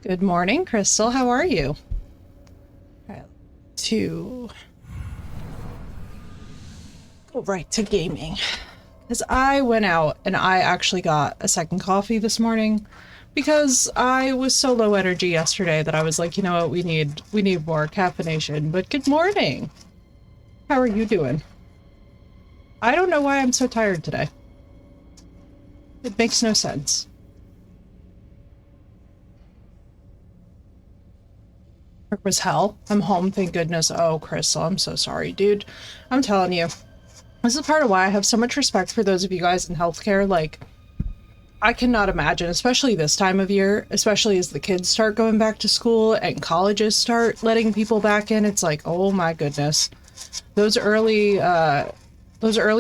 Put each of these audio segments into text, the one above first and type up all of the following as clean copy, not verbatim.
Good morning, Crystal. How are you? All right, to go right to gaming. Because I went out and I actually got a second coffee this morning because I was so low energy yesterday that I was like, you know what, we need more caffeination. But good morning. How are you doing? I don't know why I'm so tired today. It makes no sense. Work was hell. I'm home, thank goodness. Oh, Crystal, I'm so sorry, dude. I'm telling you. This is part of why I have so much respect for those of you guys in healthcare. Like, I cannot imagine, especially this time of year, especially as the kids start going back to school and colleges start letting people back in. It's like, oh my goodness. Those early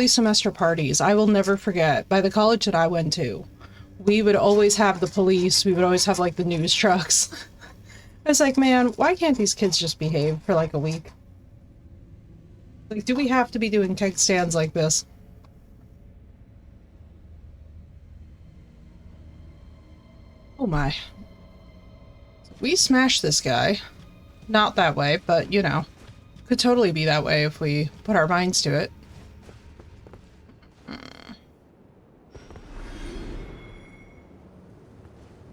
semester parties, I will never forget. By the college that I went to, we would always have the police. We would always have like the news trucks. I was like, man, why can't these kids just behave for like a week? Like, do we have to be doing keg stands like this? Oh my. We smashed this guy. Not that way, but you know. Could totally be that way if we put our minds to it.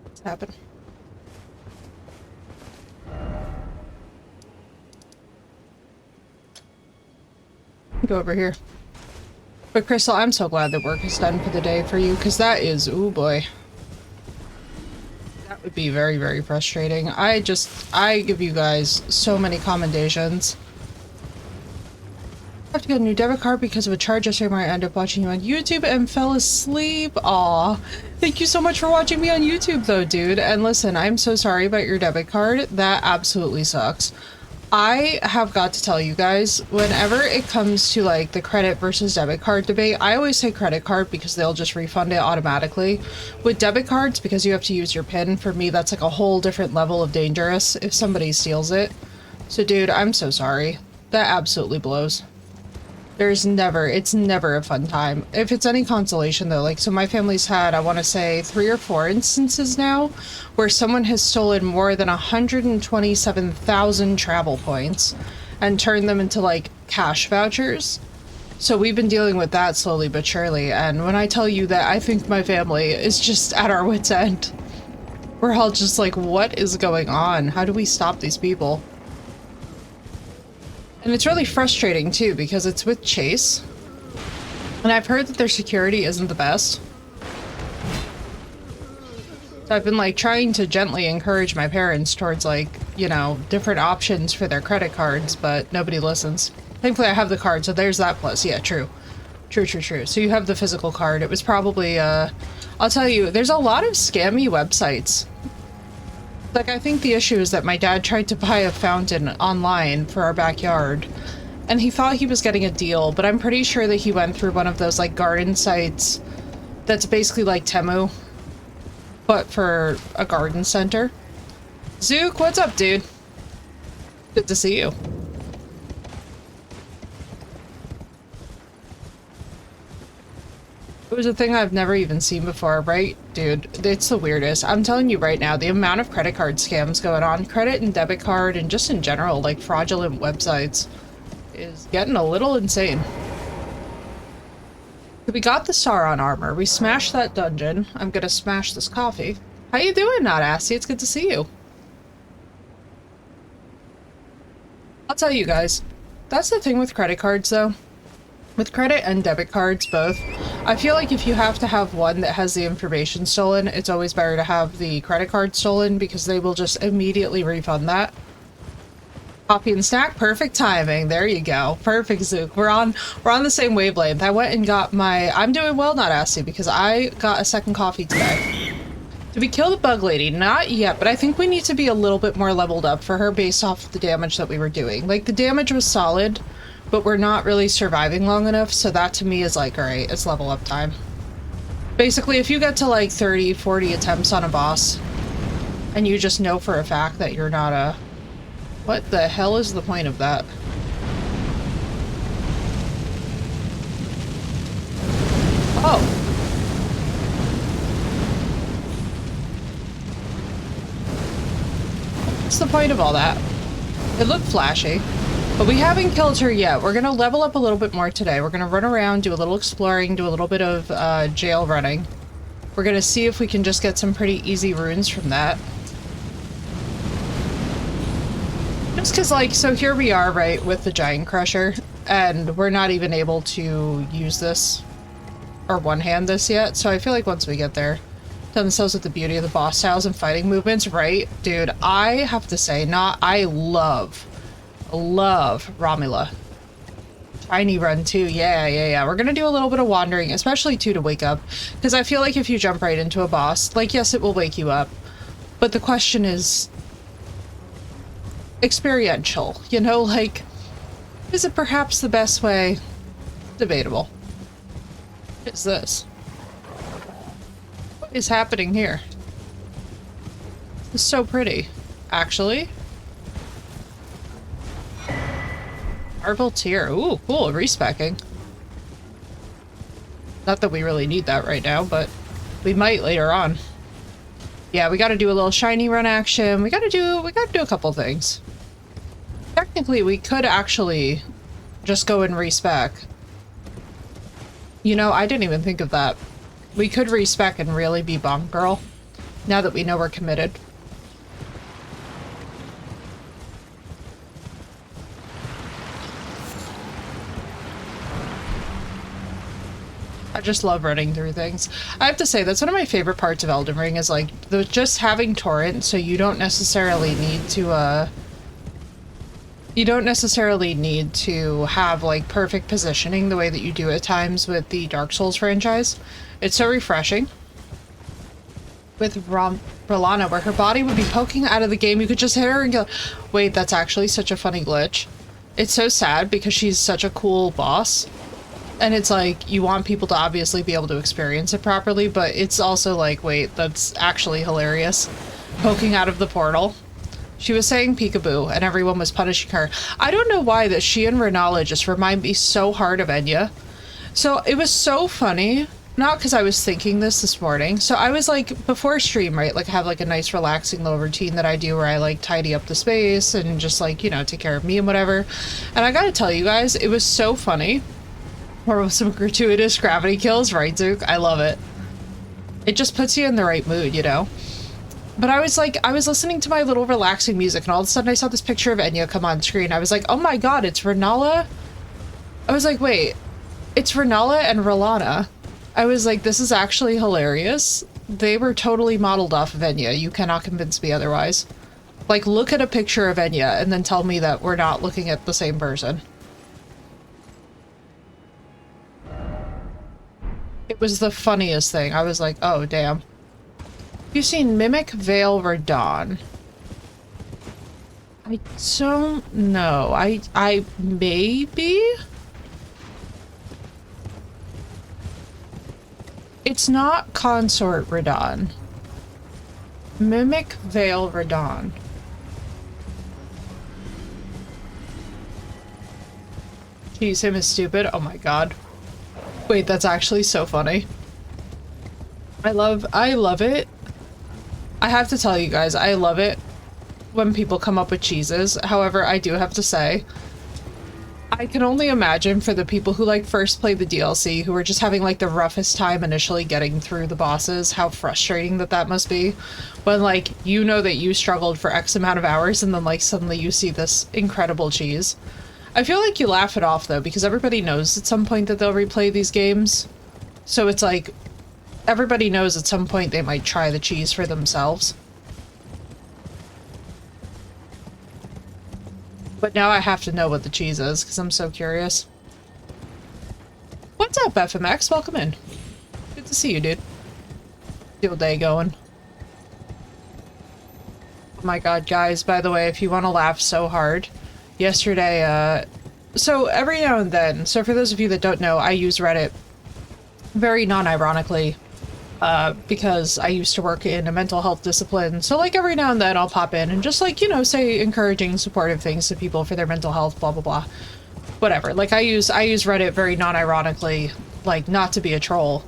What's happened? Go over here. But Crystal, I'm so glad that work is done for the day for you, because that is, ooh boy. That would be very, very frustrating. I give you guys so many commendations. I have to get a new debit card because of a charge yesterday where I ended up watching you on YouTube and fell asleep. Aw. Thank you so much for watching me on YouTube though, dude. And listen, I'm so sorry about your debit card. That absolutely sucks. I have got to tell you guys, whenever it comes to like the credit versus debit card debate, I always say credit card because they'll just refund it automatically. With debit cards, because you have to use your PIN, for me that's like a whole different level of dangerous if somebody steals it. So dude, I'm so sorry. That absolutely blows. It's never a fun time. If it's any consolation though, like, so my family's had, I want to say 3 or 4 instances now where someone has stolen more than 127,000 travel points and turned them into like cash vouchers. So we've been dealing with that slowly but surely. And when I tell you that I think my family is just at our wit's end, we're all just like, what is going on? How do we stop these people? And it's really frustrating too because it's with Chase. And I've heard that their security isn't the best. So I've been like trying to gently encourage my parents towards like, you know, different options for their credit cards, but nobody listens. Thankfully I have the card, so there's that plus. Yeah, true. True. So you have the physical card. It was probably, I'll tell you, there's a lot of scammy websites. Like, I think the issue is that my dad tried to buy a fountain online for our backyard, and he thought he was getting a deal, but I'm pretty sure that he went through one of those, like, garden sites that's basically like Temu, but for a garden center. Zook, what's up, dude? Good to see you. It was a thing I've never even seen before, right? Dude, it's the weirdest. I'm telling you right now, the amount of credit card scams going on, credit and debit card, and just in general, like fraudulent websites, is getting a little insane. We got the Sauron armor. We smashed that dungeon. I'm gonna smash this coffee. How you doing, Not Assy? It's good to see you. I'll tell you guys, that's the thing with credit cards, though. With credit and debit cards, both, I feel like if you have to have one that has the information stolen, it's always better to have the credit card stolen because they will just immediately refund that. Coffee and snack, perfect timing. There you go. Perfect, Zook. We're on the same wavelength. I went and got I'm doing well, Not Assy, because I got a second coffee today. Did we kill the bug lady? Not yet, but I think we need to be a little bit more leveled up for her based off of the damage that we were doing. Like, the damage was solid, but we're not really surviving long enough, so that to me is like, alright, it's level up time. Basically, if you get to like 30, 40 attempts on a boss, and you just know for a fact that you're not a... What the hell is the point of that? Oh! what's the point of all that? It looked flashy. But we haven't killed her yet. We're gonna level up a little bit more today. We're gonna run around, do a little exploring, do a little bit of jail running. We're gonna see if we can just get some pretty easy runes from that. Just because, like, so here we are, right, with the Giant Crusher, and we're not even able to use this or one-hand this yet, so I feel like once we get there, done themselves with the beauty of the boss styles and fighting movements, right? Dude, I have to say, I love Romula. Tiny run too, yeah. We're gonna do a little bit of wandering, especially too to wake up, because I feel like if you jump right into a boss, like, yes, it will wake you up, but the question is experiential, you know, like, is it perhaps the best way? Debatable. What is this? What is happening here? It's so pretty, actually. Marble tier. Ooh, cool. Respecking. Not that we really need that right now, but we might later on. Yeah, we gotta do a little shiny run action. We gotta do a couple things. Technically, we could actually just go and respec. You know, I didn't even think of that. We could respec and really be Bonk Girl, now that we know we're committed. I just love running through things. I have to say, that's one of my favorite parts of Elden Ring is, like, just having torrent, so you don't necessarily need to, have, like, perfect positioning the way that you do at times with the Dark Souls franchise. It's so refreshing. With Rolana, where her body would be poking out of the game, you could just hit her and go, wait, that's actually such a funny glitch. It's so sad because she's such a cool boss. And it's like, you want people to obviously be able to experience it properly, but it's also like, wait, that's actually hilarious. Poking out of the portal. She was saying peekaboo, and everyone was punishing her. I don't know why that she and Renala just remind me so hard of Enya. So it was so funny. Not because I was thinking this morning. So I was like, before stream, right, like I have like a nice relaxing little routine that I do where I like tidy up the space and just like, you know, take care of me and whatever. And I gotta tell you guys, it was so funny. Or with some gratuitous gravity kills, right, Zook? I love it. It just puts you in the right mood, you know? But I was like, I was listening to my little relaxing music and all of a sudden I saw this picture of Enya come on screen. I was like, oh my god, it's Renala? I was like, wait, it's Renala and Rolana. I was like, this is actually hilarious. They were totally modeled off of Enya. You cannot convince me otherwise. Like, look at a picture of Enya and then tell me that we're not looking at the same person. It was the funniest thing. I was like, oh, damn. You've seen Mimic Veil Radon. I don't know. I maybe? It's not Consort Radon. Mimic Veil Radon. Jeez, him is stupid. Oh my god. Wait, that's actually so funny. I love it. I have to tell you guys, I love it when people come up with cheeses. However, I do have to say, I can only imagine for the people who like first played the DLC, who were just having like the roughest time initially getting through the bosses, how frustrating that must be. When like, you know that you struggled for X amount of hours and then like suddenly you see this incredible cheese. I feel like you laugh it off though, because everybody knows at some point that they'll replay these games. So it's like, everybody knows at some point they might try the cheese for themselves. But now I have to know what the cheese is, because I'm so curious. What's up, FMX? Welcome in. Good to see you, dude. Field day going. Oh my god, guys, by the way, if you want to laugh so hard, yesterday, so every now and then, so for those of you that don't know, I use Reddit very non-ironically, because I used to work in a mental health discipline. So like every now and then I'll pop in and just like, you know, say encouraging, supportive things to people for their mental health, blah, blah, blah. Whatever. Like I use Reddit very non-ironically, like not to be a troll.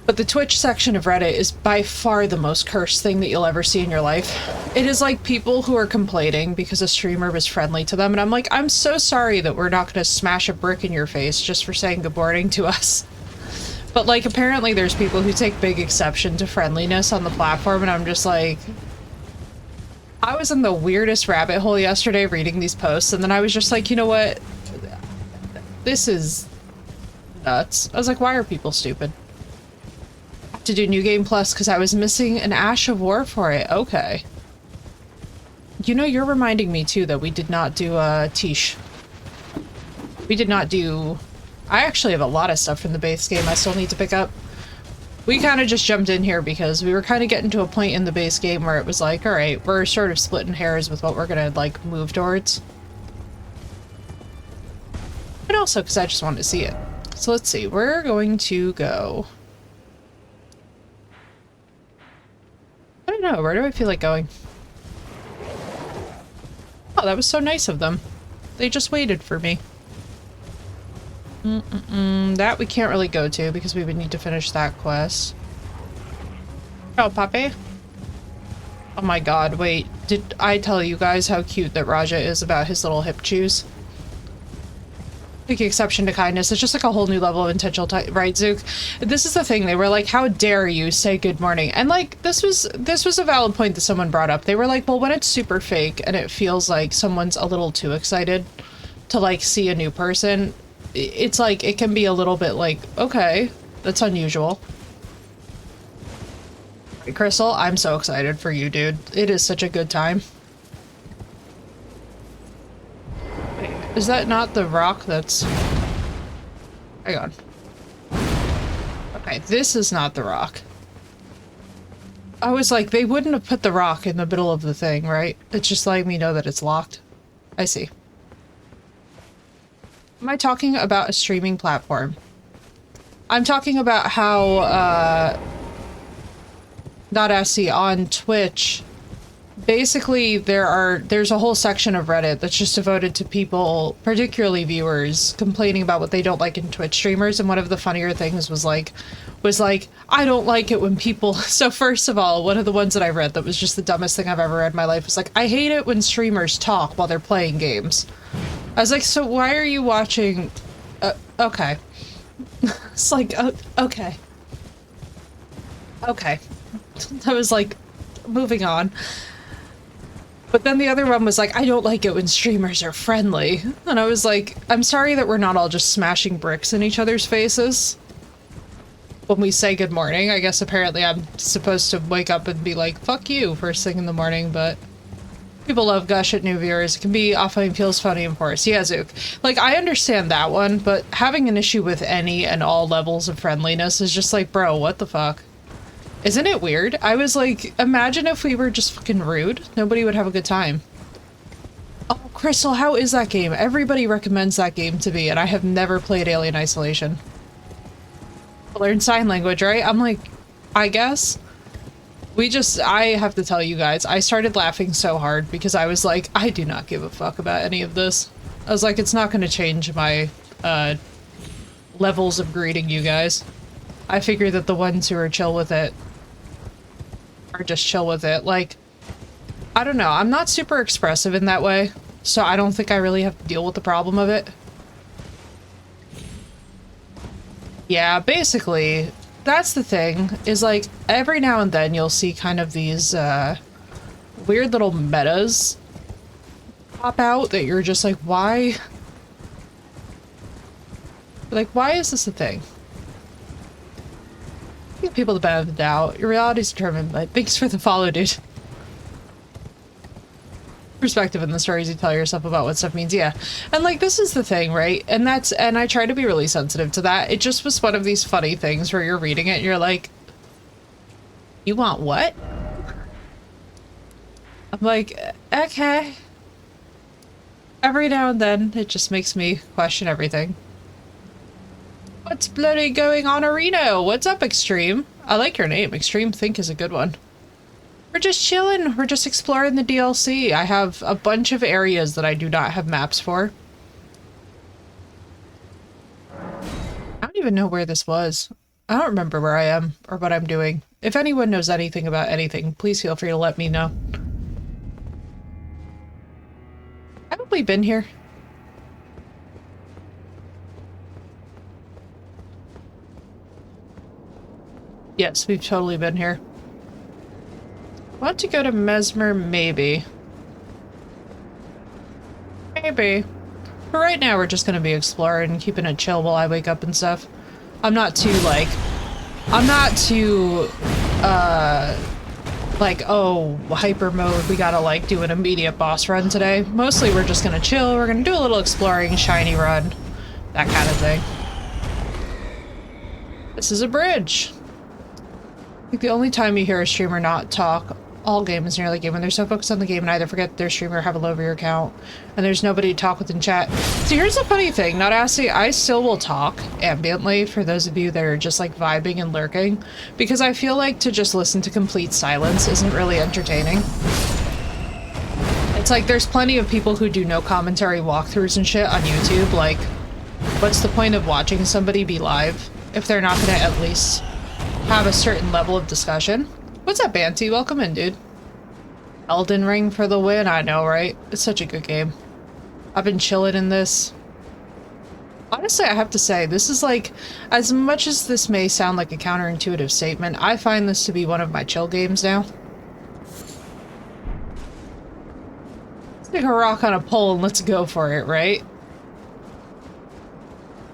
But the Twitch section of Reddit is by far the most cursed thing that you'll ever see in your life. It is like people who are complaining because a streamer was friendly to them, and I'm like, I'm so sorry that we're not going to smash a brick in your face just for saying good morning to us. But like, apparently there's people who take big exception to friendliness on the platform, and I'm just like... I was in the weirdest rabbit hole yesterday reading these posts, and then I was just like, you know what? This is nuts. I was like, why are people stupid? To do New Game Plus because I was missing an Ash of War for it. Okay. You know, you're reminding me too that we did not do Tish. We did not do... I actually have a lot of stuff from the base game I still need to pick up. We kind of just jumped in here because we were kind of getting to a point in the base game where it was like, alright, we're sort of splitting hairs with what we're gonna, like, move towards. And also because I just wanted to see it. So let's see, we're going to go... I don't know, where do I feel like going? Oh, that was so nice of them. They just waited for me. That we can't really go to because we would need to finish that quest. Oh, Pape? Oh my god, wait. Did I tell you guys how cute that Raja is about his little hip chews? Take exception to kindness. It's just like a whole new level of intentional right, Zook? This is the thing. They were like, how dare you say good morning? And like, this was a valid point that someone brought up. They were like, well, when it's super fake and it feels like someone's a little too excited to like see a new person, it's like, it can be a little bit like, okay, that's unusual. Crystal, I'm so excited for you, dude. It is such a good time. Is that not the rock that's... Hang on. Okay, this is not the rock. I was like, they wouldn't have put the rock in the middle of the thing, right? It's just letting me know that it's locked. I see. Am I talking about a streaming platform? I'm talking about how, not SC, on Twitch... Basically, there's a whole section of Reddit that's just devoted to people, particularly viewers, complaining about what they don't like in Twitch streamers, and one of the funnier things was like, I don't like it when people... So first of all, one of the ones that I read that was just the dumbest thing I've ever read in my life was like, I hate it when streamers talk while they're playing games. I was like, so why are you watching... okay. It's like, okay. Okay. I was like, moving on. But then the other one was like, I don't like it when streamers are friendly. And I was like, I'm sorry that we're not all just smashing bricks in each other's faces when we say good morning. I guess apparently I'm supposed to wake up and be like, fuck you, first thing in the morning, but people love gush at new viewers. It can be often feels funny and forced. Yeah, Zook. Like, I understand that one, but having an issue with any and all levels of friendliness is just like, bro, what the fuck? Isn't it weird? I was like, imagine if we were just fucking rude. Nobody would have a good time. Oh, Crystal, how is that game? Everybody recommends that game to me, and I have never played Alien Isolation. Learn sign language, right? I'm like, I guess. I have to tell you guys, I started laughing so hard because I was like, I do not give a fuck about any of this. I was like, it's not going to change my levels of greeting you guys. I figure that the ones who are chill with it are just chill with it. Like, I don't know. I'm not super expressive in that way, so I don't think I really have to deal with the problem of it. Yeah, basically, that's the thing, is like, every now and then you'll see kind of these, weird little metas pop out that you're just like, why? Like, why is this a thing? Give people the benefit of the doubt. Your reality is determined, but thanks for the follow, dude. Perspective in the stories you tell yourself about what stuff means, yeah. And like, this is the thing, right? And I try to be really sensitive to that. It just was one of these funny things where you're reading it and you're like, you want what? I'm like, okay. Every now and then, it just makes me question everything. What's bloody going on, Areno? What's up, Extreme? I like your name. Extreme Think is a good one. We're just chilling. We're just exploring the DLC. I have a bunch of areas that I do not have maps for. I don't even know where this was. I don't remember where I am or what I'm doing. If anyone knows anything about anything, please feel free to let me know. Haven't we been here? Yes, we've totally been here. Want to go to Mesmer? Maybe. Maybe. But right now we're just gonna be exploring and keeping it chill while I wake up and stuff. I'm not too, like, oh, hyper mode, we gotta, like, do an immediate boss run today. Mostly we're just gonna chill, we're gonna do a little exploring, shiny run, that kind of thing. This is a bridge. I think the only time you hear a streamer not talk all game is near the game when they're so focused on the game and either forget their streamer or have a low viewer count and there's nobody to talk with in chat. So here's the funny thing, not asking, I still will talk ambiently for those of you that are just like vibing and lurking because I feel like to just listen to complete silence isn't really entertaining. It's like there's plenty of people who do no commentary walkthroughs and shit on YouTube. Like, what's the point of watching somebody be live if they're not gonna at least have a certain level of discussion? What's up, Banty? Welcome in, dude. Elden Ring for the win. I know, right? It's such a good game. I've been chilling in this. Honestly, I have to say, this is like, as much as this may sound like a counterintuitive statement, I find this to be one of my chill games now. Stick a rock on a pole and let's go for it, right?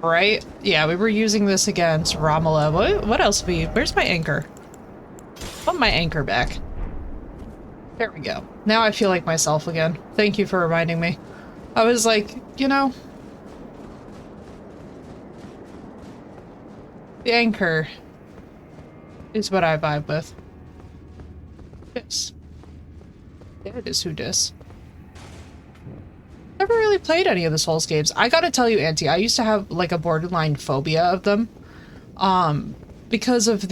Right? Yeah, we were using this against Romola. What else where's my anchor? I want my anchor back. There we go. Now I feel like myself again. Thank you for reminding me. I was like, you know, the anchor is what I vibe with. Yes. Yeah, it is who dis. Never really played any of the Souls games. I gotta tell you, Auntie, I used to have like a borderline phobia of them. Because of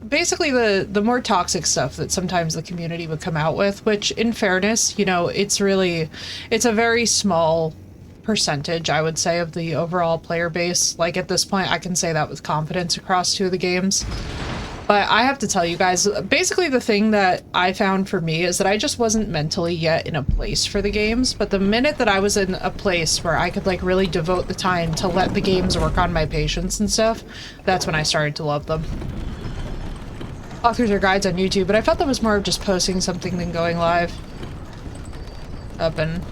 basically the more toxic stuff that sometimes the community would come out with, which in fairness, you know, it's a very small percentage, I would say, of the overall player base. Like at this point, I can say that with confidence across two of the games. But I have to tell you guys, basically the thing that I found for me is that I just wasn't mentally yet in a place for the games. But the minute that I was in a place where I could like really devote the time to let the games work on my patience and stuff, that's when I started to love them. Walkthroughs or guides on YouTube, but I felt that was more of just posting something than going live. Up and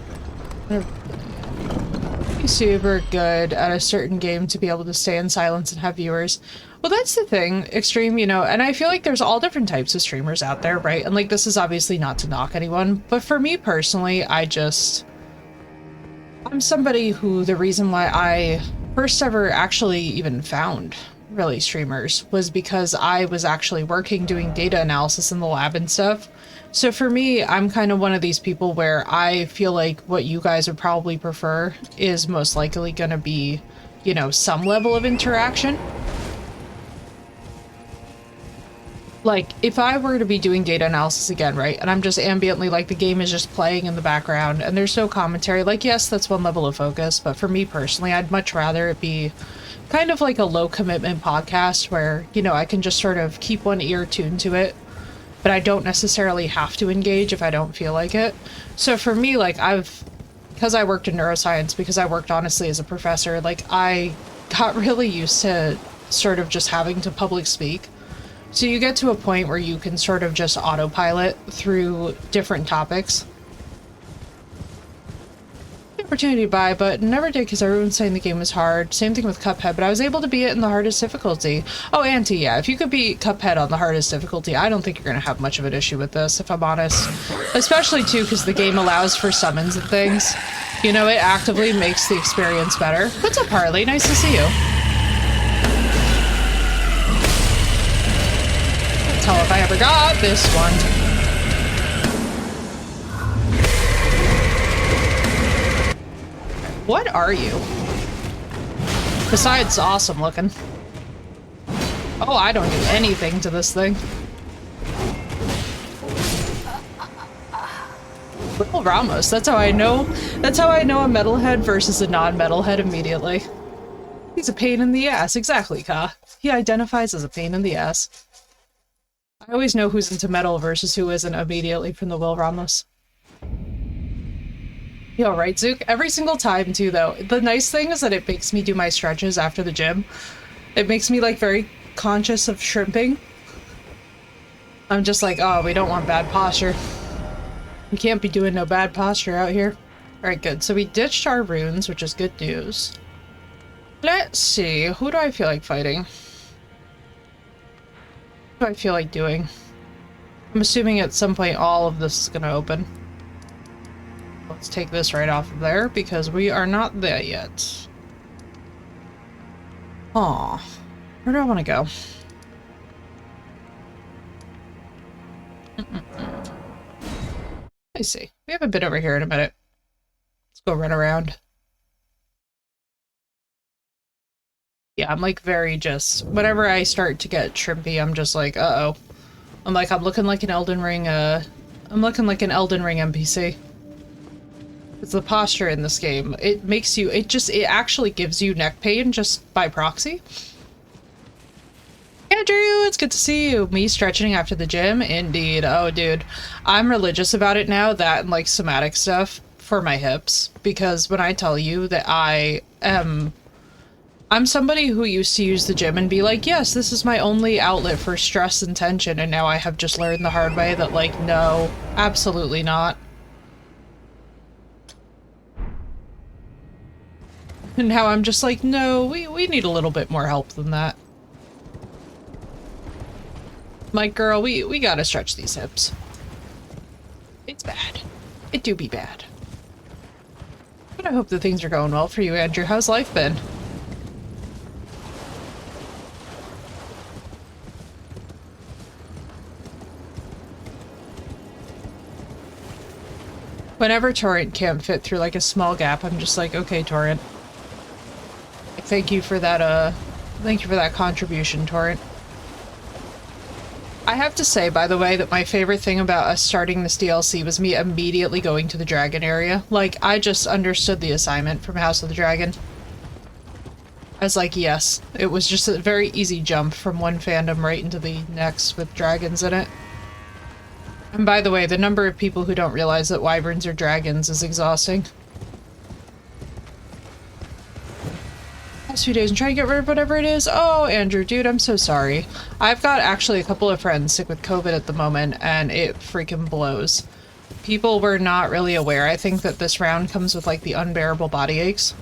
be super good at a certain game to be able to stay in silence and have viewers. Well, that's the thing, Extreme, you know, and I feel like there's all different types of streamers out there, right? And like, this is obviously not to knock anyone, but for me personally, I'm somebody who the reason why I first ever actually even found really streamers was because I was actually working doing data analysis in the lab and stuff. So for me, I'm kind of one of these people where I feel like what you guys would probably prefer is most likely going to be, you know, some level of interaction. Like, if I were to be doing data analysis again, right, and I'm just ambiently, like, the game is just playing in the background, and there's no commentary, like, yes, that's one level of focus, but for me personally, I'd much rather it be kind of like a low-commitment podcast where, you know, I can just sort of keep one ear tuned to it, but I don't necessarily have to engage if I don't feel like it. So for me, like, because I worked in neuroscience, because I worked honestly as a professor, like, I got really used to sort of just having to public speak. So you get to a point where you can sort of just autopilot through different topics. Opportunity to buy, but never did because everyone's saying the game was hard. Same thing with Cuphead, but I was able to beat it in the hardest difficulty. Oh, Auntie, yeah, if you could beat Cuphead on the hardest difficulty, I don't think you're going to have much of an issue with this, if I'm honest. Especially, too, because the game allows for summons and things. You know, it actively makes the experience better. What's up, Harley? Nice to see you. Tell if I ever got this one. What are you? Besides awesome looking. Oh, I don't do anything to this thing. Will Ramos, that's how I know a metalhead versus a non-metalhead immediately. He's a pain in the ass. Exactly, Ka. He identifies as a pain in the ass. I always know who's into metal versus who isn't immediately from the Will Ramos. You alright, Zook? Every single time, too, though. The nice thing is that it makes me do my stretches after the gym. It makes me, like, very conscious of shrimping. I'm just like, oh, we don't want bad posture. We can't be doing no bad posture out here. Alright, good. So we ditched our runes, which is good news. Let's see. Who do I feel like fighting? What do I feel like doing? I'm assuming at some point all of this is going to open. Let's take this right off of there, because we are not there yet. Aw. Where do I want to go? I see. We haven't been over here in a minute. Let's go run around. Yeah, I'm like very just... Whenever I start to get trimpy, I'm just like, uh-oh. I'm looking like an Elden Ring, I'm looking like an Elden Ring NPC. It's the posture in this game. It makes you... It actually gives you neck pain just by proxy. Andrew, it's good to see you. Me stretching after the gym? Indeed. Oh, dude. I'm religious about it now, that and, like, somatic stuff for my hips. Because when I tell you that I'm somebody who used to use the gym and be like, yes, this is my only outlet for stress and tension, and now I have just learned the hard way that, like, no, absolutely not. And now I'm just like, no, we need a little bit more help than that. My girl, we gotta stretch these hips. It's bad. It do be bad. But I hope that things are going well for you, Andrew. How's life been? Whenever Torrent can't fit through like a small gap, I'm just like, okay, Torrent. Thank you for that contribution, Torrent. I have to say, by the way, that my favorite thing about us starting this DLC was me immediately going to the dragon area. Like, I just understood the assignment from House of the Dragon. I was like, yes. It was just a very easy jump from one fandom right into the next with dragons in it. And by the way, the number of people who don't realize that wyverns are dragons is exhausting. Last few days and try to get rid of whatever it is. Oh, Andrew, dude, I'm so sorry. I've got actually a couple of friends sick with COVID at the moment, and it freaking blows. People were not really aware. I think that this round comes with, like, the unbearable body aches.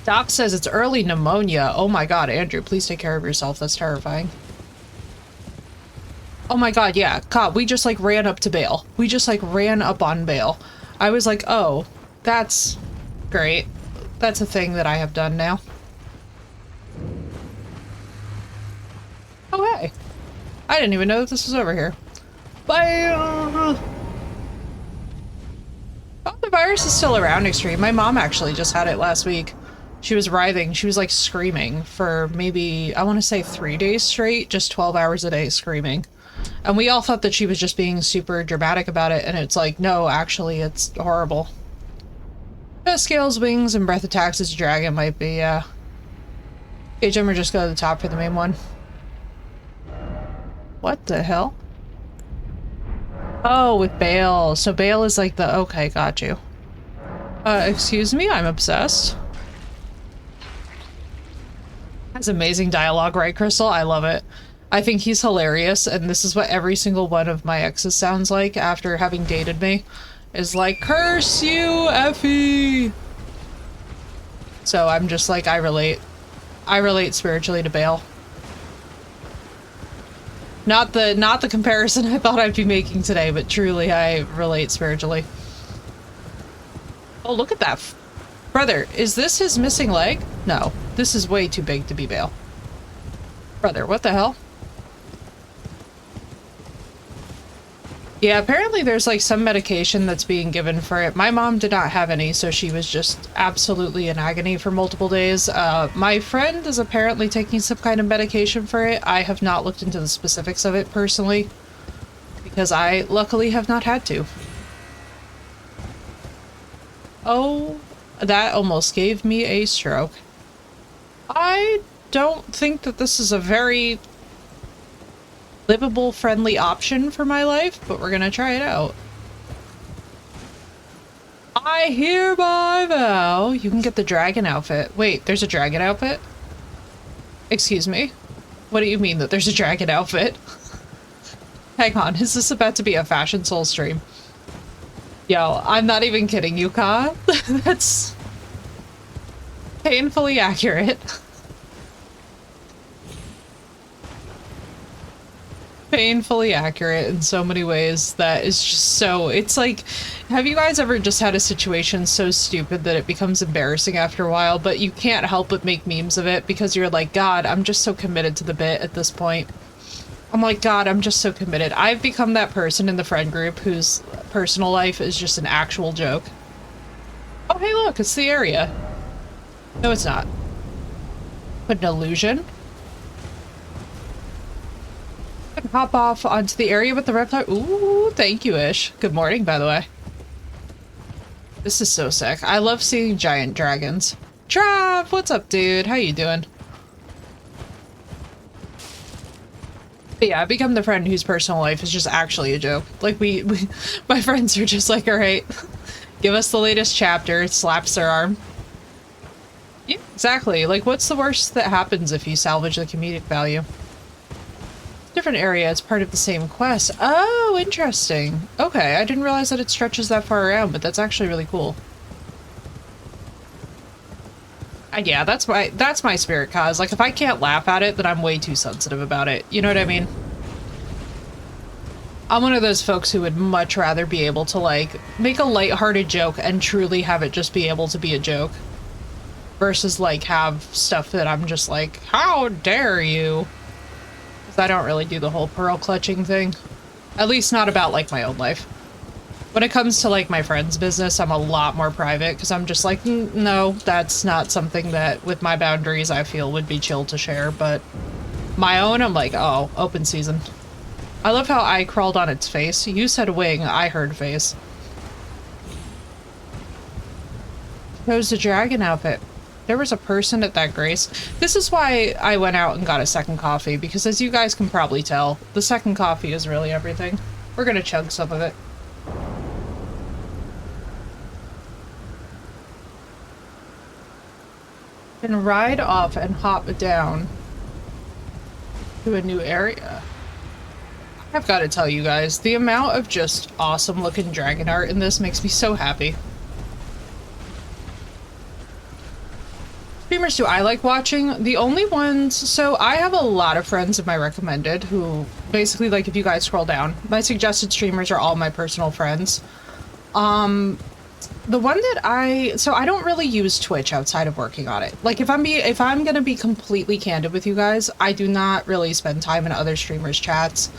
Doc says it's early pneumonia. Oh my god, Andrew, please take care of yourself. That's terrifying. Oh my god, yeah. God, we just, like, ran up to Bale. We just, like, ran up on Bale. I was like, oh, that's great. That's a thing that I have done now. Oh, hey. I didn't even know that this was over here. Bye! Oh, the virus is still around, Extreme. My mom actually just had it last week. She was writhing. She was, like, screaming for maybe, I want to say 3 days straight, just 12 hours a day screaming. And we all thought that she was just being super dramatic about it, and it's like, no, actually, it's horrible. Scales, wings, and breath attacks as a dragon might be, yeah. Okay, Jim, or just go to the top for the main one. What the hell? Oh, with Bale. So Bale is like the... Okay, got you. Excuse me? I'm obsessed. That's amazing dialogue, right, Crystal? I love it. I think he's hilarious, and this is what every single one of my exes sounds like after having dated me. Is like, curse you, Effie! So I'm just like, I relate. I relate spiritually to Bale. Not the comparison I thought I'd be making today, but truly I relate spiritually. Oh, look at that. Brother, is this his missing leg? No, this is way too big to be Bale. Brother, what the hell? Yeah, apparently there's like some medication that's being given for it. My mom did not have any, so she was just absolutely in agony for multiple days. My friend is apparently taking some kind of medication for it. I have not looked into the specifics of it personally, because I luckily have not had to. Oh, that almost gave me a stroke. I don't think that this is a very livable, friendly option for my life, but we're gonna try it out. I hereby vow. You can get the dragon outfit. Wait, there's a dragon outfit? Excuse me? What do you mean that there's a dragon outfit? Hang on, is this about to be a Fashion Soul stream? Yo, I'm not even kidding you, Ka. That's painfully accurate. Painfully accurate in so many ways that is just so, it's like, have you guys ever just had a situation so stupid that it becomes embarrassing after a while, but you can't help but make memes of it because you're like, God, I'm just so committed to the bit at this point. I'm like, God, I'm just so committed. I've become that person in the friend group whose personal life is just an actual joke. Oh, hey, look, it's the area. No, it's not. But an illusion? Hop off onto the area with the reptile. Ooh, thank you, Ish. Good morning, by the way. This is so sick. I love seeing giant dragons. Trav, what's up, dude? How you doing? But yeah, I become the friend whose personal life is just actually a joke. Like, my friends are just like, all right, give us the latest chapter. Slaps their arm. Yeah, exactly. Like, what's the worst that happens if you salvage the comedic value? Different area, it's part of the same quest. Oh, interesting. Okay, I didn't realize that it stretches that far around, but that's actually really cool. Yeah, that's my spirit, cause like if I can't laugh at it, then I'm way too sensitive about it. You know what I mean? I'm one of those folks who would much rather be able to like make a lighthearted joke and truly have it just be able to be a joke versus like have stuff that I'm just like, how dare you? I don't really do the whole pearl clutching thing. At least not about, like, my own life. When it comes to, like, my friend's business, I'm a lot more private, because I'm just like, no, that's not something that, with my boundaries, I feel would be chill to share, but my own, I'm like, oh, open season. I love how I crawled on its face. You said wing, I heard face. Chose the dragon outfit. There was a person at that Grace. This is why I went out and got a second coffee, because as you guys can probably tell, the second coffee is really everything. We're gonna chug some of it. And ride off and hop down to a new area. I've got to tell you guys, the amount of just awesome looking dragon art in this makes me so happy. Streamers do I like watching? The only ones, so I have a lot of friends in my recommended who basically, like, if you guys scroll down, my suggested streamers are all my personal friends. The one that so I don't really use Twitch outside of working on it. Like, if I'm gonna be completely candid with you guys, I do not really spend time in other streamers' chats.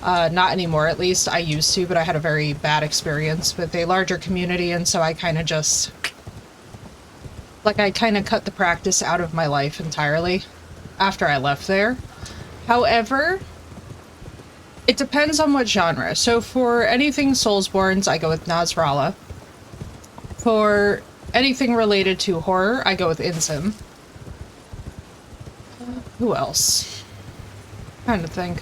Not anymore, at least. I used to, but I had a very bad experience with a larger community, and so I kind of just... like, I kind of cut the practice out of my life entirely after I left there. However, it depends on what genre. So for anything Soulsborns, I go with Nasrallah. For anything related to horror, I go with Insim. Who else? Trying to think.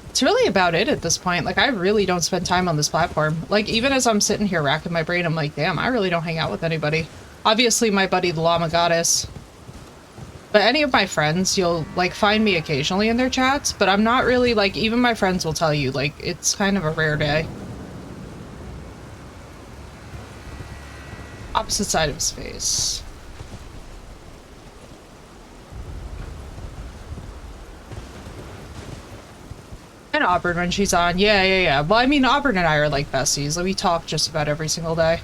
It's really about it at this point. Like, I really don't spend time on this platform. Like, even as I'm sitting here racking my brain, I'm like, damn, I really don't hang out with anybody. Obviously, my buddy, the Llama Goddess. But any of my friends, you'll, like, find me occasionally in their chats, but I'm not really, like, even my friends will tell you, like, it's kind of a rare day. Opposite side of his face. And Auburn when she's on. Yeah. Well, I mean, Auburn and I are like besties. Like, we talk just about every single day.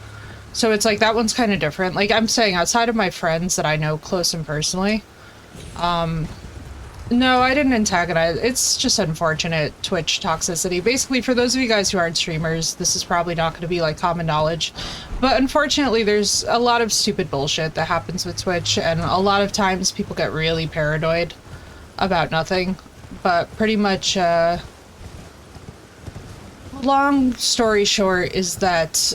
So it's like, that one's kind of different. Like, I'm saying, outside of my friends that I know close and personally, no, I didn't antagonize. It's just unfortunate Twitch toxicity. Basically, for those of you guys who aren't streamers, this is probably not going to be, like, common knowledge. But unfortunately, there's a lot of stupid bullshit that happens with Twitch, and a lot of times people get really paranoid about nothing. But pretty much, long story short is that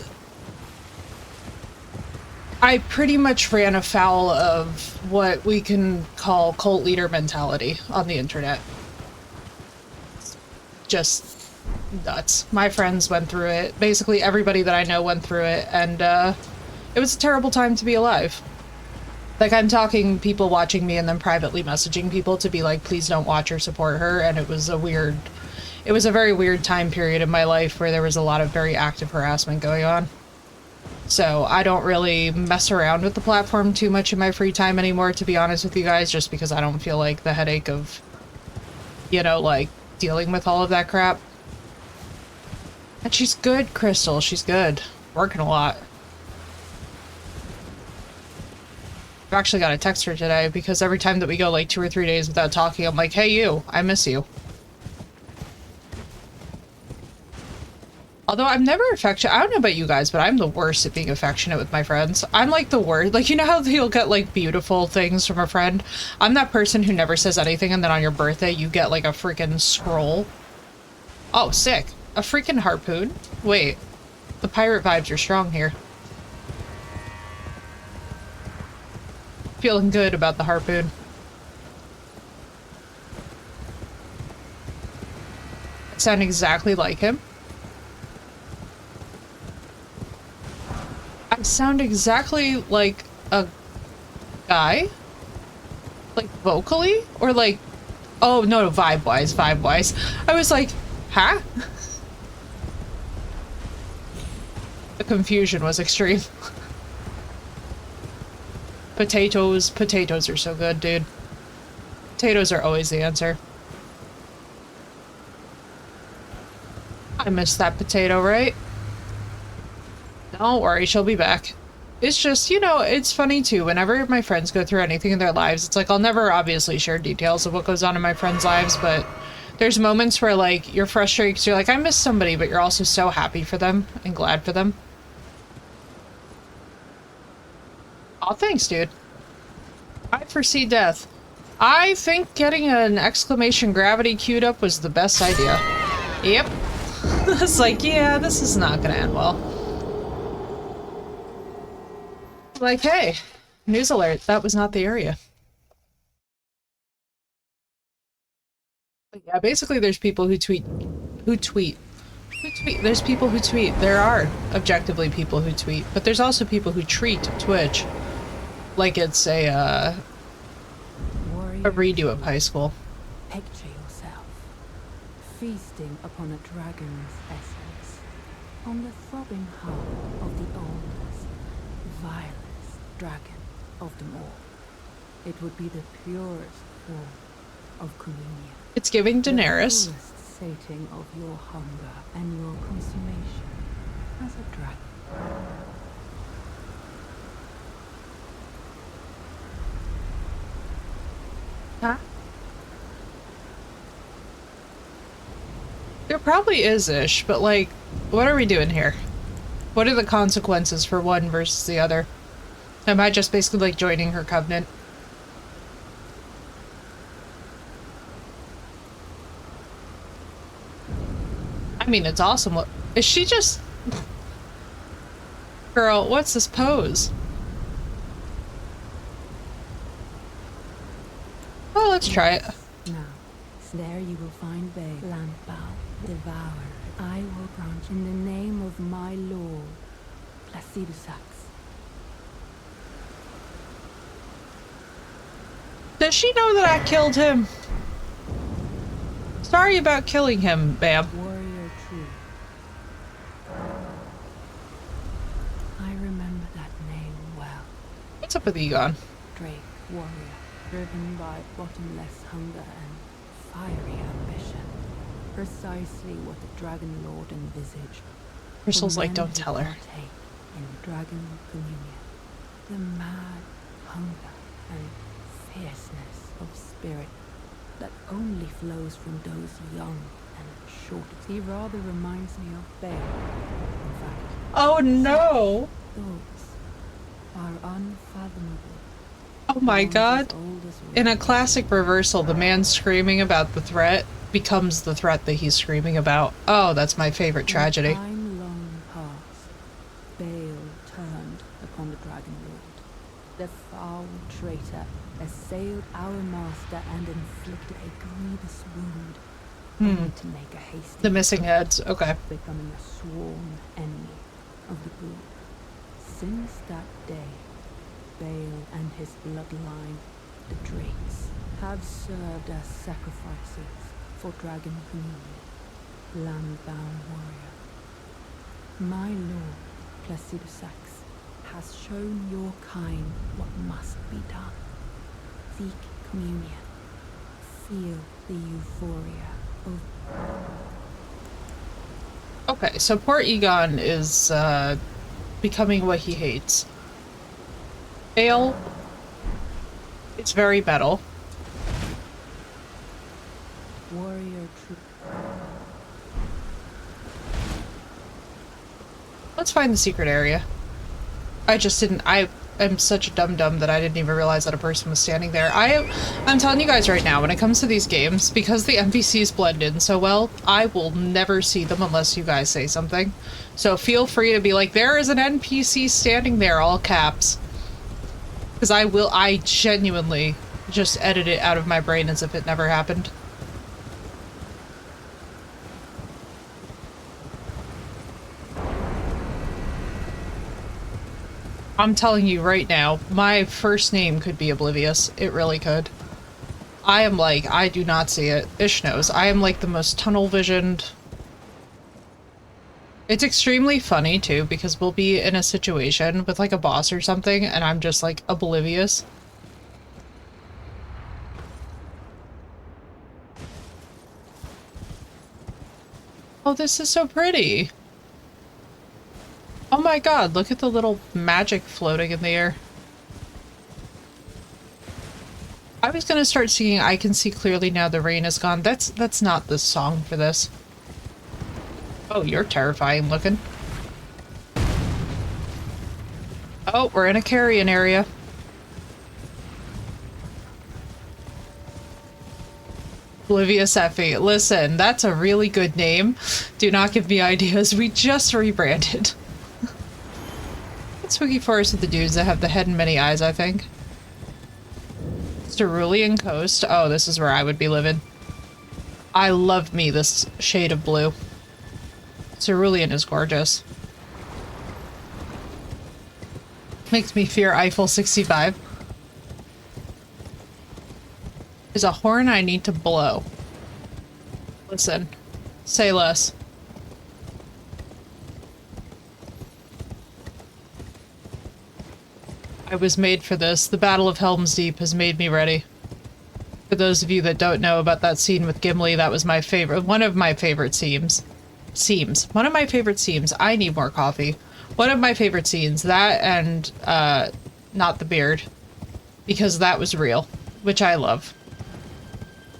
I pretty much ran afoul of what we can call cult leader mentality on the internet. Just nuts. My friends went through it. Basically everybody that I know went through it, and it was a terrible time to be alive. Like, I'm talking people watching me and then privately messaging people to be like, please don't watch or support her, and it was a very weird time period in my life where there was a lot of very active harassment going on. So I don't really mess around with the platform too much in my free time anymore, to be honest with you guys, just because I don't feel like the headache of, you know, like, dealing with all of that crap. And she's good, Crystal. She's good. Working a lot. I've actually got to text her today because every time that we go like 2 or 3 days without talking, I'm like, hey you, I miss you. Although I'm never affectionate. I don't know about you guys, but I'm the worst at being affectionate with my friends. I'm like the worst. Like, you know how you'll get like beautiful things from a friend? I'm that person who never says anything, and then on your birthday you get like a freaking scroll. Oh, sick. A freaking harpoon? Wait. The pirate vibes are strong here. Feeling good about the harpoon. I sound exactly like him. I sound exactly like a guy? Like vocally? Or like, oh no, vibe-wise, vibe-wise. I was like, huh? The confusion was extreme. Potatoes. Potatoes are so good, dude. Potatoes are always the answer. I missed that potato, right? Don't worry, she'll be back. It's just, you know, it's funny too. Whenever my friends go through anything in their lives, it's like I'll never obviously share details of what goes on in my friends' lives, but there's moments where like you're frustrated because you're like, I miss somebody, but you're also so happy for them and glad for them. Oh, thanks, dude. I foresee death. I think getting an exclamation gravity queued up was the best idea. Yep. It's like, yeah, this is not gonna end well. Like, hey, news alert, that was not the area. But yeah, basically there's people who tweet. There's people who tweet. There are objectively people who tweet, but there's also people who treat Twitch like it's a redo of high school. Picture yourself feasting upon a dragon's essence, on the throbbing heart of the oldest, vilest dragon of them all. It would be the purest form of communion. It's giving Daenerys. The fullest sating of your hunger and your consummation as a dragon. Huh? There probably is-ish, but like, what are we doing here? What are the consequences for one versus the other? Am I just basically like joining her covenant? I mean, it's awesome. What is she just... Girl, what's this pose? Oh, let's try it. Now, there you will find Bay, Landbow, Devourer. I will grant in the name of my lord, Placidusax. Does she know that I killed him? Sorry about killing him, ma'am. Warrior true. I remember that name well. What's up with Egon? Drake, warrior, driven by bottomless hunger and fiery ambition. Precisely what the Dragon Lord envisaged. Crystal's for like, men don't who tell her. partake in dragon communion. The mad hunger and fierceness of spirit that only flows from those young and short. He rather reminds me of Bale. In fact, Oh no! thoughts are unfathomable. Oh my Bonds god. as old as In a we. classic reversal, the man screaming about the threat becomes the threat that he's screaming about. Oh, that's my favorite tragedy. In time long past, Bale turned upon the Dragon Lord. traitor assailed our master and inflicted a grievous wound, only to make a hasty The missing heads. Okay. becoming a sworn enemy of the group. Since that day, Bale and his bloodline, the Drakes, have served as sacrifices for Dragon Queen, land-bound warrior. My lord, Placido Sax, has shown your kind what must be done. Seek communion. Feel the euphoria of... Okay, so poor Egon is becoming what he hates. Bale is very metal. warrior troop. Let's find the secret area. I just didn't. I am such a dum-dum that I didn't even realize that a person was standing there. I'm telling you guys right now, when it comes to these games, because the NPCs blend in so well, I will never see them unless you guys say something. So feel free to be like, there is an NPC standing there, all caps. Because I genuinely just edit it out of my brain as if it never happened. I'm telling you right now, my first name could be Oblivious. It really could. I am like, I do not see it. Ish knows. I am like the most tunnel visioned. It's extremely funny too, because we'll be in a situation with like a boss or something, and I'm just like oblivious. Oh, this is so pretty. Oh my god, look at the little magic floating in the air. I was gonna start singing I Can See Clearly Now the Rain Is Gone. That's not the song for this. Oh, you're terrifying looking. Oh, we're in a carrion area. Oblivious Effie. Listen, that's a really good name. Do not give me ideas. We just rebranded. Spooky Forest with the dudes that have the head and many eyes, I think. Cerulean Coast. Oh, this is where I would be living. I love me this shade of blue. Cerulean is gorgeous. Makes me fear Eiffel 65. There's a horn I need to blow. Listen. Say less. I was made for this. The Battle of Helm's Deep has made me ready. For those of you that don't know about that scene with Gimli, that was my favorite. One of my favorite scenes. One of my favorite scenes. I need more coffee. One of my favorite scenes. That and, Not the Beard. Because that was real. Which I love.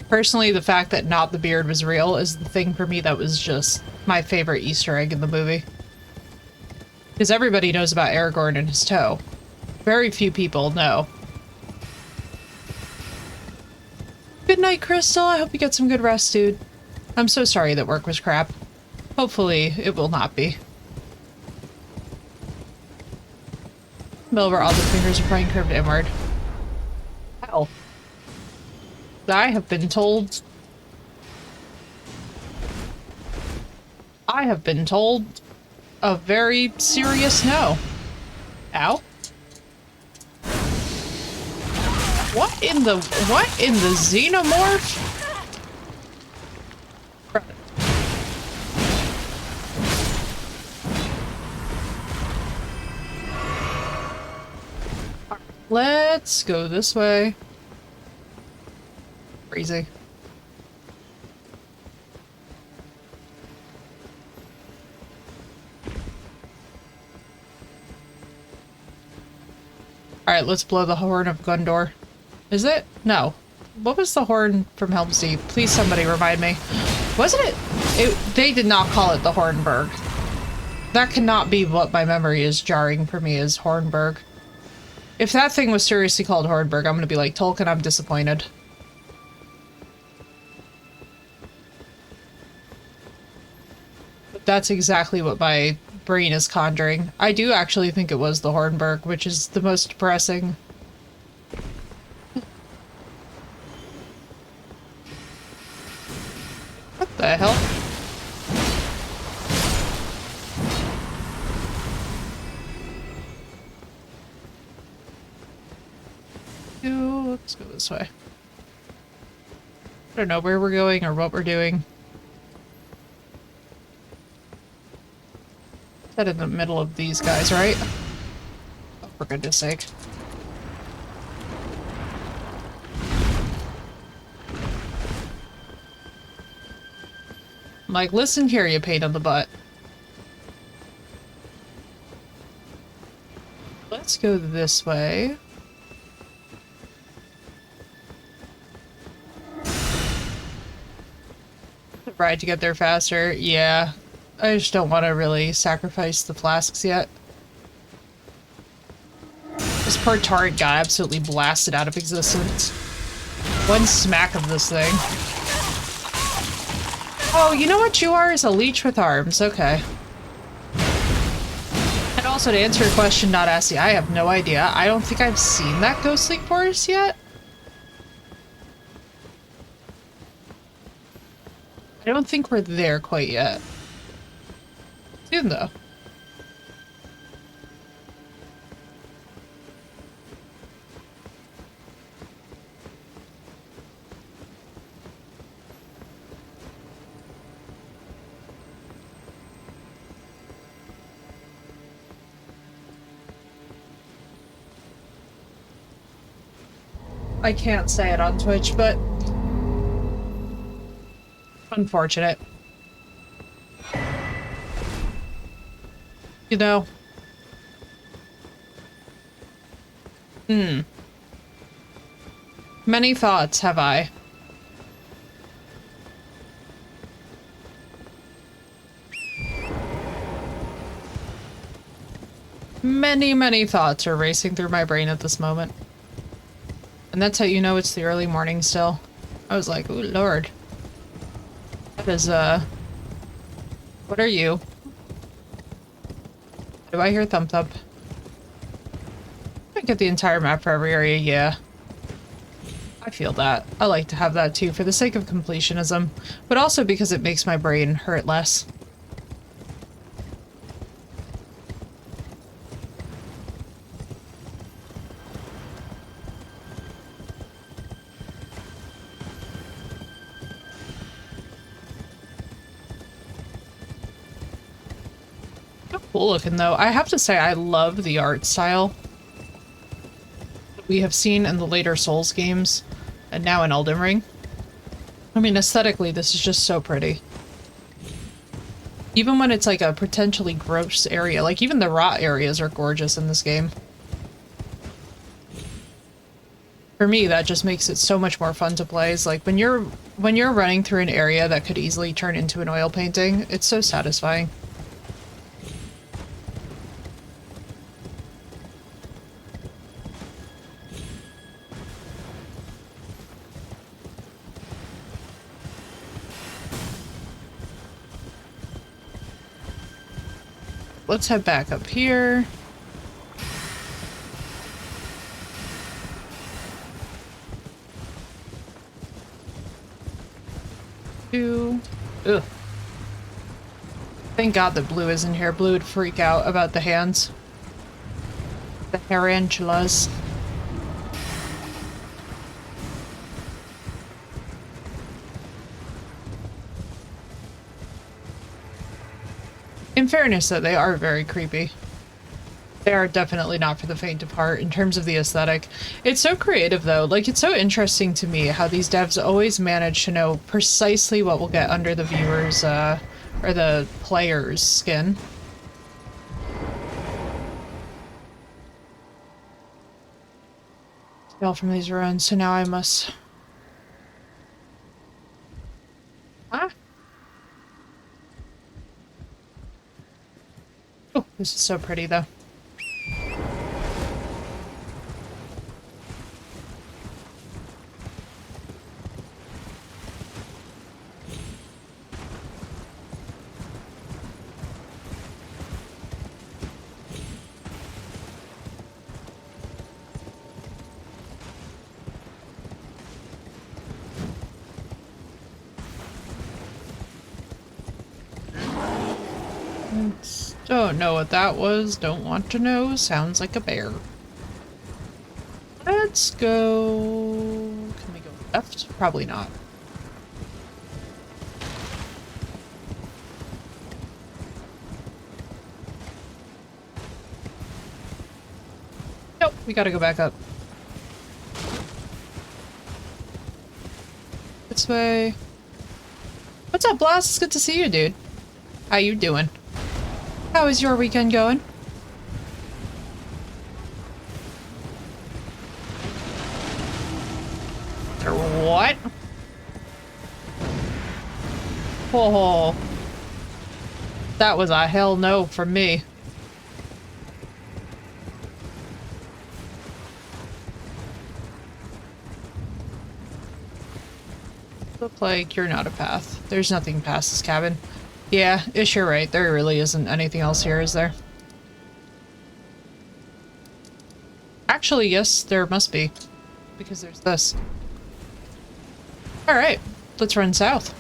Personally, the fact that Not the Beard was real is the thing for me that was just my favorite Easter egg in the movie. Because everybody knows about Aragorn and his toe. Very few people know. Good night, Crystal. I hope you get some good rest, dude. I'm so sorry that work was crap. Hopefully, it will not be. Middle where all the fingers are pointing curved inward. Hell. I have been told... a very serious no. Ow. What in the xenomorph? Let's go this way. Crazy. Alright, let's blow the horn of Gondor. Is it? No. What was the horn from Helm's Deep? Please somebody remind me. Wasn't it? They did not call it the Hornburg. That cannot be what my memory is jarring for me as Hornburg. If that thing was seriously called Hornburg, I'm gonna be like, Tolkien, I'm disappointed. But that's exactly what my brain is conjuring. I do actually think it was the Hornburg, which is the most depressing. hell? Let's go this way. I don't know where we're going or what we're doing. Set in the middle of these guys, right? Oh, for goodness sake. I'm like, listen here, you pain in the butt. Let's go this way. The ride to get there faster. Yeah. I just don't want to really sacrifice the flasks yet. This poor turret got absolutely blasted out of existence. One smack of this thing. Oh, you know what you are? Is a leech with arms. Okay. And also to answer your question, not Assy, I have no idea. I don't think I've seen that ghostly forest yet. I don't think we're there quite yet. Soon though. I can't say it on Twitch, but unfortunate. You know. Many thoughts have I. Many thoughts are racing through my brain at this moment. And that's how you know it's the early morning still. I was like, ooh, Lord. That is, what are you? Do I hear thump thump? I get the entire map for every area, yeah. I feel that. I like to have that too, for the sake of completionism. But also because it makes my brain hurt less. Cool looking though. I have to say I love the art style that we have seen in the later Souls games and now in Elden Ring. I mean, aesthetically this is just so pretty. Even when it's like a potentially gross area, like even the rot areas are gorgeous in this game. For me, that just makes it so much more fun to play. It's like when you're running through an area that could easily turn into an oil painting, it's so satisfying. Let's head back up here. Ugh. Thank God that Blue isn't here. Blue would freak out about the hands. The tarantulas. In fairness though, they are very creepy. They are definitely not for the faint of heart in terms of the aesthetic. It's so creative though. Like, it's so interesting to me how these devs always manage to know precisely what will get under the viewer's, or the player's skin. Fell from these ruins, so now I must... Ah! Oh, this is so pretty though. Don't know what that was. Don't want to know. Sounds like a bear. Let's go... Can we go left? Probably not. Nope, we gotta go back up. This way. What's up, Blast? It's good to see you, dude. How you doing? How is your weekend going? Or what? Oh, that was a hell no from me. Look like you're not a path. There's nothing past this cabin. Yeah, Ish, you're right. There really isn't anything else here, is there? Actually, yes, there must be. Because there's this. Alright, let's run south.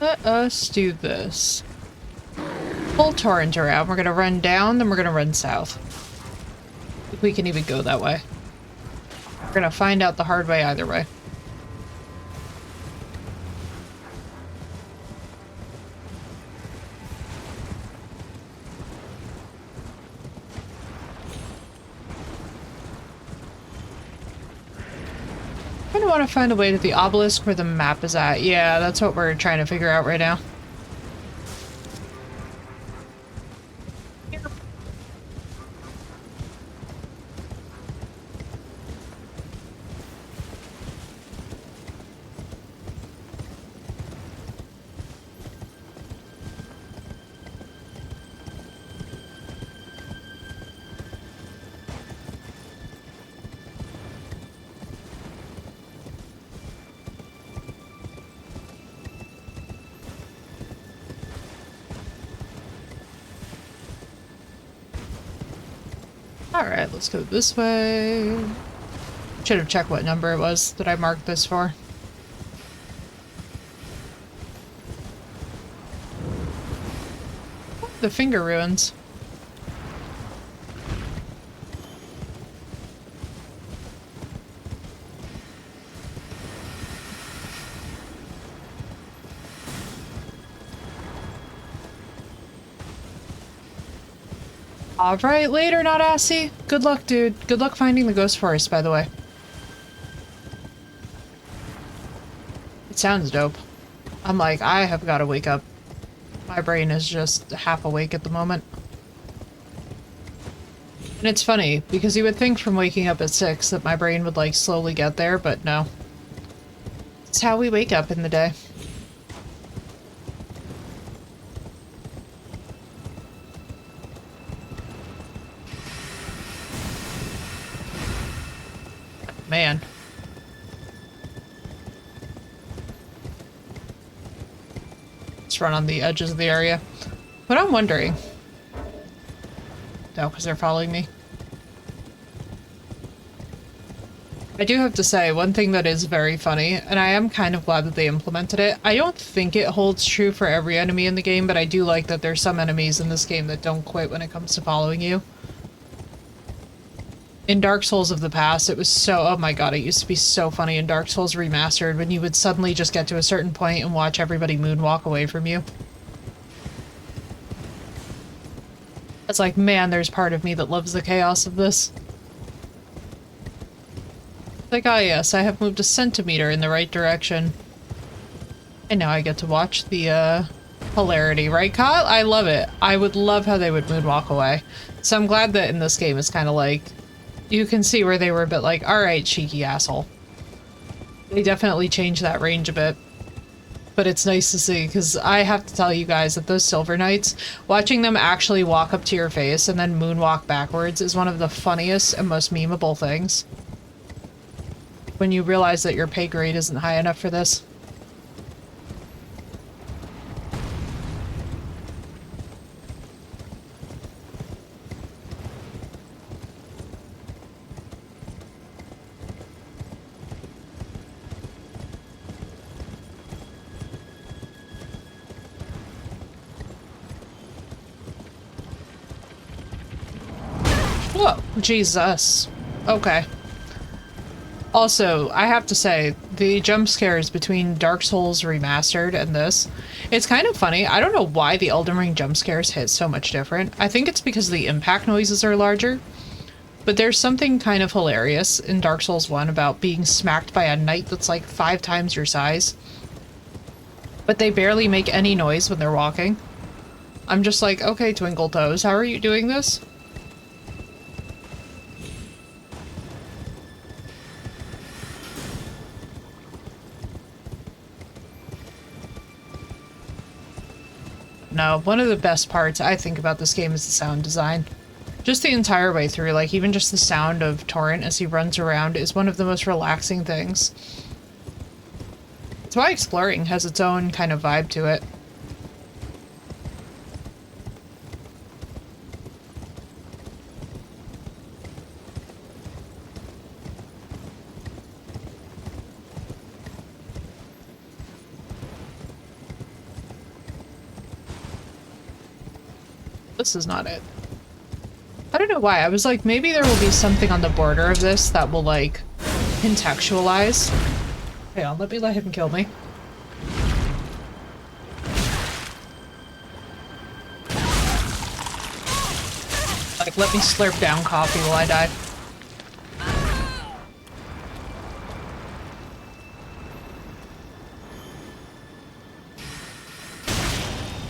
Let us do this. Pull Torrent around. We're gonna run down, then we're gonna run south. If we can even go that way. We're gonna find out the hard way either way. I want to find a way to the obelisk where the map is at. Yeah, that's what we're trying to figure out right now. Alright, let's go this way. Should have checked what number it was that I marked this for. The finger ruins. Alright, later, not assy. Good luck, dude. Good luck finding the ghost forest, by the way. It sounds dope. I'm like, I have got to wake up. My brain is just half awake at the moment. And it's funny, because you would think from waking up at 6 that my brain would, like, slowly get there, but no. It's how we wake up in the day. Man. Let's run on the edges of the area. But I'm wondering... No, because they're following me. I do have to say, one thing that is very funny, and I am kind of glad that they implemented it. I don't think it holds true for every enemy in the game, but I do like that there's some enemies in this game that don't quit when it comes to following you. In Dark Souls of the past, it was so... Oh my god, it used to be so funny in Dark Souls Remastered when you would suddenly just get to a certain point and watch everybody moonwalk away from you. It's like, man, there's part of me that loves the chaos of this. Like, ah yes, I have moved a centimeter in the right direction. And now I get to watch the, hilarity, right, Kyle? I love it. I would love how they would moonwalk away. So I'm glad that in this game it's kind of like... You can see where they were a bit like, alright, cheeky asshole. They definitely changed that range a bit. But it's nice to see, because I have to tell you guys that those Silver Knights, watching them actually walk up to your face and then moonwalk backwards is one of the funniest and most memeable things. When you realize that your pay grade isn't high enough for this. Whoa, Jesus. Okay. Also, I have to say, the jump scares between Dark Souls Remastered and this, it's kind of funny. I don't know why the Elden Ring jump scares hit so much different. I think it's because the impact noises are larger, but there's something kind of hilarious in Dark Souls 1 about being smacked by a knight that's like 5 times your size, but they barely make any noise when they're walking. I'm just like, okay, Twinkle Toes, how are you doing this? No, one of the best parts I think about this game is the sound design. Just the entire way through, like even just the sound of Torrent as he runs around is one of the most relaxing things. That's why exploring has its own kind of vibe to it. This is not it. I don't know why. I was like, maybe there will be something on the border of this that will, like, contextualize. Hang on, let him kill me. Like, let me slurp down coffee while I die.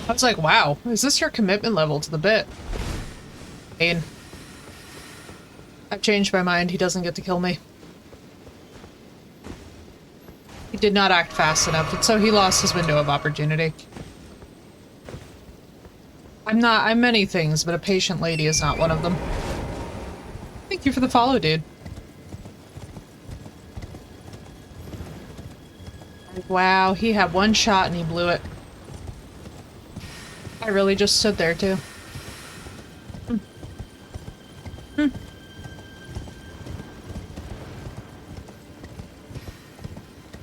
I was like, wow, is this your commitment level to the bit? I mean, I've changed my mind. He doesn't get to kill me. He did not act fast enough, and so he lost his window of opportunity. I'm many things, but a patient lady is not one of them. Thank you for the follow, dude. Wow, he had one shot and he blew it. I really just stood there too.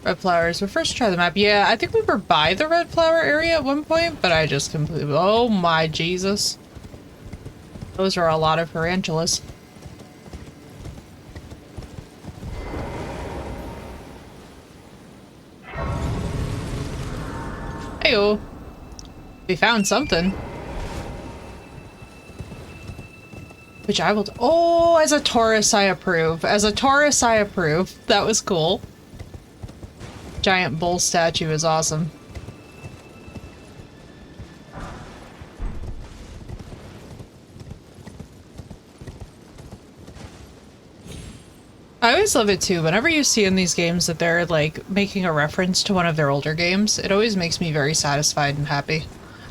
Red flowers. We'll first try the map. Yeah, I think we were by the red flower area at one point, but I just completely... Oh my Jesus. Those are a lot of tarantulas. Heyo. We found something. Which I will... Oh, as a Taurus I approve. As a Taurus I approve. That was cool. Giant bull statue is awesome. I always love it too. Whenever you see in these games that they're like making a reference to one of their older games, it always makes me very satisfied and happy.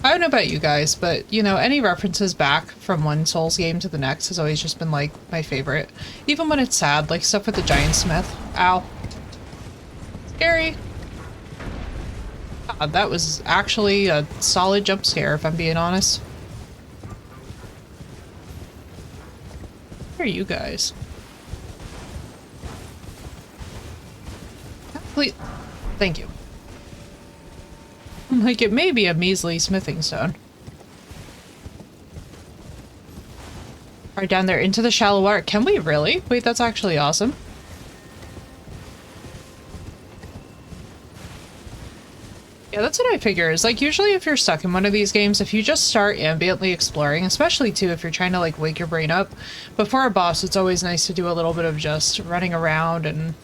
I don't know about you guys, but you know, any references back from one Souls game to the next has always just been like my favorite. Even when it's sad, like stuff with the giant smith. Ow. Scary. God, that was actually a solid jump scare, if I'm being honest. Where are you guys? Please. Thank you. Like, it may be a measly smithing stone. Right down there into the shallow water. Can we really? Wait, that's actually awesome. Yeah, that's what I figure, is like usually if you're stuck in one of these games, if you just start ambiently exploring, especially too if you're trying to like wake your brain up, before a boss it's always nice to do a little bit of just running around and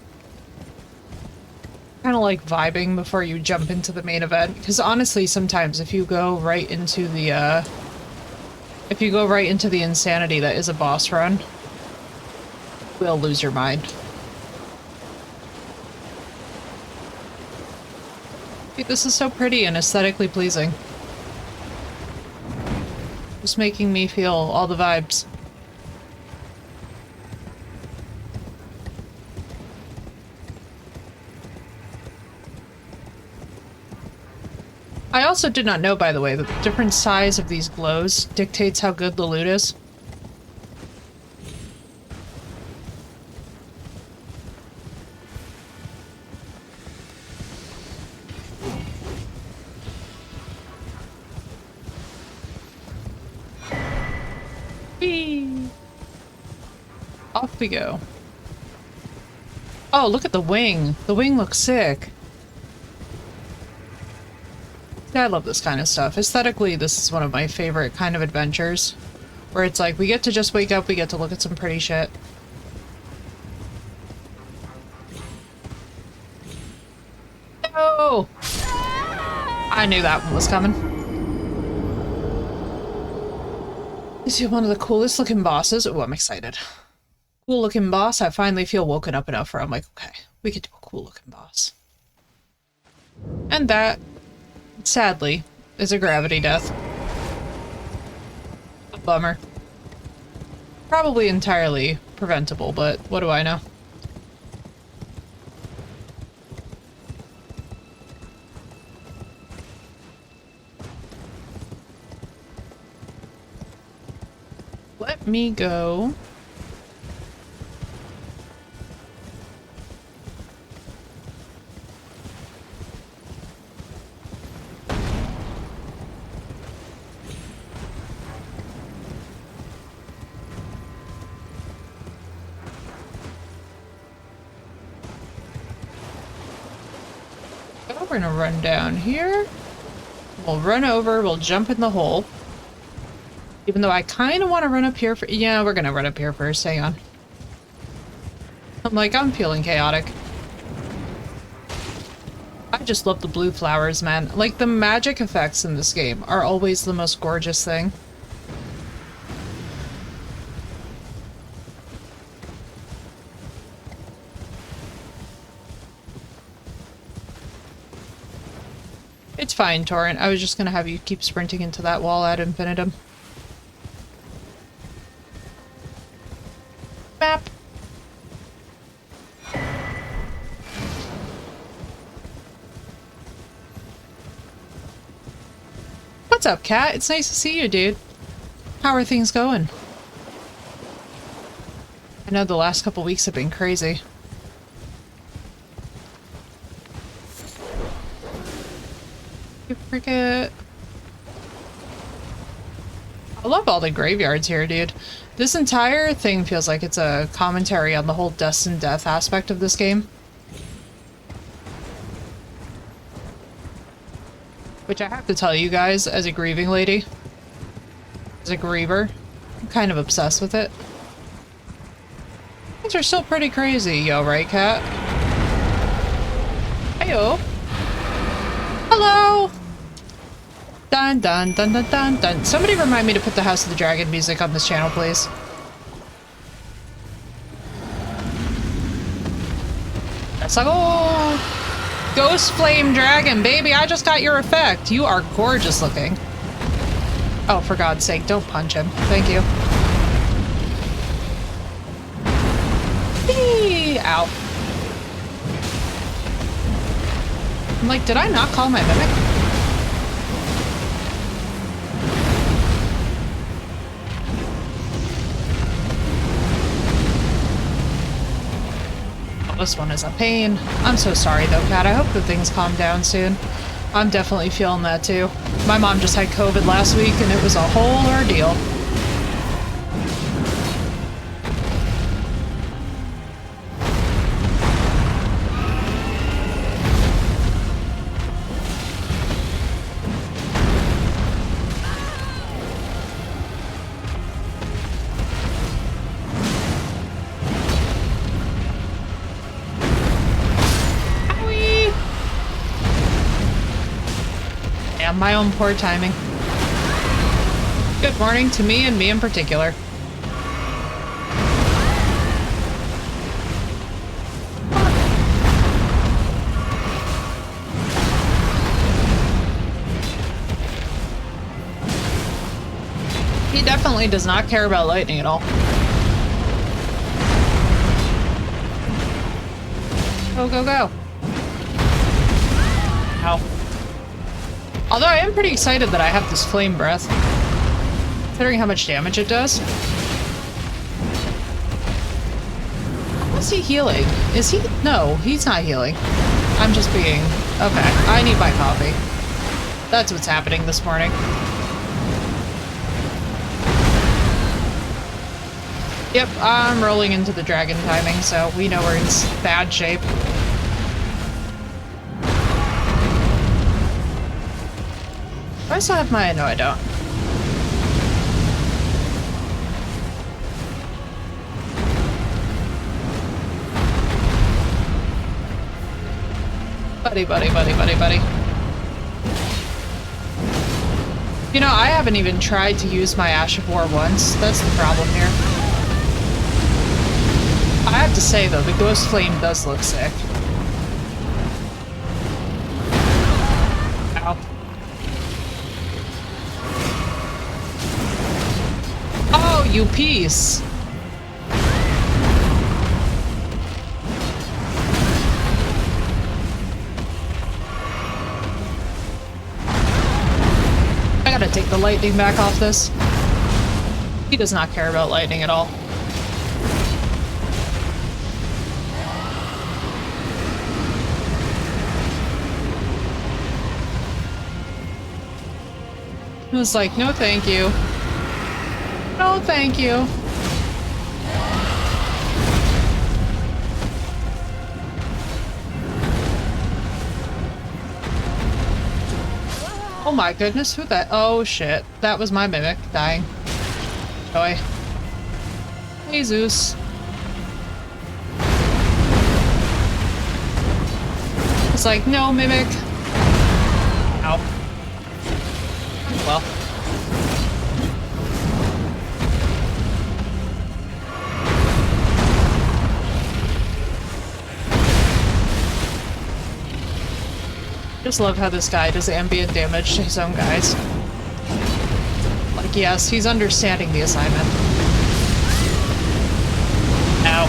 kind of like vibing before you jump into the main event. Because honestly, sometimes if you go right into the insanity that is a boss run, you'll lose your mind. This is so pretty and aesthetically pleasing. Just making me feel all the vibes. I also did not know, by the way, that the different size of these glows dictates how good the loot is. Whee! Off we go. Oh, look at the wing. The wing looks sick. Yeah, I love this kind of stuff. Aesthetically, this is one of my favorite kind of adventures. Where it's like, we get to just wake up, we get to look at some pretty shit. No! I knew that one was coming. You see one of the coolest looking bosses. Oh, I'm excited. Cool looking boss. I finally feel woken up enough where I'm like, okay, we could do a cool looking boss. And that, sadly, is a gravity death. A bummer. Probably entirely preventable, but what do I know? Let me go. We're gonna run down here. We'll run over, we'll jump in the hole. Even though I kind of want to run up here for- yeah, we're gonna run up here first, hang on. I'm feeling chaotic. I just love the blue flowers, man. Like, the magic effects in this game are always the most gorgeous thing. It's fine, Torrent. I was just gonna have you keep sprinting into that wall ad infinitum. Map! What's up, Cat? It's nice to see you, dude. How are things going? I know the last couple weeks have been crazy. You forget. I love all the graveyards here, dude. This entire thing feels like it's a commentary on the whole dust and death aspect of this game. Which I have to tell you guys, as a grieving lady, as a griever, I'm kind of obsessed with it. Things are still pretty crazy, yo, right, Cat? Heyo! Hello! Dun dun dun dun dun dun. Somebody remind me to put the House of the Dragon music on this channel, please. Let's go! Ghost Flame Dragon, baby, I just got your effect. You are gorgeous looking. Oh, for God's sake, don't punch him. Thank you. Eee! Ow. I'm like, did I not call my mimic? This one is a pain. I'm so sorry though, Kat. I hope that things calm down soon. I'm definitely feeling that too. My mom just had COVID last week and it was a whole ordeal. My own poor timing. Good morning to me and me in particular. He definitely does not care about lightning at all. Go, go, go. Ow. Although I am pretty excited that I have this flame breath, considering how much damage it does. Is he healing? Is he? No, he's not healing. I'm just being... Okay, I need my coffee. That's what's happening this morning. Yep, I'm rolling into the dragon timing, so we know we're in bad shape. Do I still have my... No, I don't. Buddy, buddy, buddy, buddy, buddy. You know, I haven't even tried to use my Ash of War once. That's the problem here. I have to say, though, the Ghost Flame does look sick. Ow. Oh, you piece! I gotta take the lightning back off this. He does not care about lightning at all. It was like, no thank you. No thank you. Oh my goodness, who that? Oh shit, that was my mimic dying. Joy. Hey Zeus. It's like, no mimic. Ow. Well. Just love how this guy does ambient damage to his own guys. Like, yes, he's understanding the assignment. Ow.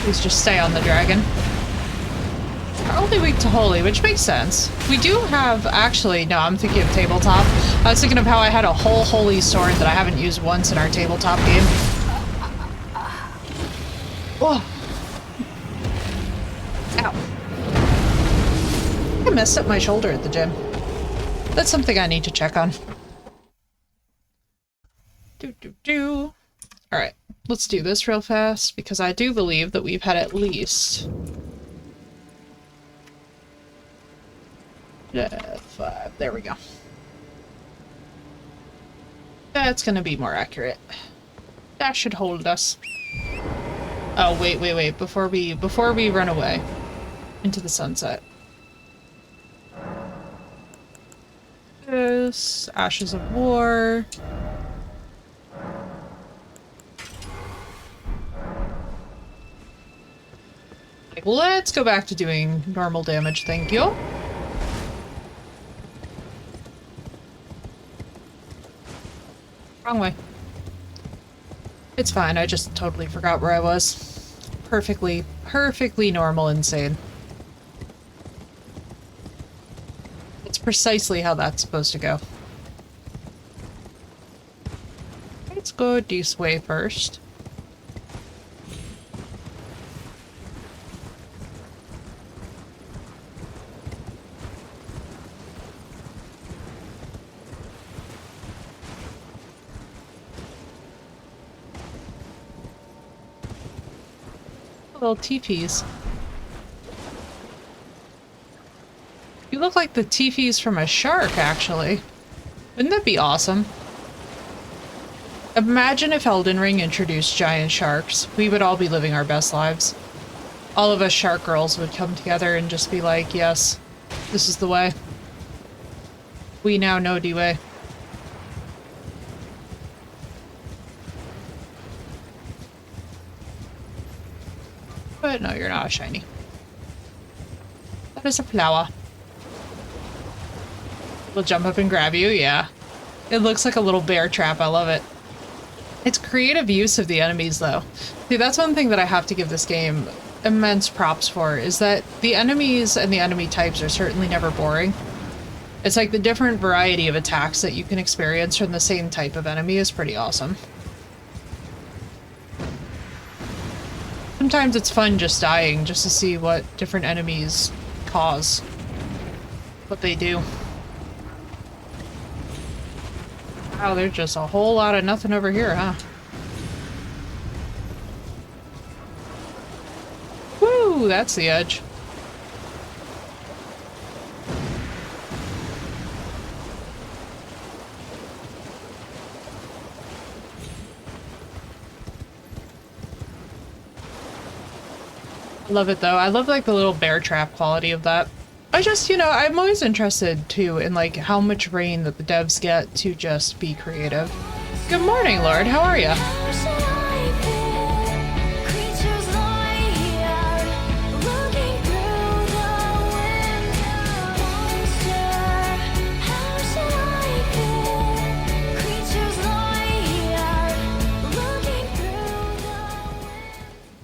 Please just stay on the dragon. We're only weak to holy, which makes sense. We do have, actually, no, I'm thinking of tabletop. I was thinking of how I had a whole holy sword that I haven't used once in our tabletop game. Oh. Ow. I messed up my shoulder at the gym. That's something I need to check on. Alright, let's do this real fast, because I do believe that we've had at least... 5. There we go. That's gonna be more accurate. That should hold us. Oh, wait, wait, wait. Before we run away into the sunset. This, Ashes of War. Like, let's go back to doing normal damage, thank you. Wrong way. It's fine, I just totally forgot where I was. Perfectly normal insane. It's precisely how that's supposed to go. Let's go this way first. Little teepees. You look like the teepees from a shark, actually. Wouldn't that be awesome? Imagine if Elden Ring introduced giant sharks. We would all be living our best lives. All of us shark girls would come together and just be like, yes, this is the way. We now know the way. But no, you're not a shiny. That is a flower. We'll jump up and grab you, yeah. It looks like a little bear trap, I love it. It's creative use of the enemies, though. See, that's one thing that I have to give this game immense props for, is that the enemies and the enemy types are certainly never boring. It's like the different variety of attacks that you can experience from the same type of enemy is pretty awesome. Sometimes it's fun just dying, just to see what different enemies cause. What they do. Wow, there's just a whole lot of nothing over here, huh? Woo, that's the edge. I love it though. I love like the little bear trap quality of that. I just, you know, I'm always interested too in like how much rain that the devs get to just be creative. Good morning, Lord. How are you?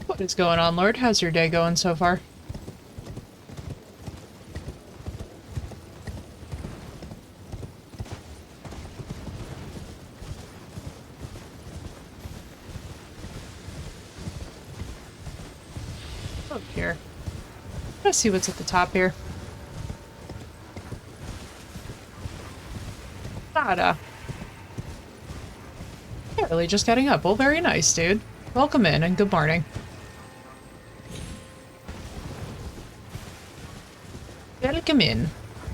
What is going on, Lord? How's your day going so far? Oh, here. Let's see what's at the top here. Nada. Yeah, really just getting up. Well, very nice, dude. Welcome in and good morning. Welcome in.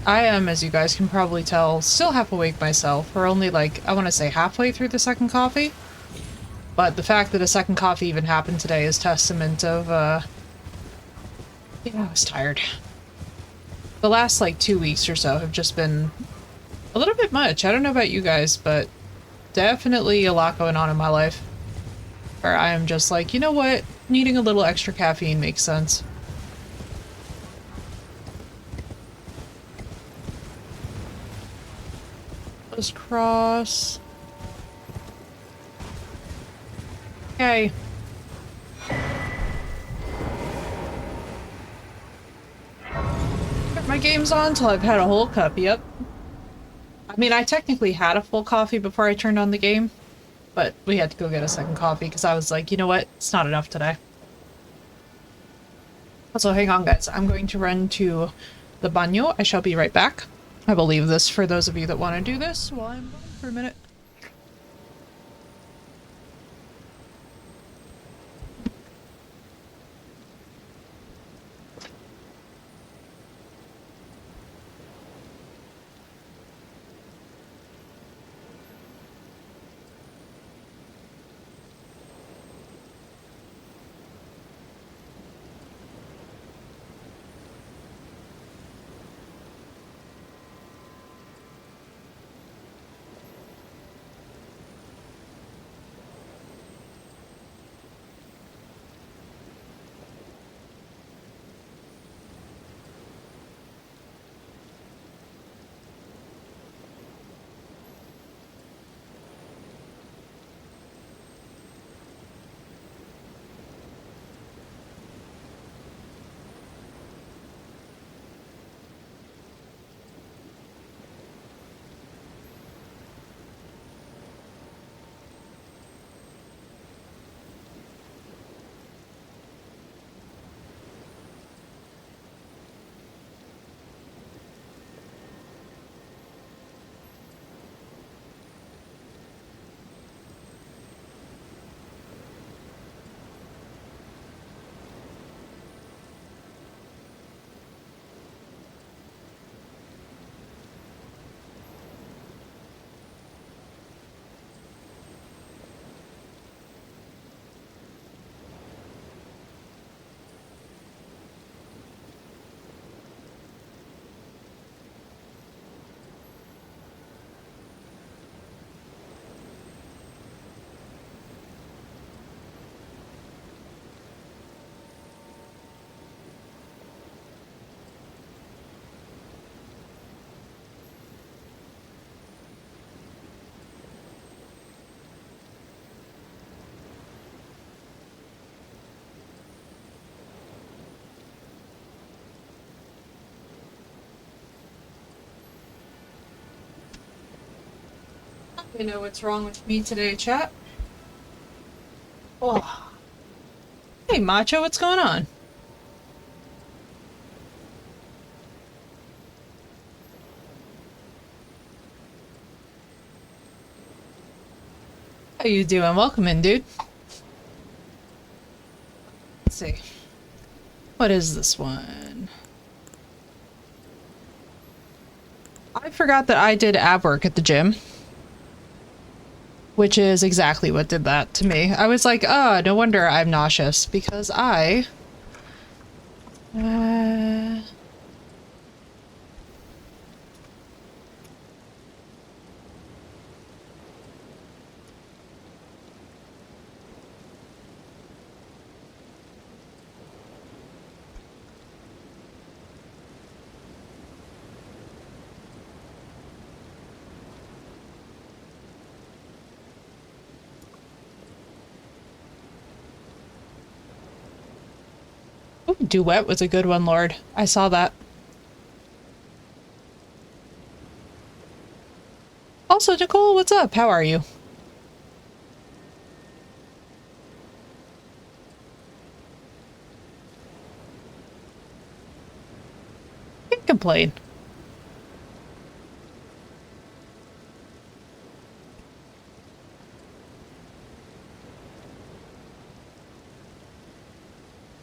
I am, as you guys can probably tell, still half awake myself. We're only like, I want to say halfway through the second coffee. But the fact that a second coffee even happened today is testament of, yeah, I was tired. The last like 2 weeks or so have just been a little bit much. I don't know about you guys, but definitely a lot going on in my life. Where I am just like, you know what? Needing a little extra caffeine makes sense. Let's cross. Okay. Put my game's on till I've had a whole cup, yep. I mean, I technically had a full coffee before I turned on the game, but we had to go get a second coffee because I was like, you know what? It's not enough today. Also, hang on, guys. I'm going to run to the baño. I shall be right back. I will leave this for those of you that want to do this while I'm gone for a minute. You know what's wrong with me today, chat? Oh. Hey, Macho, what's going on? How you doing? Welcome in, dude. Let's see. What is this one? I forgot that I did ab work at the gym. Which is exactly what did that to me. I was like, oh, no wonder I'm nauseous. Because I... Ooh, Duet was a good one, Lord. I saw that. Also, Nicole, what's up? How are you? Can't complain.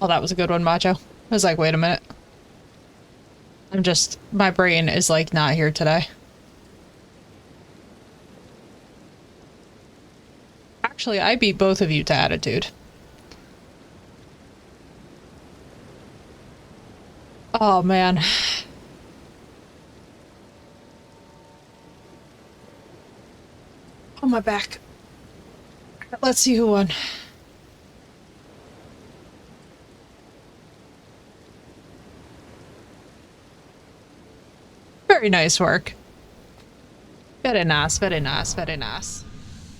Oh, that was a good one, Macho. I was like, wait a minute. My brain is like not here today. Actually, I beat both of you to attitude. Oh, man. Oh, my back. Let's see who won. Very nice work. Very nice, very nice, very nice.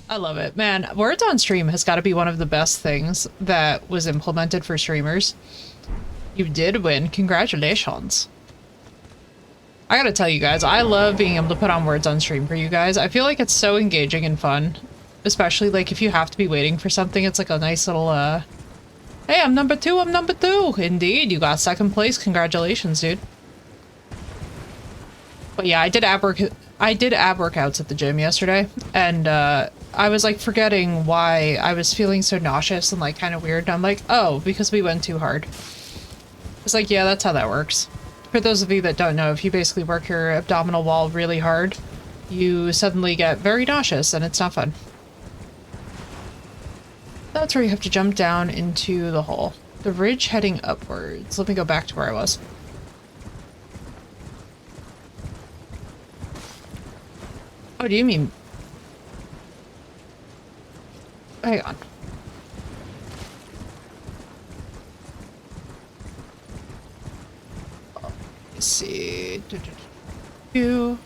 I love it. Man, words on stream has got to be one of the best things that was implemented for streamers. You did win. Congratulations. I gotta tell you guys, I love being able to put on words on stream for you guys. I feel like it's so engaging and fun. Especially, like, if you have to be waiting for something, it's like a nice little, hey, I'm number 2, I'm number 2! Indeed, you got 2nd place. Congratulations, dude. But yeah, I did ab workouts at the gym yesterday, and, I was, like, forgetting why I was feeling so nauseous and, like, kind of weird. And I'm like, oh, because we went too hard. It's like, yeah, that's how that works. For those of you that don't know, if you basically work your abdominal wall really hard, you suddenly get very nauseous, and it's not fun. That's where you have to jump down into the hole. The ridge heading upwards. Let me go back to where I was. Oh, do you mean... Hang on. Let's see... The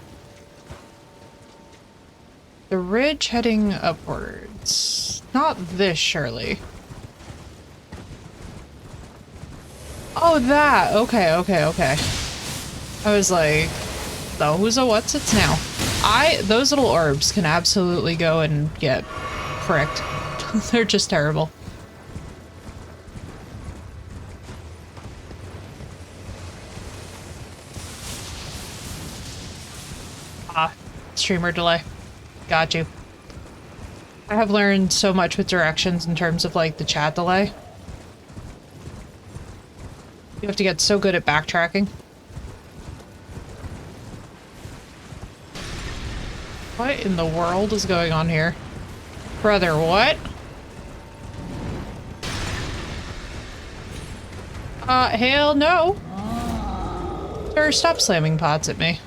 ridge heading upwards. Not this, surely. Oh, that! Okay, okay, okay. I was like, no, who's a what's it's now? Those little orbs can absolutely go and get pricked. They're just terrible. Ah, streamer delay. Got you. I have learned so much with directions in terms of, like, the chat delay. You have to get so good at backtracking. What in the world is going on here? Brother, what? Hell no! Sir, stop slamming pots at me.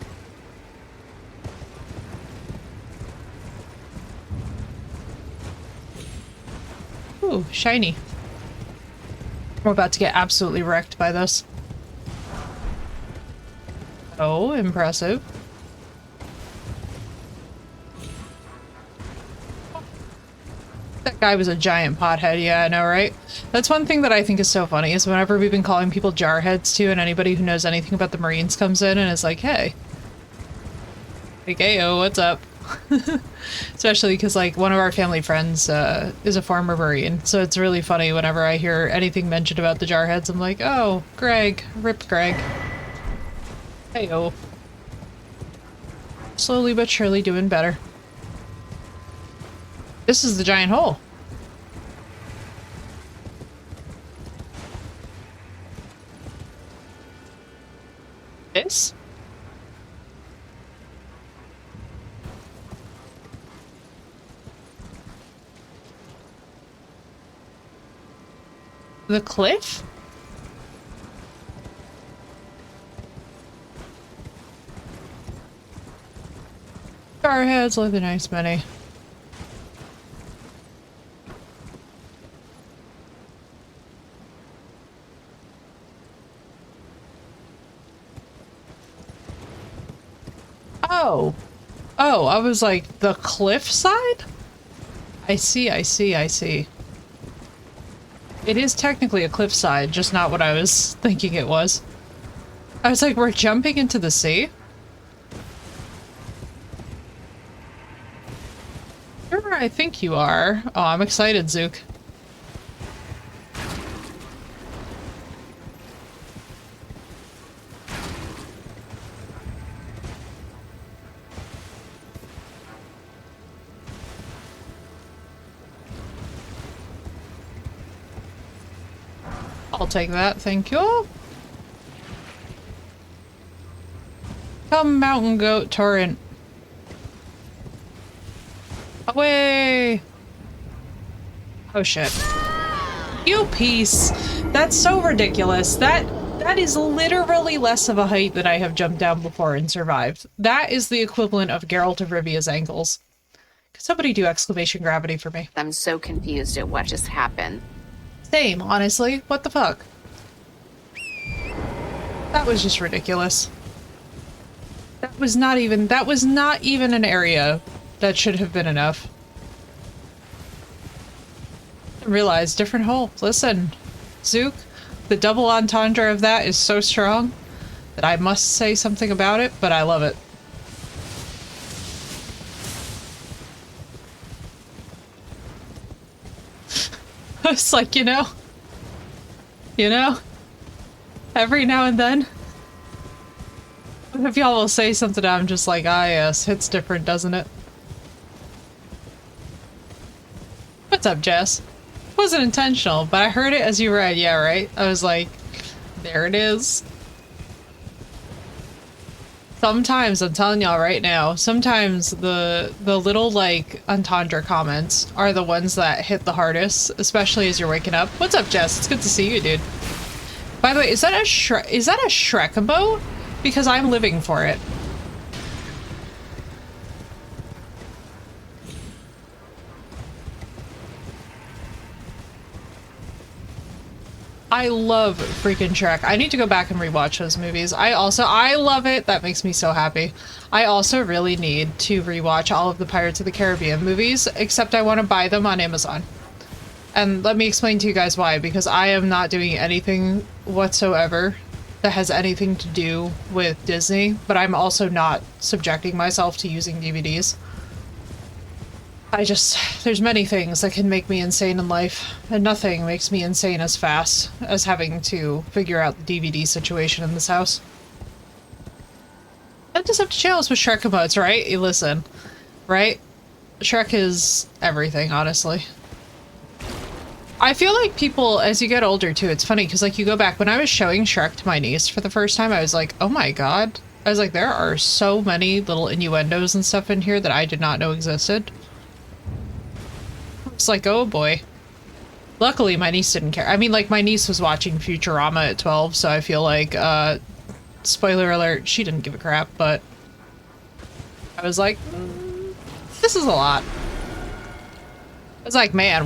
Ooh, shiny. We're about to get absolutely wrecked by this. Oh, impressive. That guy was a giant pothead, yeah, I know, right? That's one thing that I think is so funny, is whenever we've been calling people jarheads too, and anybody who knows anything about the Marines comes in and is like, hey. Like, hey-o, what's up? Especially because, like, one of our family friends is a former Marine, so it's really funny whenever I hear anything mentioned about the jarheads. I'm like, oh, Greg. Rip Greg. Hey-o. Slowly but surely doing better. This is the giant hole. This? The cliff? Starheads like the nice many. Oh. Oh, I was like, the cliff side? I see, I see, I see. It is technically a cliffside, just not what I was thinking it was. I was like, we're jumping into the sea? Sure, I think you are. Oh, I'm excited, Zook. I'll take that, thank you. Come, mountain goat torrent. Away! Oh shit. You piece! That's so ridiculous. That is literally less of a height that I have jumped down before and survived. That is the equivalent of Geralt of Rivia's ankles. Could somebody do exclamation gravity for me? I'm so confused at what just happened. Same, honestly. What the fuck? That was just ridiculous. That was not even an area that should have been enough. I realized different hole. Listen, Zook, the double entendre of that is so strong that I must say something about it, but I love it. It's like, you know, every now and then, if y'all will say something, I'm just like, ah, yes, it's different, doesn't it? What's up, Jess? It wasn't intentional, but I heard it as you read, yeah, right? I was like, there it is. Sometimes, I'm telling y'all right now, sometimes the little, like, entendre comments are the ones that hit the hardest, especially as you're waking up. What's up, Jess? It's good to see you, dude. By the way, is that a Shrekabo? Because I'm living for it. I love freaking Shrek. I need to go back and rewatch those movies. I love it. That makes me so happy. I also really need to rewatch all of the Pirates of the Caribbean movies, except I want to buy them on Amazon. And let me explain to you guys why, because I am not doing anything whatsoever that has anything to do with Disney, but I'm also not subjecting myself to using DVDs. There's many things that can make me insane in life, and nothing makes me insane as fast as having to figure out the DVD situation in this house. I just have to chill with Shrek emotes, right? You listen, right? Shrek is everything, honestly. I feel like people, as you get older too, it's funny, because like you go back, when I was showing Shrek to my niece for the first time, I was like, oh my god. I was like, there are so many little innuendos and stuff in here that I did not know existed. It's like, oh boy. Luckily, my niece didn't care. I mean, like, my niece was watching Futurama at 12, so I feel like, spoiler alert, she didn't give a crap, but I was like, this is a lot. I was like, man,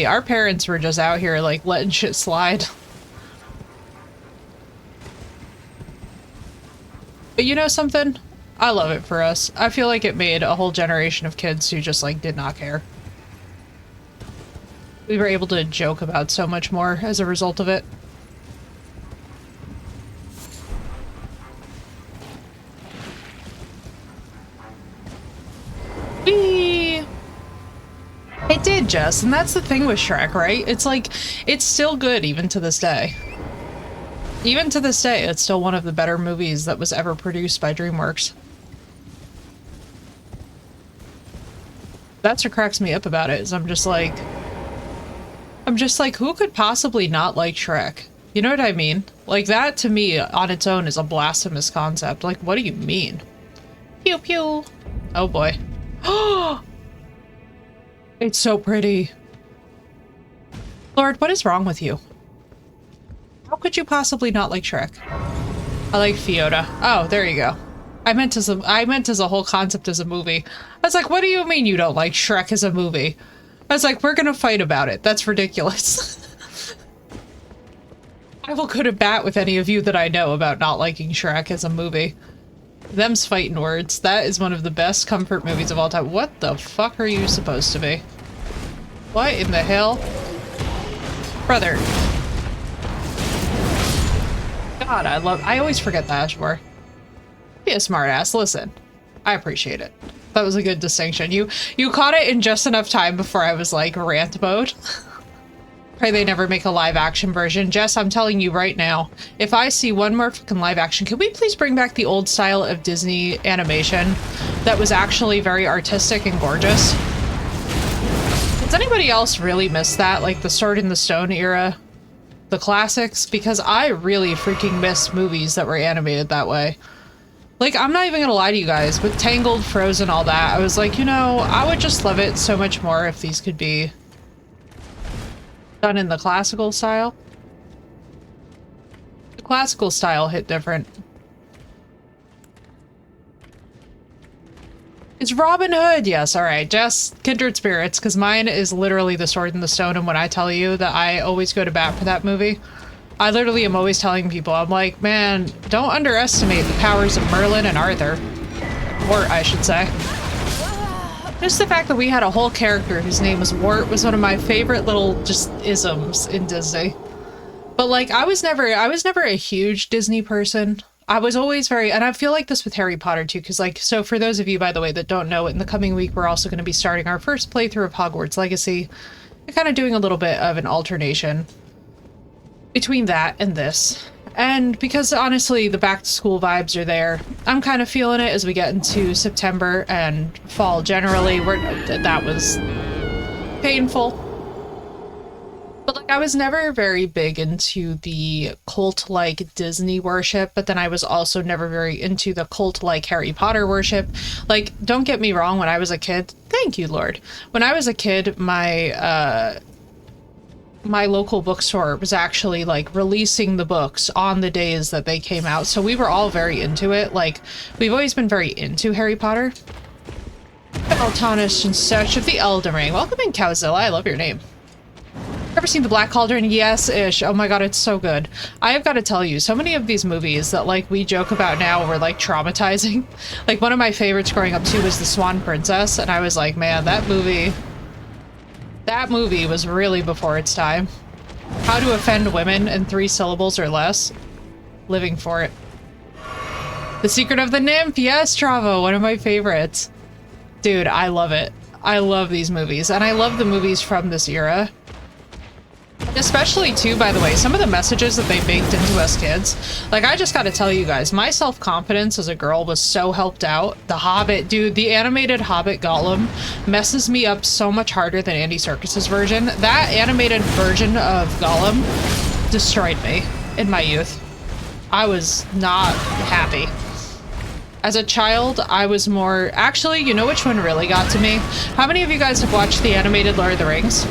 our parents were just out here, like, letting shit slide. But you know something? I love it for us. I feel like it made a whole generation of kids who just, like, did not care. We were able to joke about so much more as a result of it. Whee! It did, Jess, and that's the thing with Shrek, right? It's like, it's still good even to this day. Even to this day, it's still one of the better movies that was ever produced by DreamWorks. That's what cracks me up about it, is I'm just like, who could possibly not like Shrek? You know what I mean? Like, that to me on its own is a blasphemous concept. Like, what do you mean? Pew pew. Oh boy. Oh, it's so pretty. Lord, what is wrong with you? How could you possibly not like Shrek? I like Fiona. Oh, there you go. I meant as a whole concept as a movie. I was like, what do you mean you don't like Shrek as a movie? I was like, we're gonna fight about it. That's ridiculous. I will go to bat with any of you that I know about not liking Shrek as a movie. Them's fighting words. That is one of the best comfort movies of all time. What the fuck are you supposed to be? What in the hell? Brother. God, I always forget that, Ashmore. Be a smartass. Listen, I appreciate it. That was a good distinction. You caught it in just enough time before I was like rant mode. Pray they never make a live action version. Jess, I'm telling you right now, if I see one more fucking live action, can we please bring back the old style of Disney animation that was actually very artistic and gorgeous? Does anybody else really miss that? Like the Sword in the Stone era? The classics? Because I really freaking miss movies that were animated that way. Like, I'm not even gonna lie to you guys, with Tangled, Frozen, all that, I was like, you know, I would just love it so much more if these could be done in the classical style. The classical style hit different. It's Robin Hood! Yes, alright, Jess, kindred spirits, because mine is literally The Sword in the Stone, and when I tell you that I always go to bat for that movie, I literally am always telling people, I'm like, man, don't underestimate the powers of Merlin and Arthur. Wart, I should say. Just the fact that we had a whole character whose name was Wart was one of my favorite little just isms in Disney. But like, I was never a huge Disney person. I was always very, and I feel like this with Harry Potter too, because like, so for those of you, by the way, that don't know, in the coming week, we're also going to be starting our first playthrough of Hogwarts Legacy. We're kind of doing a little bit of an alternation between that and this. And because honestly, the back to school vibes are there, I'm kind of feeling it as we get into September and fall generally. That was painful. But like, I was never very big into the cult-like Disney worship, but then I was also never very into the cult-like Harry Potter worship. Like, don't get me wrong, when I was a kid, thank you, Lord. When I was a kid, my local bookstore was actually like releasing the books on the days that they came out. So we were all very into it. Like, we've always been very into Harry Potter. Altanish in search of the Elden Ring. Welcome in, Cowzilla. I love your name. Ever seen The Black Cauldron? Yes-ish. Oh my god, it's so good. I have got to tell you, so many of these movies that like we joke about now were like traumatizing. Like, one of my favorites growing up too was The Swan Princess, and I was like, man, that movie was really before its time. How to Offend Women in 3 syllables or less. Living for it. The Secret of the Nymph. Yes, Travo, one of my favorites. Dude, I love it. I love these movies, and I love the movies from this era. Especially too, by the way, some of the messages that they baked into us kids. Like, I just gotta tell you guys, my self-confidence as a girl was so helped out. The Hobbit, dude, the animated Hobbit Gollum messes me up so much harder than Andy Serkis's version. That animated version of Gollum destroyed me in my youth. I was not happy. As a child, I was more... Actually, you know which one really got to me? How many of you guys have watched the animated Lord of the Rings?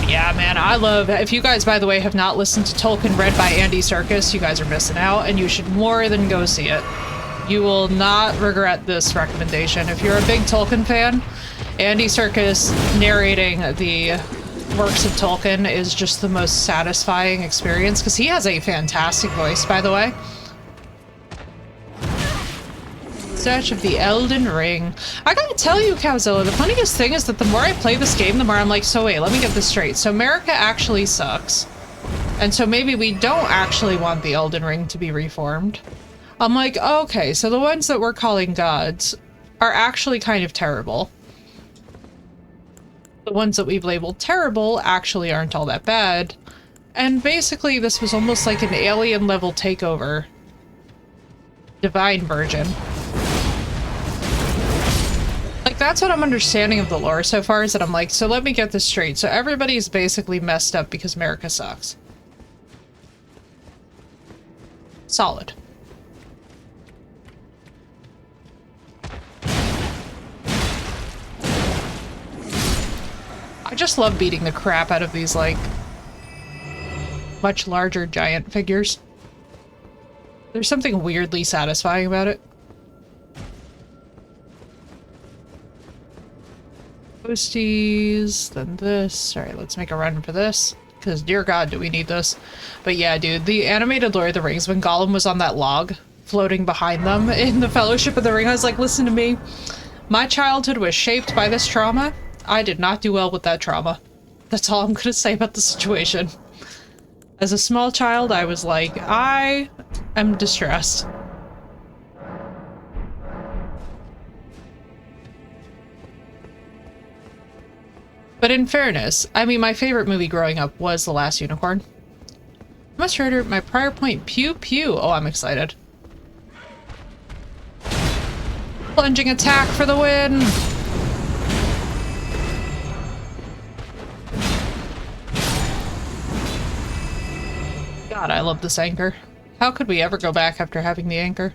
Yeah, man, I love... If you guys, by the way, have not listened to Tolkien read by Andy Serkis, you guys are missing out, and you should more than go see it. You will not regret this recommendation. If you're a big Tolkien fan, Andy Serkis narrating the works of Tolkien is just the most satisfying experience, because he has a fantastic voice, by the way. Search of the Elden Ring. I gotta tell you, Cowzilla, the funniest thing is that the more I play this game, the more I'm like, so wait, let me get this straight. So America actually sucks. And so maybe we don't actually want the Elden Ring to be reformed. I'm like, okay, so the ones that we're calling gods are actually kind of terrible. The ones that we've labeled terrible actually aren't all that bad. And basically this was almost like an alien level takeover. Divine version. Like, that's what I'm understanding of the lore so far, is that I'm like, so let me get this straight. So everybody's basically messed up because America sucks. Solid. I just love beating the crap out of these, like, much larger giant figures. There's something weirdly satisfying about it. Posties, then this. Alright, let's make a run for this. Because, dear God, do we need this. But yeah, dude, the animated Lord of the Rings, when Gollum was on that log, floating behind them in the Fellowship of the Ring, I was like, listen to me. My childhood was shaped by this trauma. I did not do well with that trauma. That's all I'm gonna say about the situation. As a small child, I was like, I am distressed. But in fairness, I mean, my favorite movie growing up was The Last Unicorn. I must reiterate my prior point. Pew pew. Oh, I'm excited. Plunging attack for the win! God, I love this anchor. How could we ever go back after having the anchor?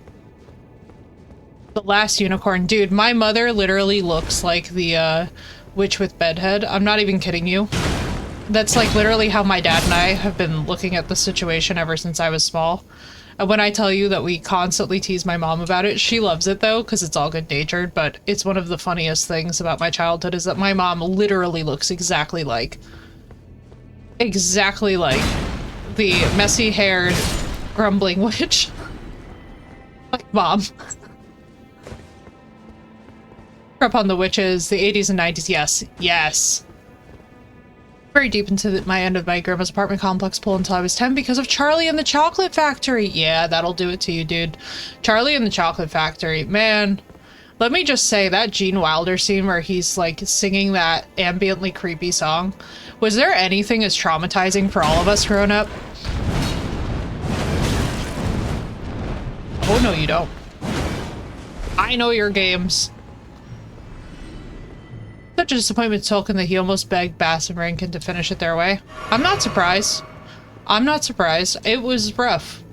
The Last Unicorn. Dude, my mother literally looks like the, witch with bedhead. I'm not even kidding you. That's like literally how my dad and I have been looking at the situation ever since I was small. And when I tell you that we constantly tease my mom about it, she loves it though, because it's all good-natured, but it's one of the funniest things about my childhood is that my mom literally looks exactly like the messy-haired, grumbling witch. Like mom. Grew up on the witches, the 80s and 90s, yes. Yes. Very deep into my end of my grandma's apartment complex pool until I was 10 because of Charlie and the Chocolate Factory. Yeah, that'll do it to you, dude. Charlie and the Chocolate Factory. Man, let me just say, that Gene Wilder scene where he's, like, singing that ambiently creepy song. Was there anything as traumatizing for all of us growing up? Oh, no, you don't. I know your games. Such a disappointment to Tolkien that he almost begged Bass and Rankin to finish it their way. I'm not surprised. I'm not surprised. It was rough.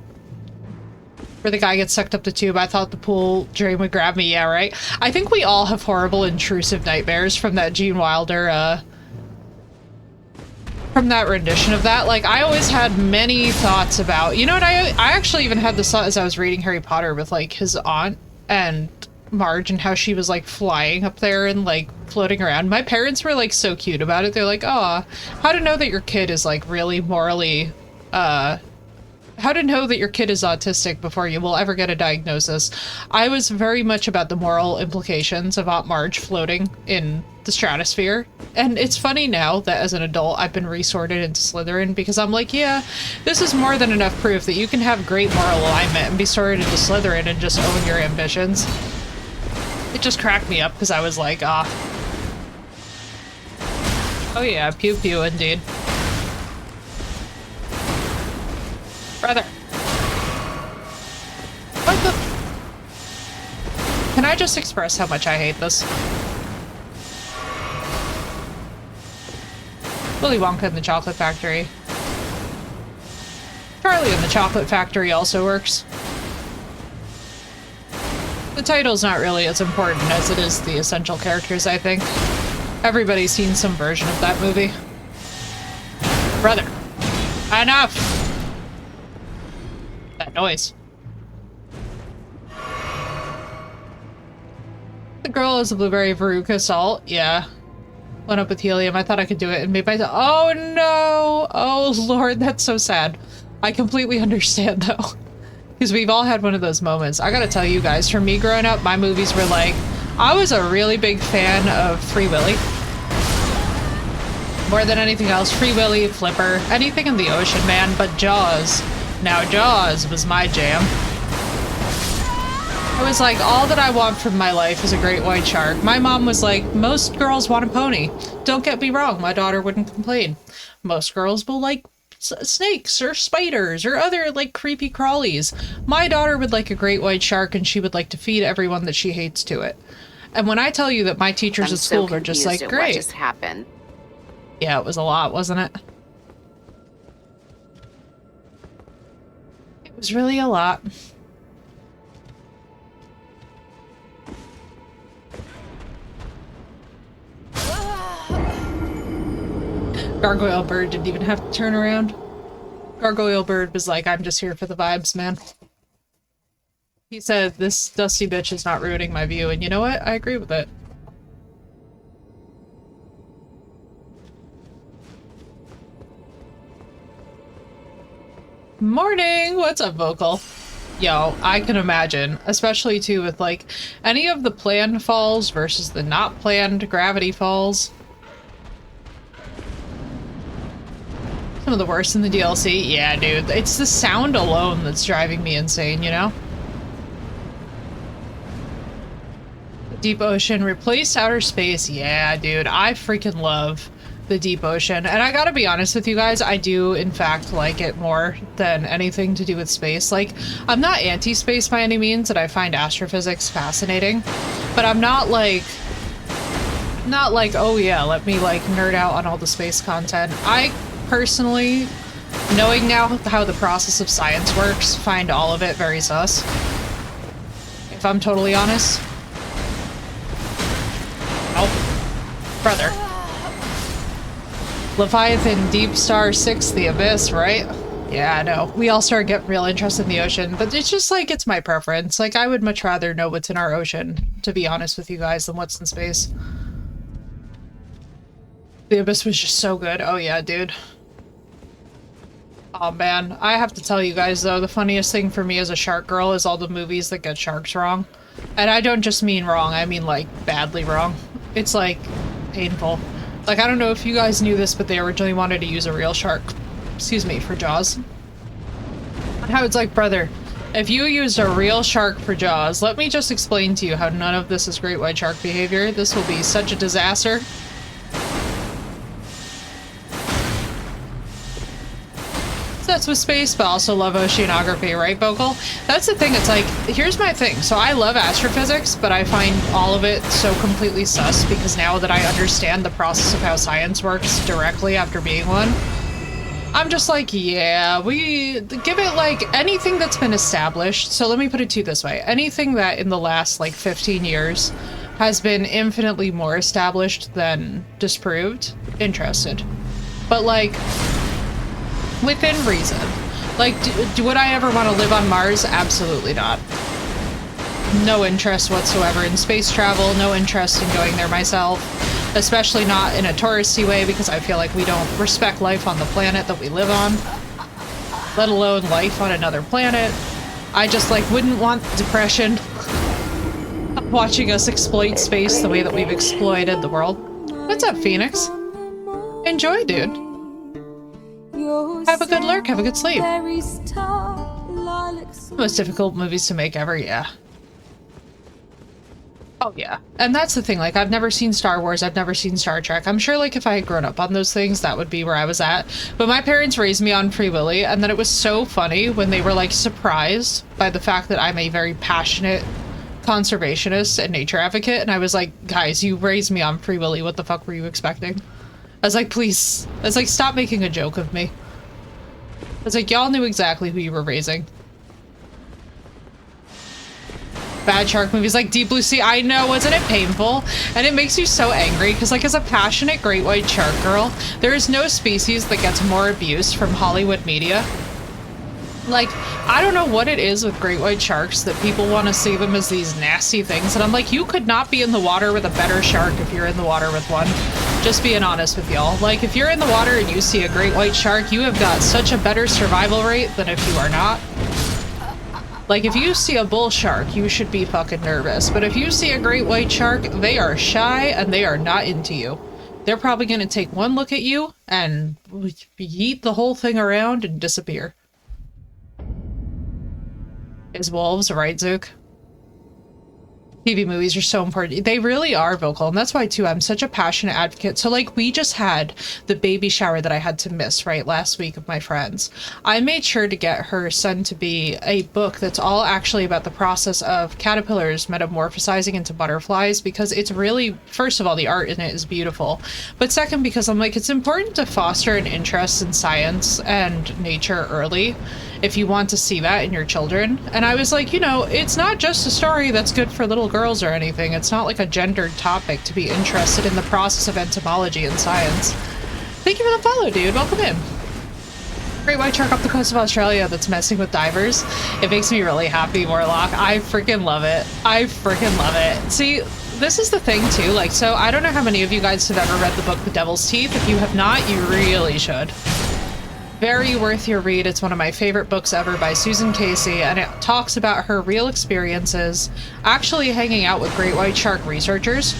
Where the guy gets sucked up the tube, I thought the pool dream would grab me, yeah, right? I think we all have horrible intrusive nightmares from that Gene Wilder, from that rendition of that. Like, I always had many thoughts about, you know what, I actually even had this thought as I was reading Harry Potter with, like, his aunt and Marge and how she was, like, flying up there and, like, floating around. My parents were, like, so cute about it. They're like, "Aw, how to know that your kid is, like, really morally, how to know that your kid is autistic before you will ever get a diagnosis." I was very much about the moral implications of Aunt Marge floating in the stratosphere. And it's funny now that as an adult I've been resorted into Slytherin because I'm like, yeah, this is more than enough proof that you can have great moral alignment and be sorted into Slytherin and just own your ambitions. It just cracked me up because I was like, ah. Oh yeah, pew pew indeed. Brother. What the? Can I just express how much I hate this? Willy Wonka and the Chocolate Factory. Charlie and the Chocolate Factory also works. The title's not really as important as it is the essential characters, I think. Everybody's seen some version of that movie. Brother. Enough! That noise. The girl is a blueberry Veruca salt. Yeah. Went up with helium. I thought I could do it and made myself— oh no! Oh lord, that's so sad. I completely understand though. Because we've all had one of those moments. I gotta tell you guys, for me growing up, my movies were like, I was a really big fan of Free Willy. More than anything else, Free Willy, Flipper, anything in the ocean, man, but Jaws. Now Jaws was my jam. I was like, all that I want from my life is a great white shark. My mom was like, most girls want a pony. Don't get me wrong, my daughter wouldn't complain. Most girls will like snakes or spiders or other like creepy crawlies. My daughter would like a great white shark and she would like to feed everyone that she hates to it. And when I tell you that my teachers I'm at school so were just like, confused at great. What just happened? Yeah, it was a lot, wasn't it? It was really a lot. Gargoyle Bird didn't even have to turn around. Gargoyle Bird was like, I'm just here for the vibes, man. He said, this dusty bitch is not ruining my view, and you know what? I agree with it. Morning! What's up, Vocal? Yo, I can imagine, especially too with like any of the planned falls versus the not planned gravity falls. Some of the worst in the DLC. Yeah, dude. It's the sound alone that's driving me insane, you know? Deep ocean replaced outer space. Yeah, dude. I freaking love the deep ocean. And I gotta be honest with you guys, I do in fact like it more than anything to do with space. Like, I'm not anti-space by any means, and I find astrophysics fascinating. But I'm not like, oh yeah, let me like nerd out on all the space content. I personally, knowing now how the process of science works, find all of it very sus. If I'm totally honest. Oh, brother. Leviathan, Deep Star 6, The Abyss, right? Yeah, I know. We all start getting real interested in the ocean, but it's just like, it's my preference. Like, I would much rather know what's in our ocean, to be honest with you guys, than what's in space. The Abyss was just so good. Oh yeah, dude. Oh man, I have to tell you guys though, the funniest thing for me as a shark girl is all the movies that get sharks wrong. And I don't just mean wrong, I mean like badly wrong. It's like painful. Like, I don't know if you guys knew this, but they originally wanted to use a real shark, excuse me, for Jaws. And how it's like, brother, if you used a real shark for Jaws, let me just explain to you how none of this is great white shark behavior. This will be such a disaster. That's with space, but also love oceanography, right, Vocal? That's the thing, it's like, here's my thing. So I love astrophysics, but I find all of it so completely sus because now that I understand the process of how science works directly after being one, I'm just like, yeah, we give it like anything that's been established. So let me put it to you this way. Anything that in the last like 15 years has been infinitely more established than disproved, interested. But like, within reason. Like, would I ever want to live on Mars? Absolutely not. No interest whatsoever in space travel, no interest in going there myself, especially not in a touristy way because I feel like we don't respect life on the planet that we live on, let alone life on another planet. I just like wouldn't want depression watching us exploit space the way that we've exploited the world. What's up, Phoenix? Enjoy, dude. Have a good lurk, have a good sleep. Most difficult movies to make ever, yeah. Oh yeah. And that's the thing, like, I've never seen Star Wars, I've never seen Star Trek. I'm sure, like, if I had grown up on those things, that would be where I was at. But my parents raised me on Free Willy, and then it was so funny when they were, like, surprised by the fact that I'm a very passionate conservationist and nature advocate, and I was like, guys, you raised me on Free Willy, what the fuck were you expecting? I was like, please. I was like, stop making a joke of me. I was like, y'all knew exactly who you were raising. Bad shark movies like Deep Blue Sea. I know, wasn't it painful? And it makes you so angry because, like, as a passionate great white shark girl, there is no species that gets more abuse from Hollywood media. Like, I don't know what it is with great white sharks that people want to see them as these nasty things. And I'm like, you could not be in the water with a better shark if you're in the water with one. Just being honest with y'all. Like, if you're in the water and you see a great white shark, you have got such a better survival rate than if you are not. Like, if you see a bull shark, you should be fucking nervous. But if you see a great white shark, they are shy and they are not into you. They're probably going to take one look at you and yeet the whole thing around and disappear. Is wolves, right, Zook? TV movies are so important. They really are vocal, and that's why too I'm such a passionate advocate. So like we just had the baby shower that I had to miss right last week of my friends. I made sure to get her son to be a book that's all actually about the process of caterpillars metamorphosizing into butterflies, because it's really, first of all, the art in it is beautiful, but second because I'm like, it's important to foster an interest in science and nature early if you want to see that in your children. And I was like, you know, it's not just a story that's good for little girls or anything. It's not like a gendered topic to be interested in the process of entomology and science. Thank you for the follow, dude. Welcome in. Great white shark off the coast of Australia that's messing with divers. It makes me really happy, Warlock. I freaking love it. I freaking love it. See, this is the thing too. Like, so I don't know how many of you guys have ever read the book The Devil's Teeth. If you have not, you really should. Very worth your read. It's one of my favorite books ever by Susan Casey, and it talks about her real experiences actually hanging out with great white shark researchers.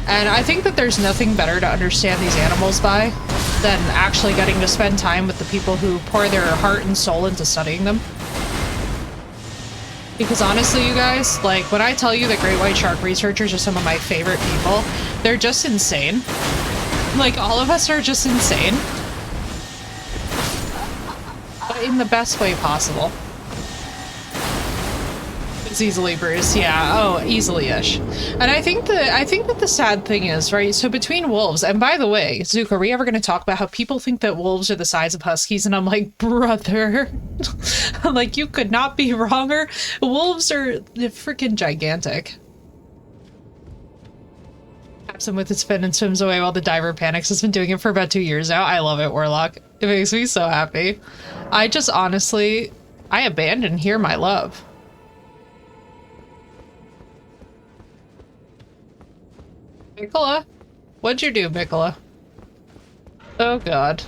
And I think that there's nothing better to understand these animals by than actually getting to spend time with the people who pour their heart and soul into studying them. Because honestly, you guys, like when I tell you that great white shark researchers are some of my favorite people, they're just insane. Like all of us are just insane. In the best way possible. It's easily bruised, yeah. Oh, easily-ish. And I think that the sad thing is, right, so between wolves, and by the way, Zook, are we ever going to talk about how people think that wolves are the size of huskies? And I'm like, brother. I'm like, you could not be wronger. Wolves are freaking gigantic. Taps him with its fin and swims away while the diver panics. Has been doing it for about 2 years now. I love it, Warlock. It makes me so happy. I just honestly, I abandon here my love. Mikola? What'd you do, Mikola? Oh god.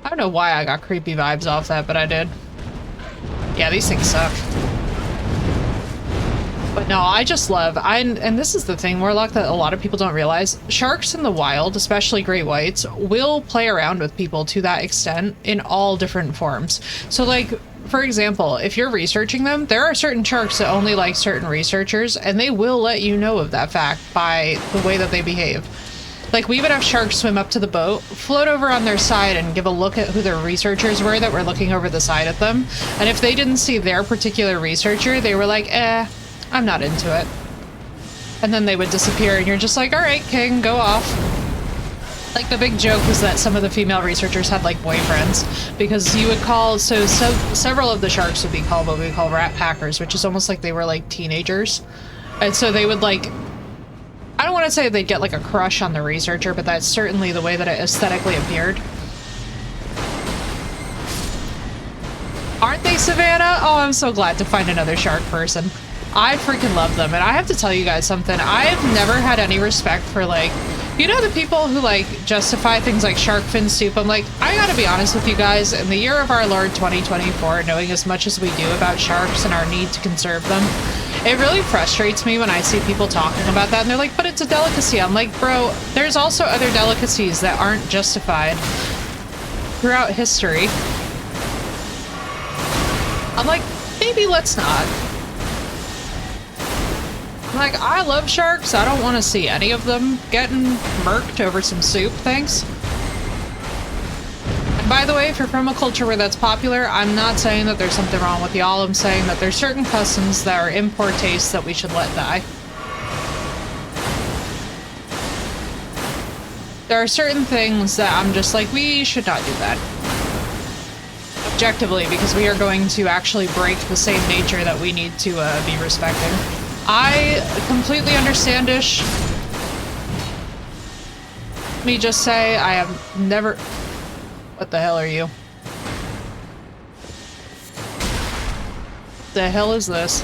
I don't know why I got creepy vibes off that, but I did. Yeah, these things suck. But no, I just love, and this is the thing, Warlock, that a lot of people don't realize. Sharks in the wild, especially great whites, will play around with people to that extent in all different forms. So like, for example, if you're researching them, there are certain sharks that only like certain researchers, and they will let you know of that fact by the way that they behave. Like, we would have sharks swim up to the boat, float over on their side, and give a look at who their researchers were that were looking over the side at them. And if they didn't see their particular researcher, they were like, I'm not into it. And then they would disappear, and you're just like, all right, King, go off. Like, the big joke was that some of the female researchers had, like, boyfriends, because you would call, so several of the sharks would be called what we call rat packers, which is almost like they were, like, teenagers. And so they would, like, I don't want to say they'd get, like, a crush on the researcher, but that's certainly the way that it aesthetically appeared. Aren't they, Savannah? Oh, I'm so glad to find another shark person. I freaking love them, and I have to tell you guys something. I've never had any respect for, like, you know, the people who, like, justify things like shark fin soup. I'm like, I gotta be honest with you guys, in the year of our Lord 2024, knowing as much as we do about sharks and our need to conserve them, it really frustrates me when I see people talking about that, and they're like, but it's a delicacy. I'm like, bro, there's also other delicacies that aren't justified throughout history. I'm like, maybe let's not. Like, I love sharks. I don't want to see any of them getting murked over some soup, thanks. And by the way, if you're from a culture where that's popular, I'm not saying that there's something wrong with y'all. I'm saying that there's certain customs that are in poor taste that we should let die. There are certain things that I'm just like, we should not do that. Objectively, because we are going to actually break the same nature that we need to be respecting. I completely understand-ish. Let me just say, I have never... What the hell are you? The hell is this?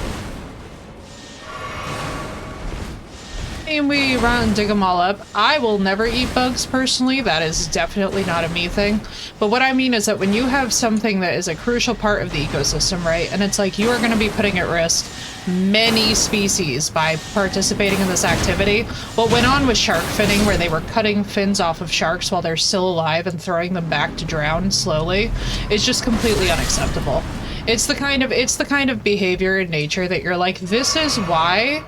And we run and dig them all up. I will never eat bugs personally. That is definitely not a me thing. But what I mean is that when you have something that is a crucial part of the ecosystem, right? And it's like you are going to be putting at risk many species by participating in this activity. What went on with shark finning, where they were cutting fins off of sharks while they're still alive and throwing them back to drown slowly, is just completely unacceptable. It's the kind of behavior in nature that you're like, this is why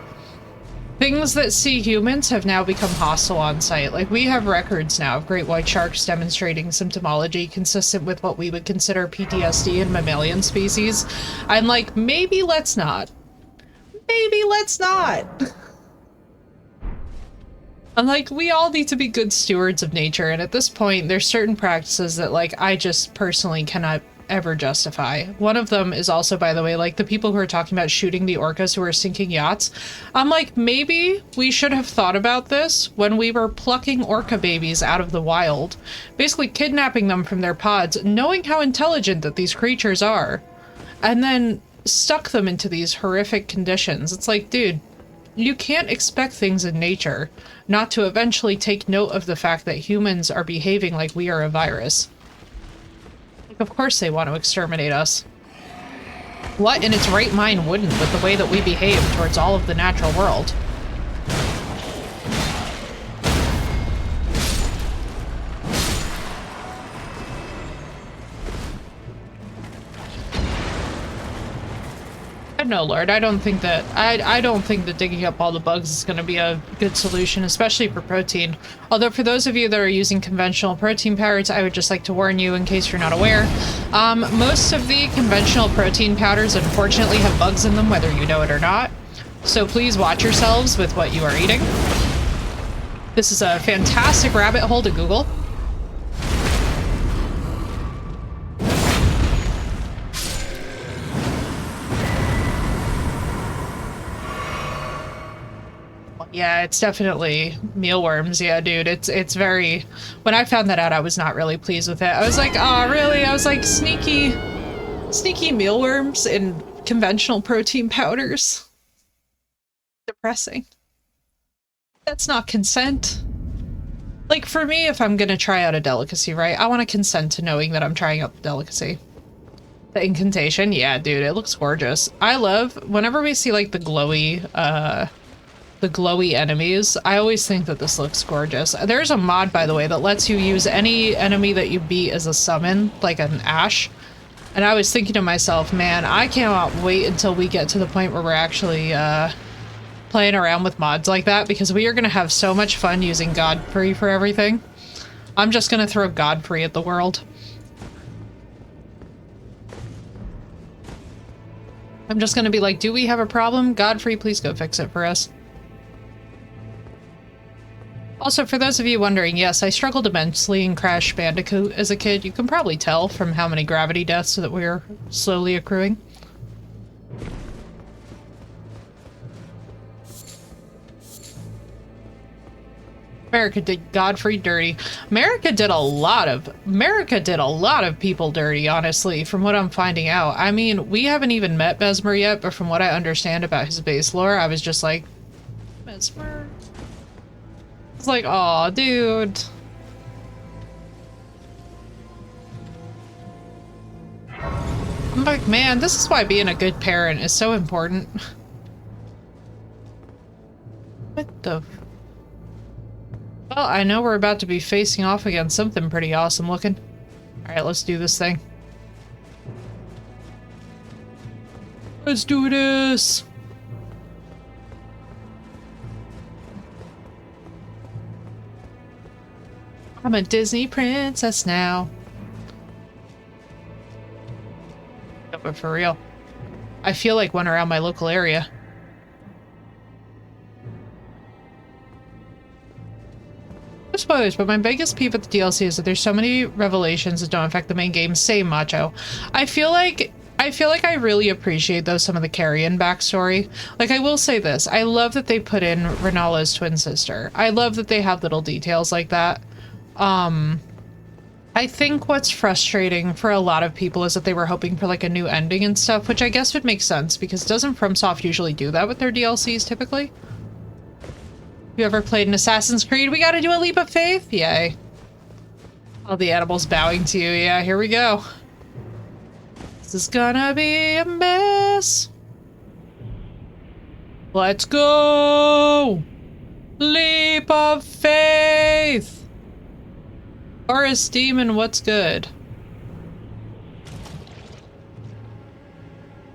things that see humans have now become hostile on sight. Like, we have records now of great white sharks demonstrating symptomology consistent with what we would consider PTSD in mammalian species. I'm like, maybe let's not. Maybe let's not. I'm like, we all need to be good stewards of nature, and at this point, there's certain practices that, like, I just personally cannot ever justify. One of them is also, by the way, like, the people who are talking about shooting the orcas who are sinking yachts. I'm like, maybe we should have thought about this when we were plucking orca babies out of the wild, basically kidnapping them from their pods, knowing how intelligent that these creatures are, and then stuck them into these horrific conditions. It's like, dude, you can't expect things in nature not to eventually take note of the fact that humans are behaving like we are a virus. Like, of course they want to exterminate us. What in its right mind wouldn't, with the way that we behave towards all of the natural world? No, Lord, I don't think that I don't think that digging up all the bugs is going to be a good solution, especially for protein. Although for those of you that are using conventional protein powders, I would just like to warn you, in case you're not aware, most of the conventional protein powders unfortunately have bugs in them, whether you know it or not. So please watch yourselves with what you are eating. This is a fantastic rabbit hole to Google. Yeah, it's definitely mealworms. Yeah, dude, it's very... When I found that out, I was not really pleased with it. I was like, oh, really? I was like, sneaky mealworms in conventional protein powders. Depressing. That's not consent. Like, for me, if I'm gonna try out a delicacy, right, I want to consent to knowing that I'm trying out the delicacy. The incantation, yeah, dude, it looks gorgeous. I love, whenever we see, like, the glowy enemies, I always think that this looks gorgeous. There's a mod, by the way, that lets you use any enemy that you beat as a summon, like an Ash. And I was thinking to myself, man, I cannot wait until we get to the point where we're actually playing around with mods like that, because we are going to have so much fun using Godfrey for everything. I'm just going to throw Godfrey at the world. I'm just going to be like, do we have a problem? Godfrey, please go fix it for us. Also, for those of you wondering, yes, I struggled immensely in Crash Bandicoot as a kid. You can probably tell from how many gravity deaths that we're slowly accruing. America did Godfrey dirty. America did a lot of people dirty, honestly, from what I'm finding out. I mean, we haven't even met Mesmer yet, but from what I understand about his base lore, I was just like, Mesmer? It's like, aw, dude. I'm like, man, this is why being a good parent is so important. What the... Well, I know we're about to be facing off against something pretty awesome looking. Alright, let's do this thing. Let's do this! I'm a Disney princess now. No, but for real. I feel like one around my local area. No spoilers, but my biggest peeve at the DLC is that there's so many revelations that don't affect the main game. Same, Macho. I feel like I really appreciate, though, some of the Carrion backstory. Like, I will say this. I love that they put in Renala's twin sister. I love that they have little details like that. I think what's frustrating for a lot of people is that they were hoping for, like, a new ending and stuff, which I guess would make sense, because doesn't FromSoft usually do that with their DLCs, typically? You ever played an Assassin's Creed? We gotta do a leap of faith? Yay. All the animals bowing to you. Yeah, here we go. This is gonna be a mess. Let's go! Leap of faith! Forest Demon, what's good?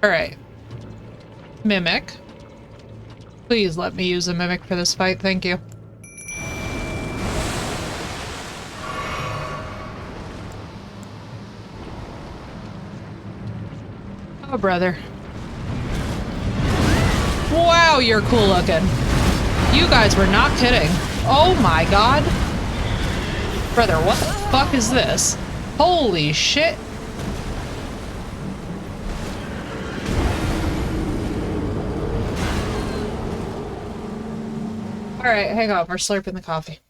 Alright. Mimic. Please let me use a mimic for this fight, thank you. Oh, brother. Wow, you're cool looking. You guys were not kidding. Oh my god. Brother, what the fuck is this? Holy shit. Alright, hang on. We're slurping the coffee.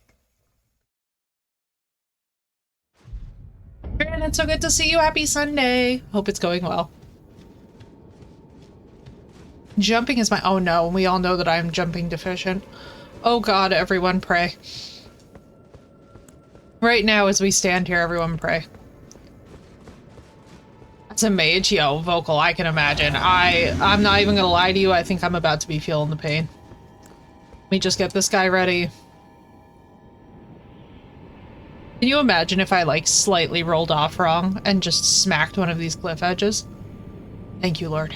Brandon, it's so good to see you. Happy Sunday. Hope it's going well. Jumping is my— oh no, we all know that I'm jumping deficient. Oh god, everyone pray. Right now as we stand here, everyone pray. As a mage, yo, vocal, I can imagine. I'm not even gonna lie to you, I think I'm about to be feeling the pain. Let me just get this guy ready. Can you imagine if I, like, slightly rolled off wrong and just smacked one of these cliff edges? Thank you, Lord.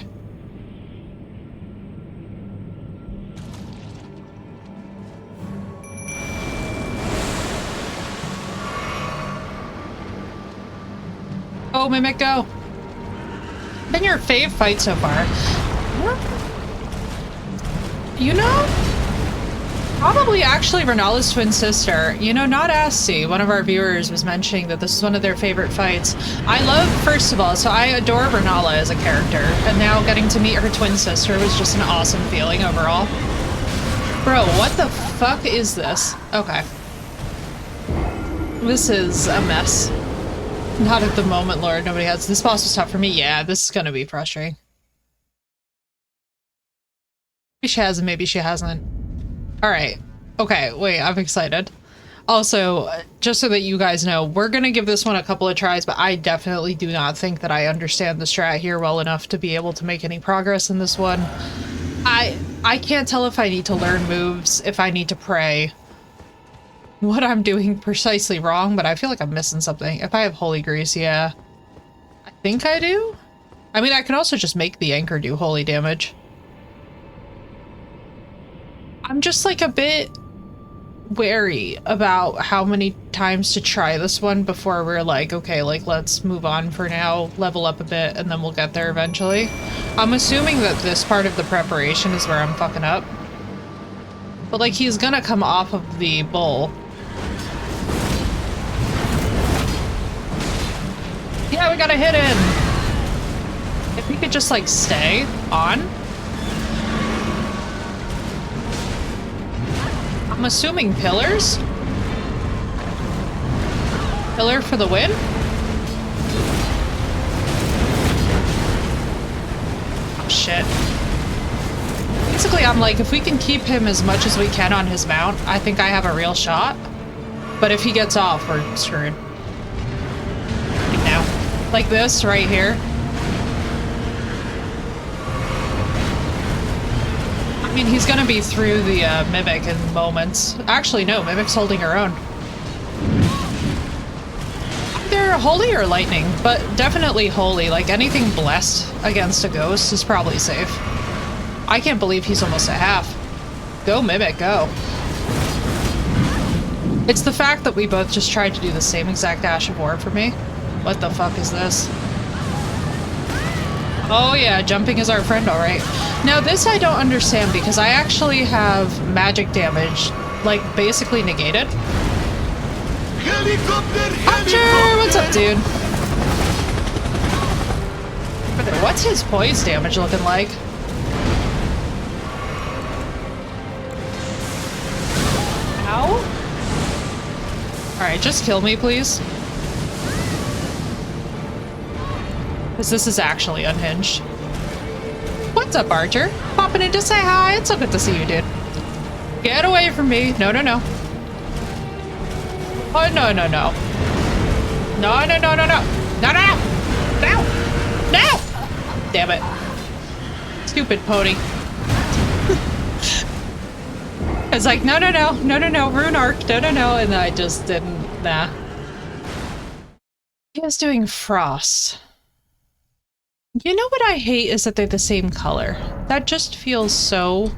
Oh, Mimic, go! Been your fave fight so far? You know? Probably actually Renala's twin sister. You know, not Asti, one of our viewers was mentioning that this is one of their favorite fights. I love, first of all, so I adore Renala as a character, and now getting to meet her twin sister was just an awesome feeling overall. Bro, what the fuck is this? Okay. This is a mess. Not at the moment, Lord. Nobody has. This boss was tough for me. Yeah, this is gonna be frustrating. Maybe she has and maybe she hasn't. Alright. Okay, wait, I'm excited. Also, just so that you guys know, we're gonna give this one a couple of tries, but I definitely do not think that I understand the strat here well enough to be able to make any progress in this one. I can't tell if I need to learn moves, if I need to pray. What I'm doing precisely wrong, but I feel like I'm missing something. If I have Holy Grease, yeah. I think I do? I mean, I can also just make the anchor do holy damage. I'm just like a bit wary about how many times to try this one before we're like, okay, like let's move on for now, level up a bit, and then we'll get there eventually. I'm assuming that this part of the preparation is where I'm fucking up. But like, he's gonna come off of the bowl. Yeah, we got a hit in! If we could just like stay on. I'm assuming pillars? Pillar for the win? Oh shit. Basically, I'm like, if we can keep him as much as we can on his mount, I think I have a real shot. But if he gets off, we're screwed. Like now. Like this, right here. I mean, he's gonna be through the Mimic in moments. Actually, no, Mimic's holding her own. Either holy or lightning, but definitely holy. Like, anything blessed against a ghost is probably safe. I can't believe he's almost at half. Go, Mimic, go. It's the fact that we both just tried to do the same exact Ash of War for me. What the fuck is this? Oh yeah, jumping is our friend, alright. Now this I don't understand because I actually have magic damage, like, basically negated. Archer! What's up, dude? What's his poise damage looking like? Ow? Alright, just kill me, please. Because this is actually unhinged. What's up, Archer? Popping in to say hi. It's so good to see you, dude. Get away from me. No, no, no. Oh, no, no, no. No, no, no, no, no. No, no, no. No. No. Damn it. Stupid pony. I was like, no, no, no. No, no, no. Rune arc. No, no, no. And I just didn't. Nah. He was doing frost. You know what I hate is that they're the same color. That just feels so...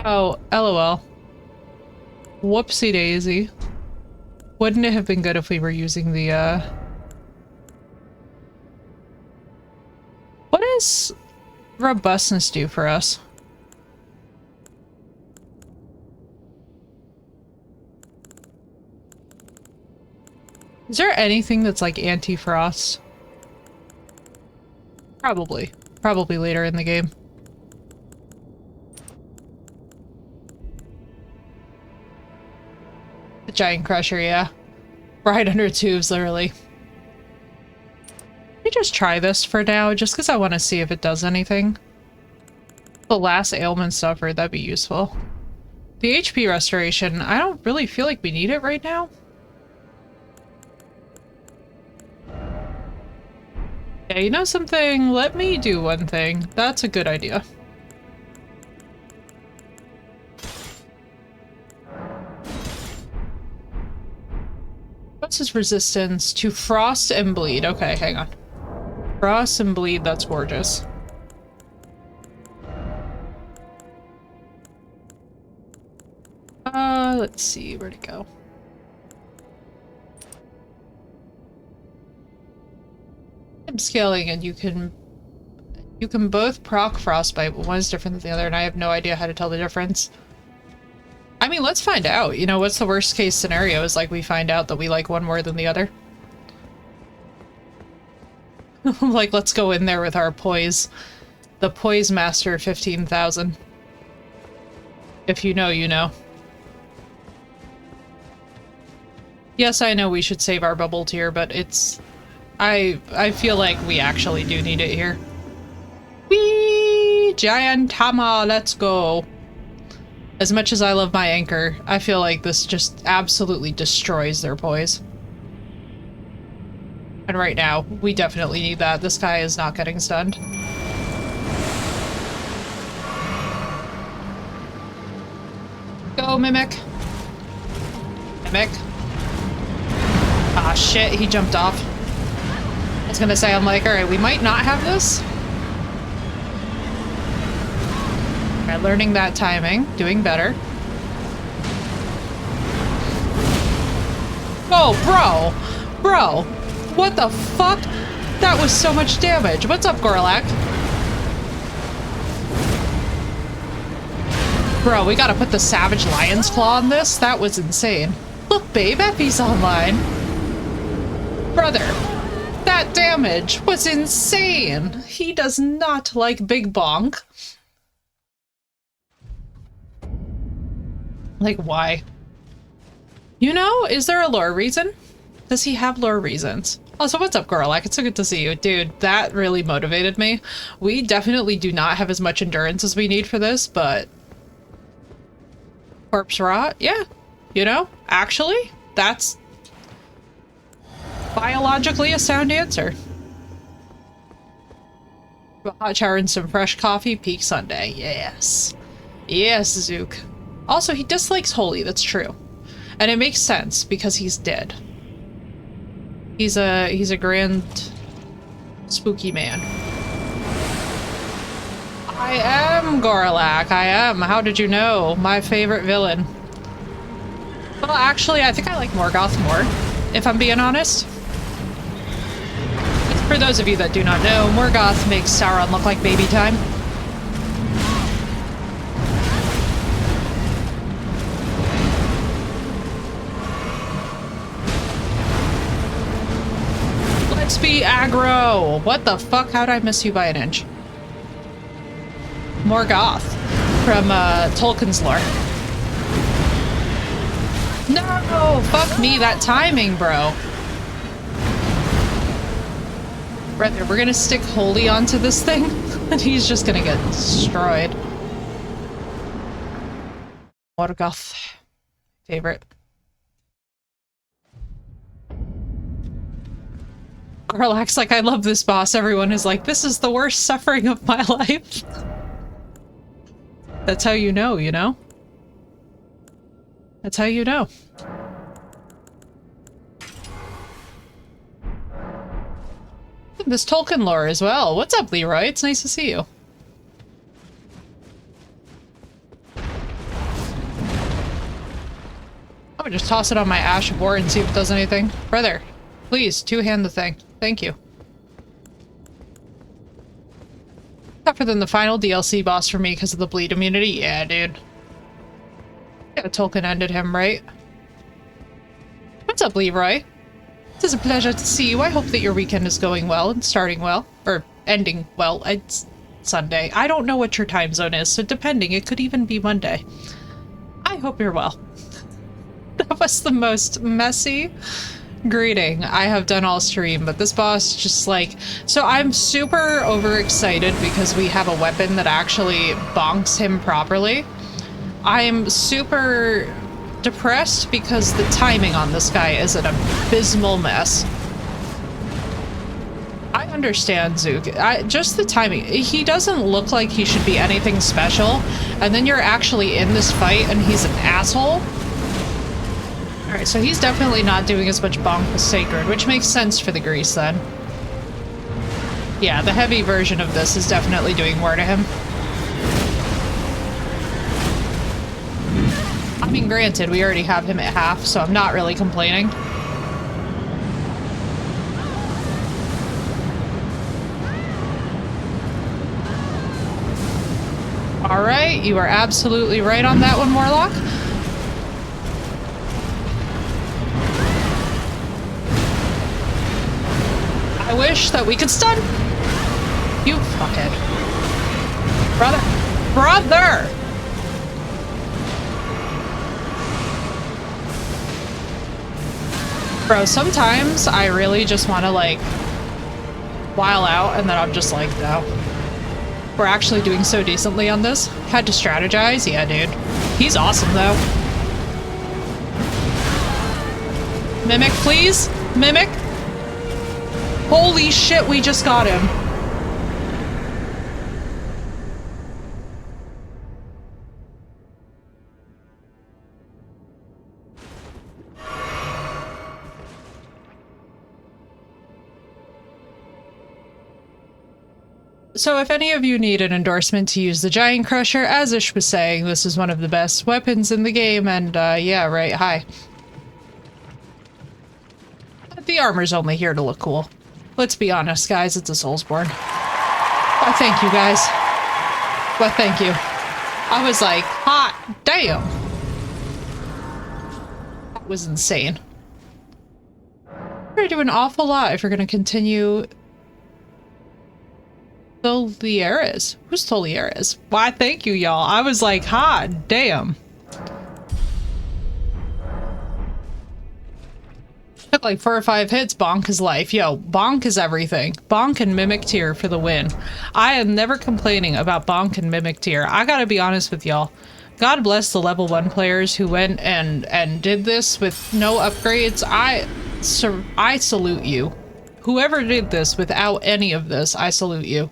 Oh, LOL. Whoopsie daisy. Wouldn't it have been good if we were using the, What does robustness do for us? Is there anything that's like anti-frost? Probably. Probably later in the game. The giant crusher, yeah. Right under tubes, literally. Let me just try this for now, just because I want to see if it does anything. The last ailment suffered, that'd be useful. The HP restoration, I don't really feel like we need it right now. Yeah, you know something? Let me do one thing. That's a good idea. What's his resistance to frost and bleed? Okay, hang on. Frost and bleed, that's gorgeous. Let's see, where'd it go? I'm scaling and you can both proc frostbite, but one is different than the other, and I have no idea how to tell the difference. I mean, let's find out. You know, what's the worst case scenario is like we find out that we like one more than the other. Like, let's go in there with our poise. The Poise Master 15,000. If you know, you know. Yes, I know we should save our bubble tier, but it's... I feel like we actually do need it here. Whee! Giant Tama, let's go! As much as I love my anchor, I feel like this just absolutely destroys their poise. And right now, we definitely need that. This guy is not getting stunned. Go, Mimic! Mimic. Ah, shit, he jumped off. I was gonna say, I'm like, alright, we might not have this. Alright, learning that timing. Doing better. Oh, bro! Bro! What the fuck? That was so much damage. What's up, Gorlak? Bro, we gotta put the Savage Lion's Claw on this? That was insane. Look, babe, Effie's online. Brother, that damage was insane. He does not like Big Bonk. Like, why? You know, is there a lore reason? Does he have lore reasons? Also, what's up, Gorlak? It's so good to see you. Dude, that really motivated me. We definitely do not have as much endurance as we need for this, but... Corpse rot? Yeah. You know, actually, that's biologically a sound answer. A hot shower and some fresh coffee, peak Sunday. Yes. Yes, Zook. Also, he dislikes Holy, that's true. And it makes sense, because he's dead. He's a grand spooky man. I am Gorlak, I am. How did you know? My favorite villain. Well, actually, I think I like Morgoth more, if I'm being honest. For those of you that do not know, Morgoth makes Sauron look like baby time. Let's be aggro! What the fuck? How'd I miss you by an inch? Morgoth from Tolkien's lore. No! Fuck me, that timing, bro. Rather, we're gonna stick Holy onto this thing, and he's just gonna get destroyed. Morgoth. Favorite. Gorlak's like, I love this boss. Everyone is like, this is the worst suffering of my life. That's how you know, you know? That's how you know. This Tolkien lore as well. What's up, Leroy? It's nice to see you. I'm gonna just toss it on my Ash of War and see if it does anything. Brother, please, two-hand the thing. Thank you. Tougher than the final DLC boss for me because of the bleed immunity? Yeah, dude. Yeah, Tolkien ended him, right? What's up, Leroy? It is a pleasure to see you. I hope that your weekend is going well and starting well. Or ending well. It's Sunday. I don't know what your time zone is, so depending, it could even be Monday. I hope you're well. That was the most messy greeting I have done all stream, but this boss just like... So I'm super overexcited because we have a weapon that actually bonks him properly. I'm super depressed because the timing on this guy is an abysmal mess. I understand, Zook. Just the timing. He doesn't look like he should be anything special, and then you're actually in this fight and he's an asshole. Alright, so he's definitely not doing as much bonk with Sacred, which makes sense for the grease then. Yeah, the heavy version of this is definitely doing more to him. I mean, granted, we already have him at half, so I'm not really complaining. Alright, you are absolutely right on that one, Morlock. I wish that we could stun. You fuckhead. Brother. Brother! Bro, sometimes I really just want to, like, while out, and then I'm just like, no. We're actually doing so decently on this. Had to strategize? Yeah, dude. He's awesome, though. Mimic, please? Mimic? Holy shit, we just got him. So if any of you need an endorsement to use the Giant Crusher, as Ish was saying, this is one of the best weapons in the game, and yeah, right, hi. The armor's only here to look cool. Let's be honest, guys, it's a Soulsborne. Why, thank you, guys. Well, thank you. I was like, hot damn. That was insane. We're gonna do an awful lot if we're gonna continue... Tolieres? Who's Tolieres? Why, thank you, y'all. I was like, hot damn. Took like 4 or 5 hits. Bonk is life. Yo, Bonk is everything. Bonk and Mimic Tier for the win. I am never complaining about Bonk and Mimic Tier. I gotta be honest with y'all. God bless the level 1 players who went and did this with no upgrades. I salute you. Whoever did this without any of this, I salute you.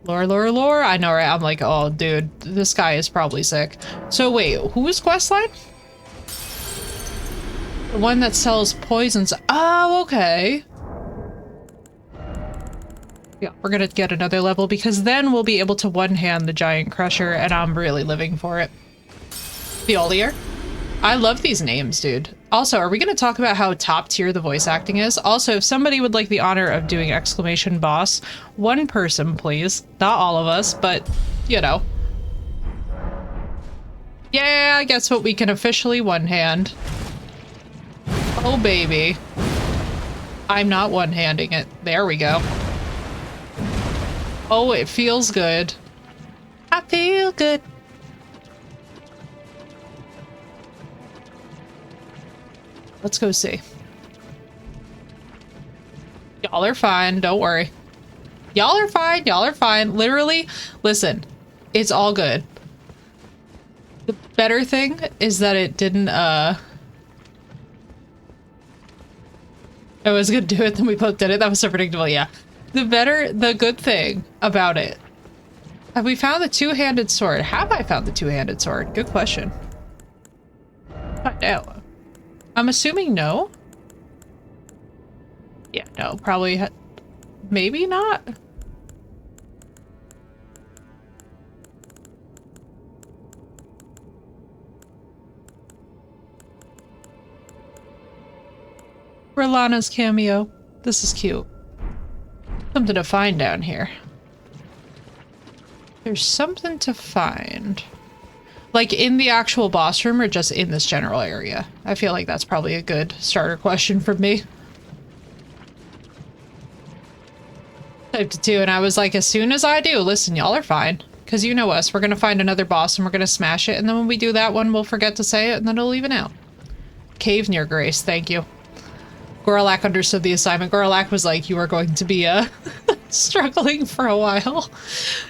Lore, lore, lore. I know, right? I'm like, oh, dude, this guy is probably sick. So wait, whose questline? The one that sells poisons. Oh, okay. Yeah, we're gonna get another level because then we'll be able to one-hand the Giant Crusher, and I'm really living for it. Fiolier. I love these names, dude. Also, are we gonna talk about how top tier the voice acting is? Also, if somebody would like the honor of doing exclamation boss, one person, please. Not all of us, but, you know. Yeah, guess what? We can officially one-hand. Oh, baby. I'm not one-handing it. There we go. Oh, it feels good. I feel good. Let's go see. Y'all are fine. Don't worry. Y'all are fine. Y'all are fine. Literally, listen. It's all good. The better thing is that it didn't, I was gonna do it, then we both did it. That was so predictable, yeah. The good thing about it. Have we found the two-handed sword? Have I found the two-handed sword? Good question. Find out. I'm assuming no. Yeah, no, probably Maybe not. Lana's cameo. This is cute. Something to find down here. There's something to find. Like in the actual boss room or just in this general area? I feel like that's probably a good starter question for me. Typed it too, and I was like, as soon as I do, listen, y'all are fine. Because you know us, we're gonna find another boss and we're gonna smash it, and then when we do that one, we'll forget to say it, and then it'll even out. Cave near Grace, thank you. Gorlak understood the assignment. Gorlak was like, you are going to be, struggling for a while.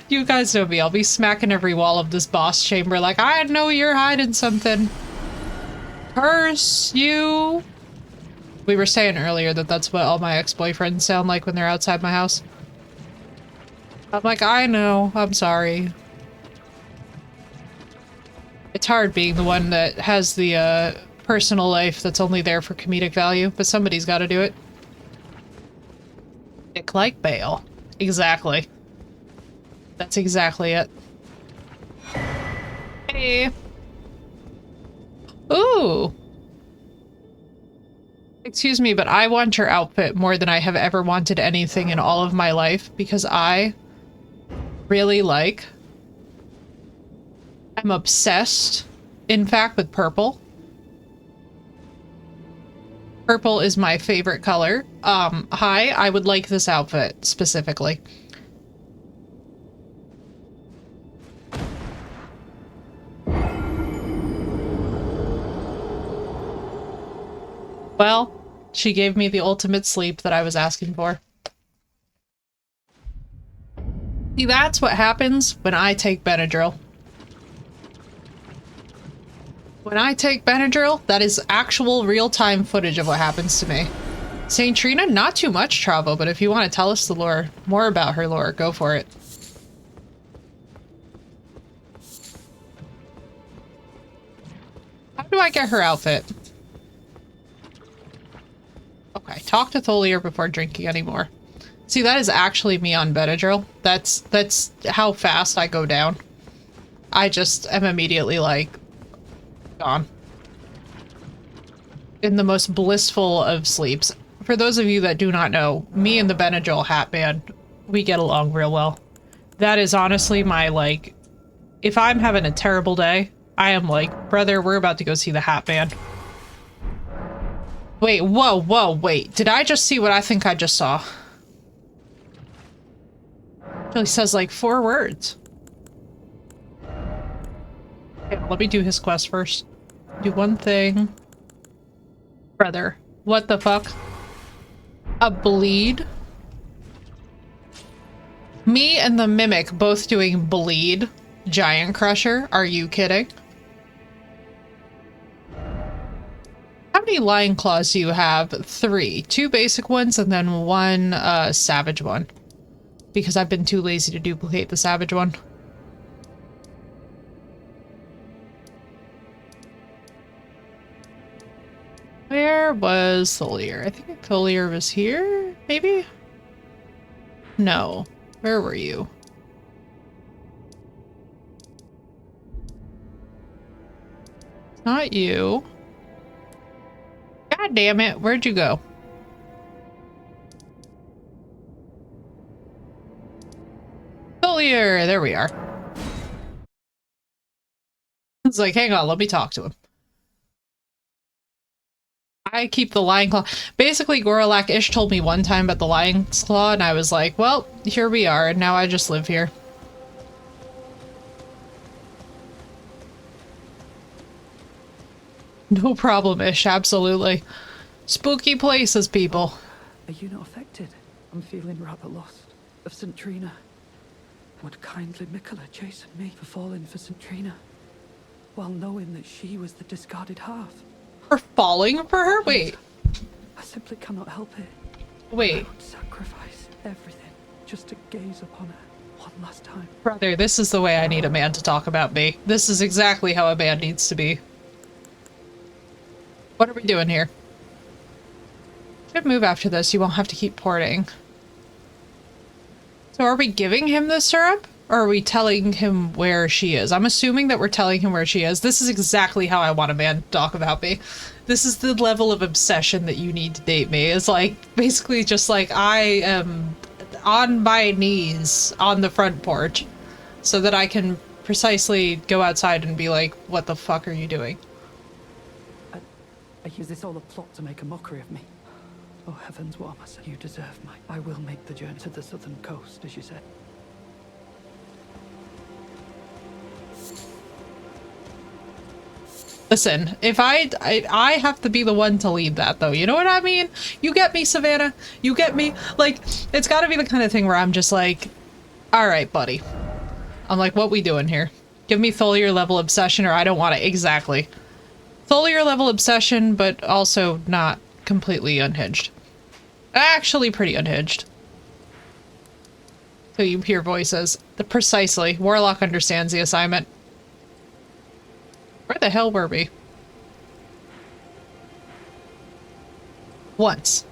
You guys know me, I'll be smacking every wall of this boss chamber like, I know you're hiding something. Curse you! We were saying earlier that that's what all my ex-boyfriends sound like when they're outside my house. I'm like, I know, I'm sorry. It's hard being the one that has the, personal life that's only there for comedic value, but somebody's got to do it. Dick like Bale. Exactly. That's exactly it. Hey. Ooh. Excuse me, but I want your outfit more than I have ever wanted anything in all of my life because I really like... I'm obsessed, in fact, with purple. Purple is my favorite color. Hi, I would like this outfit specifically. Well, she gave me the ultimate sleep that I was asking for. See, that's what happens when I take Benadryl. When I take Benadryl, that is actual real-time footage of what happens to me. St. Trina, not too much travel, but if you want to tell us the lore, more about her lore, go for it. How do I get her outfit? Okay, talk to Tholier before drinking anymore. See, that is actually me on Benadryl. That's how fast I go down. I just am immediately like, gone. In the most blissful of sleeps. For those of you that do not know, me and the Benadryl hat man, we get along real well. That is honestly my, like, if I'm having a terrible day, I am like, brother, we're about to go see the hat man. Wait, whoa, wait. Did I just see what I think I just saw? He says like 4 words. Okay, let me do his quest first. Do one thing. Brother, what the fuck? A bleed? Me and the Mimic both doing bleed. Giant Crusher? Are you kidding? How many Lion Claws do you have? 3. 2 basic ones and then 1 savage one. Because I've been too lazy to duplicate the savage one. Where was Tholier? I think Tholier was here, maybe? No. Where were you? Not you. God damn it, where'd you go? Tholier! There we are. It's like, hang on, let me talk to him. I keep the Lion Claw. Basically, Gorlak Ish told me one time about the Lion's Claw, and I was like, well, here we are, and now I just live here. No problem, Ish, absolutely. Spooky places, people. Are you not affected? I'm feeling rather lost. Of St. Trina. Would kindly Mikola chasten me for falling for St. Trina, while knowing that she was the discarded half? For falling for her? Wait. I simply cannot help it. Wait. I would sacrifice everything just to gaze upon her one last time. Brother, this is the way I need a man to talk about me. This is exactly how a man needs to be. What are we doing here? Should move after this. You won't have to keep porting. So are we giving him the syrup? Or are we telling him where she is? I'm assuming that we're telling him where she is. This is exactly how I want a man to talk about me. This is the level of obsession that you need to date me. It's like, basically just like, I am on my knees on the front porch so that I can precisely go outside and be like, what the fuck are you doing? Is this all a plot to make a mockery of me? Oh heavens, what am I saying? You deserve mine. I will make the journey to the southern coast, as you said. Listen, if I have to be the one to lead that, though. You know what I mean? You get me, Savannah? You get me? Like, it's gotta be the kind of thing where I'm just like, all right, buddy. I'm like, what we doing here? Give me Tholier level obsession or I don't want it. Exactly. Tholier level obsession, but also not completely unhinged. Actually pretty unhinged. So you hear voices. Precisely. Warlock understands the assignment. Where the hell were we? Once.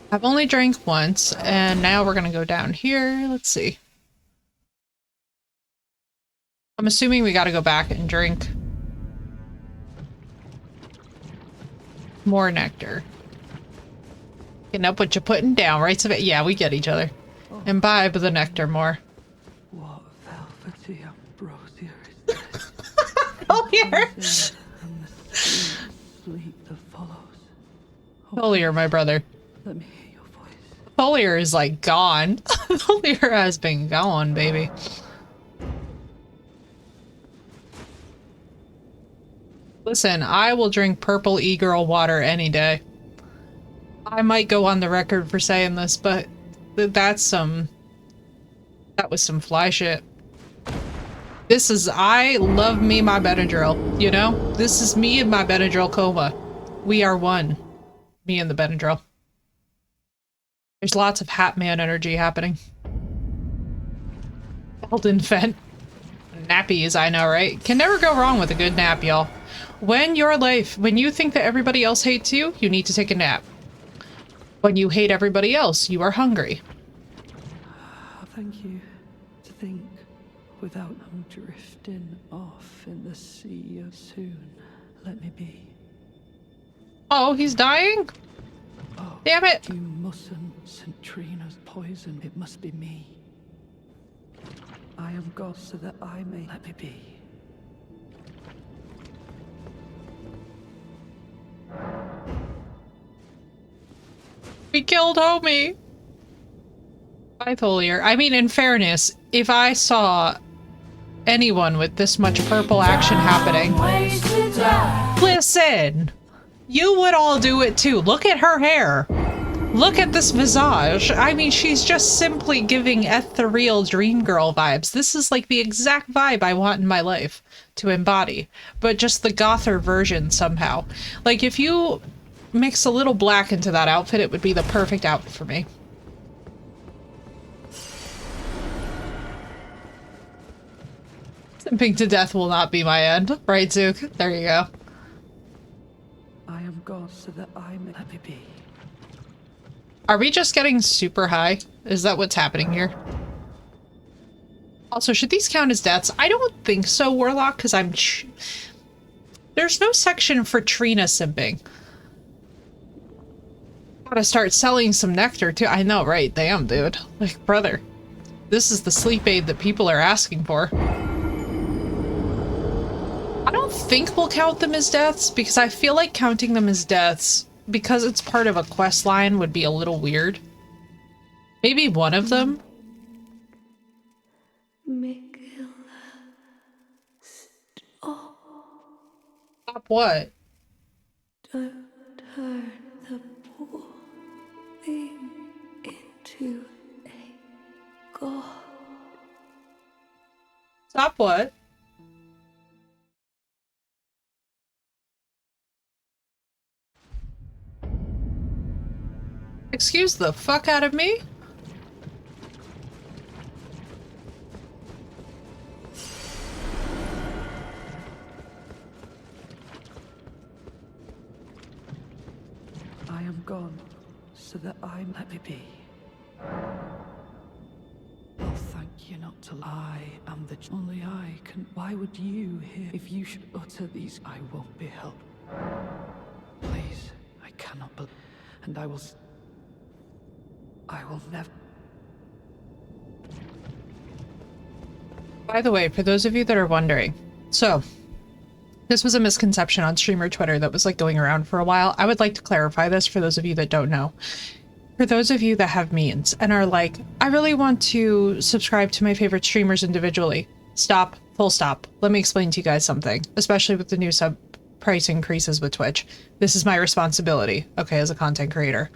I've only drank once, and now we're gonna go down here. Let's see. I'm assuming we gotta go back and drink more nectar. Getting up what you're putting down, right? So yeah, we get each other. Imbibe the nectar more. What velvety ambrosia is this? Oh, here! And the sweet sleep that follows. Tholier, my brother. Let me hear your voice. Tholier is like gone. Tholier has been gone, baby. Listen, I will drink purple e-girl water any day. I might go on the record for saying this, but that was some fly shit. This is, I love me my Benadryl, you know? This is me and my Benadryl coma. We are one. Me and the Benadryl. There's lots of Hat Man energy happening. Elden Fent. Nappies, I know, right? Can never go wrong with a good nap, y'all. When you think that everybody else hates you, you need to take a nap. When you hate everybody else, you are hungry. Thank you. To think without I'm drifting off in the sea of soon. Let me be. Oh, he's dying? Oh, damn it! You mustn't. Centrina's poison. It must be me. I am God so that I may let me be. We killed homie! Bye, Tholier. I mean, in fairness, if I saw anyone with this much purple action happening... Listen! You would all do it too. Look at her hair. Look at this visage. I mean, she's just simply giving ethereal dream girl vibes. This is like the exact vibe I want in my life to embody, but just the gother version somehow. Like, if you mix a little black into that outfit, it would be the perfect outfit for me. Simping to death will not be my end. Right, Zook? There you go. I am God so that I may let me be. Are we just getting super high? Is that what's happening here? Also, should these count as deaths? I don't think so, Warlock, because I'm... There's no section for Trina simping. Gotta start selling some nectar, too. I know, right? Damn, dude. Like, brother. This is the sleep aid that people are asking for. I don't think we'll count them as deaths, because I feel like counting them as deaths, because it's part of a quest line, would be a little weird. Maybe one of them? Stop what? Don't turn the poor thing into a god. Stop what? Excuse the fuck out of me? I am gone so that I let me be. I'll thank you not to lie. I'm the only I can. Why would you hear? If you should utter these, I won't be helped. Please, I cannot believe, and I will never. By the way, for those of you that are wondering, so this was a misconception on streamer Twitter that was like going around for a while. I would like to clarify this for those of you that don't know. For those of you that have means and are like, I really want to subscribe to my favorite streamers individually. Stop. Full stop. Let me explain to you guys something, especially with the new sub price increases with Twitch. This is my responsibility, okay, as a content creator.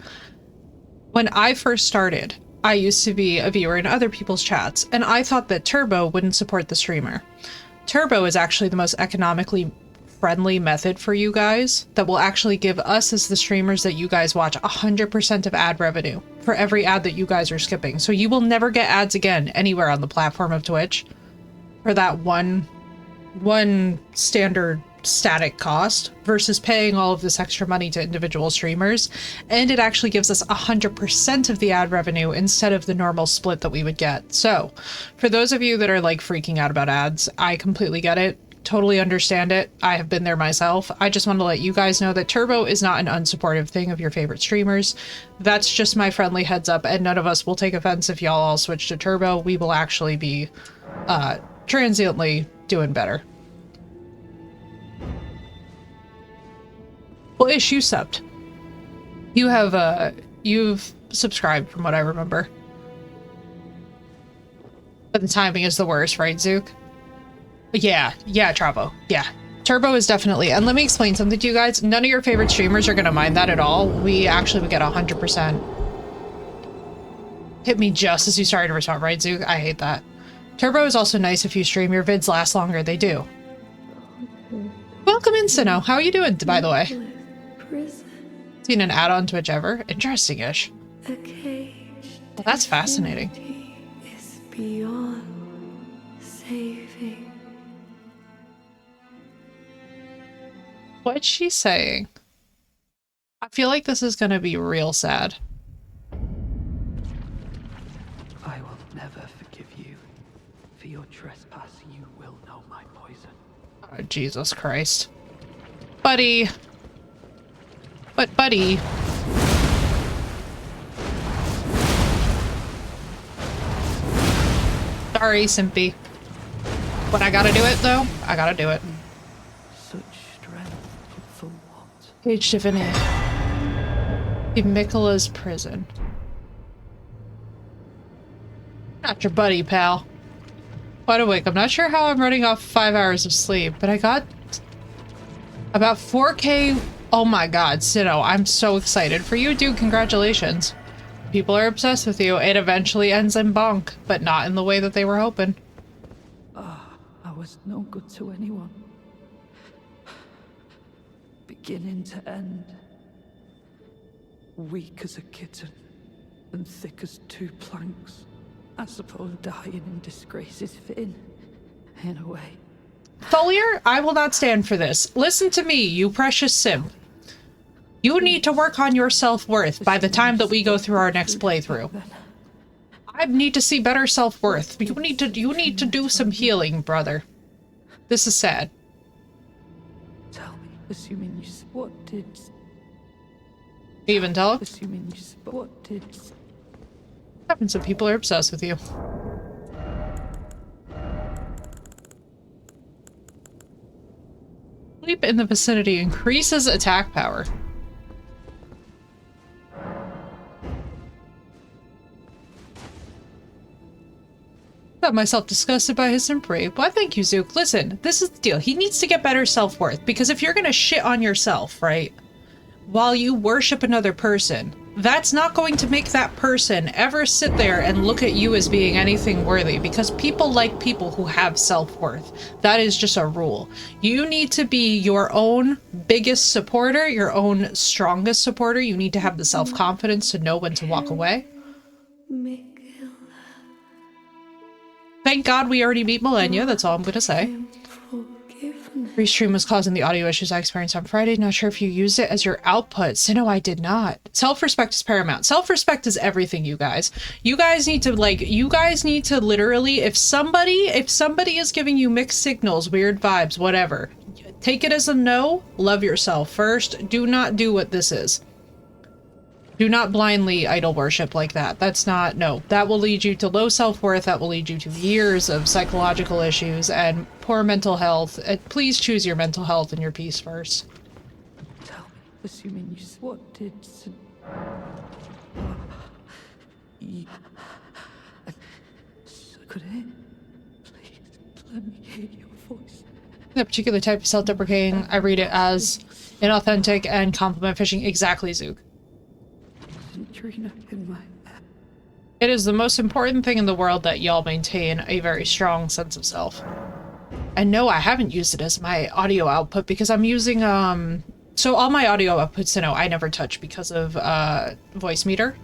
When I first started, I used to be a viewer in other people's chats, and I thought that Turbo wouldn't support the streamer. Turbo is actually the most economically friendly method for you guys that will actually give us as the streamers that you guys watch 100% of ad revenue for every ad that you guys are skipping. So you will never get ads again anywhere on the platform of Twitch for that one standard static cost versus paying all of this extra money to individual streamers. And it actually gives us 100% of the ad revenue instead of the normal split that we would get. So for those of you that are like freaking out about ads, I completely get it. Totally understand it. I have been there myself. I just want to let you guys know that Turbo is not an unsupportive thing of your favorite streamers. That's just my friendly heads up, and none of us will take offense if y'all all switch to Turbo. We will actually be transiently doing better. Well, Ish, you subbed. You have, you've subscribed from what I remember. But the timing is the worst, right, Zook? Yeah, Travo. Yeah. Turbo is definitely, and let me explain something to you guys. None of your favorite streamers are going to mind that at all. We actually would get 100%. Hit me just as you started to respond, right, Zook? I hate that. Turbo is also nice if you stream. Your vids last longer. They do. Welcome in, Sino. How are you doing, by the way? Seen an ad on Twitch ever? Interesting-ish. Well, that's fascinating. Is beyond saving. What's she saying? I feel like this is gonna be real sad. I will never forgive you. For your trespass, you will know my poison. Oh, Jesus Christ. Buddy. But, buddy. Sorry, Simpy. When I gotta do it, though, I gotta do it. Such strength for what? Page Divinity. Mikola's prison. Not your buddy, pal. Wide awake. I'm not sure how I'm running off 5 hours of sleep, but I got about 4K. Oh my god, Sino, I'm so excited for you, dude. Congratulations. People are obsessed with you. It eventually ends in bonk, but not in the way that they were hoping. I was no good to anyone. Beginning to end. Weak as a kitten, and thick as two planks. I suppose dying in disgrace is fitting, in a way. Foliar, I will not stand for this. Listen to me, you precious simp. You need to work on your self-worth by the time that we go through our next playthrough. I need to see better self-worth. You need to do some healing, brother. This is sad. Tell me, assuming you what did Even tell him? assuming you what did Happens when people are obsessed with you. Sleep in the vicinity increases attack power. Got myself disgusted by his simp rape. Why, thank you, Zook. Listen, this is the deal. He needs to get better self-worth, because if you're gonna shit on yourself, right, while you worship another person, that's not going to make that person ever sit there and look at you as being anything worthy, because people like people who have self-worth. That is just a rule. You need to be your own biggest supporter, your own strongest supporter. You need to have the self-confidence to know when to walk away. Thank God we already beat Millennia, that's all I'm gonna say. Forgiveness. Restream was causing the audio issues I experienced on Friday. Not sure if you used it as your output. So no, I did not. Self-respect is paramount. Self-respect is everything, you guys. You guys need to literally, if somebody is giving you mixed signals, weird vibes, whatever, take it as a no. Love yourself first. Do not do what this is. Do not blindly idol worship like that. That's not, no. That will lead you to low self-worth. That will lead you to years of psychological issues and poor mental health. Please choose your mental health and your peace first. Tell me, assuming you... What did... Could it? Please, let me hear your voice. The particular type of self-deprecating, I read it as inauthentic and compliment fishing. Exactly, Zook. Trina in my... It is the most important thing in the world that y'all maintain a very strong sense of self. And no, I haven't used it as my audio output because I'm using, so all my audio outputs, you know, I never touch because of, voice meter.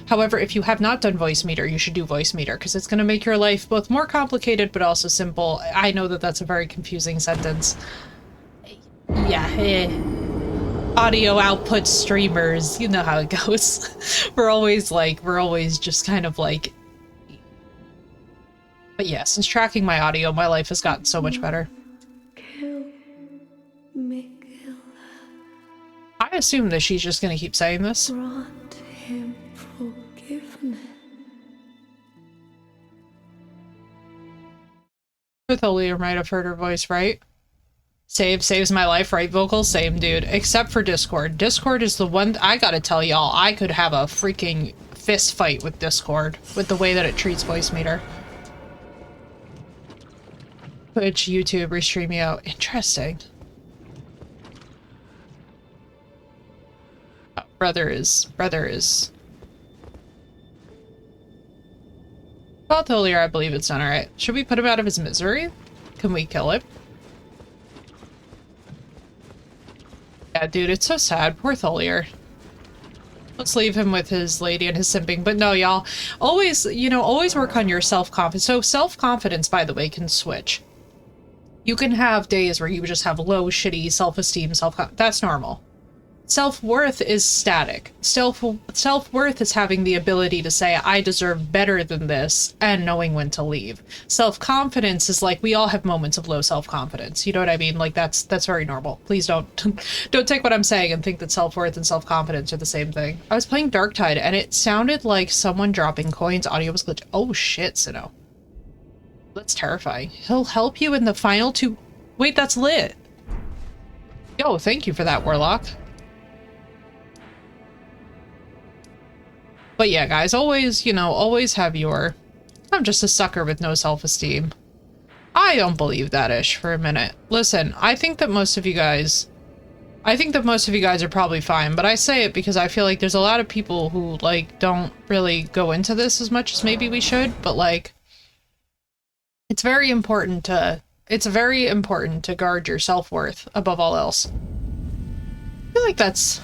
However, if you have not done voice meter, you should do voice meter because it's going to make your life both more complicated but also simple. I know that that's a very confusing sentence. Yeah, audio output streamers, you know how it goes. we're always just kind of like, but yeah, since tracking my audio, my life has gotten so much better. Kill Mikhail. I assume that she's just gonna keep saying this. Grant him forgiveness. Totally might have heard her voice, right? Saves my life, right, vocals? Same, dude. Except for Discord. Discord is the one, I gotta tell y'all, I could have a freaking fist fight with Discord, with the way that it treats voice meter. Twitch, YouTube, Restreamio. Interesting. Oh, brother is... Well, totally, I believe it's done alright. Should we put him out of his misery? Can we kill him? Yeah, dude, it's so sad. Poor Tholier. Let's leave him with his lady and his simping. But no, y'all, always, you know, always work on your self-confidence. So self-confidence, by the way, can switch. You can have days where you just have low, shitty self-esteem, that's normal. Self-worth is static. Self-worth is having the ability to say, I deserve better than this, and knowing when to leave. Self-confidence is like, we all have moments of low self-confidence. You know what I mean? Like, that's very normal. Please don't take what I'm saying and think that self-worth and self-confidence are the same thing. I was playing Darktide, and it sounded like someone dropping coins. Audio was glitched. Oh shit, Sinnoh. That's terrifying. He'll help you in the final two... Wait, that's lit. Yo, thank you for that, Warlock. But yeah, guys, always, you know, always have your... I'm just a sucker with no self-esteem. I don't believe that ish for a minute. Listen, I think that most of you guys are probably fine, but I say it because I feel like there's a lot of people who, like, don't really go into this as much as maybe we should, but, like, it's very important to guard your self-worth above all else. I feel like that's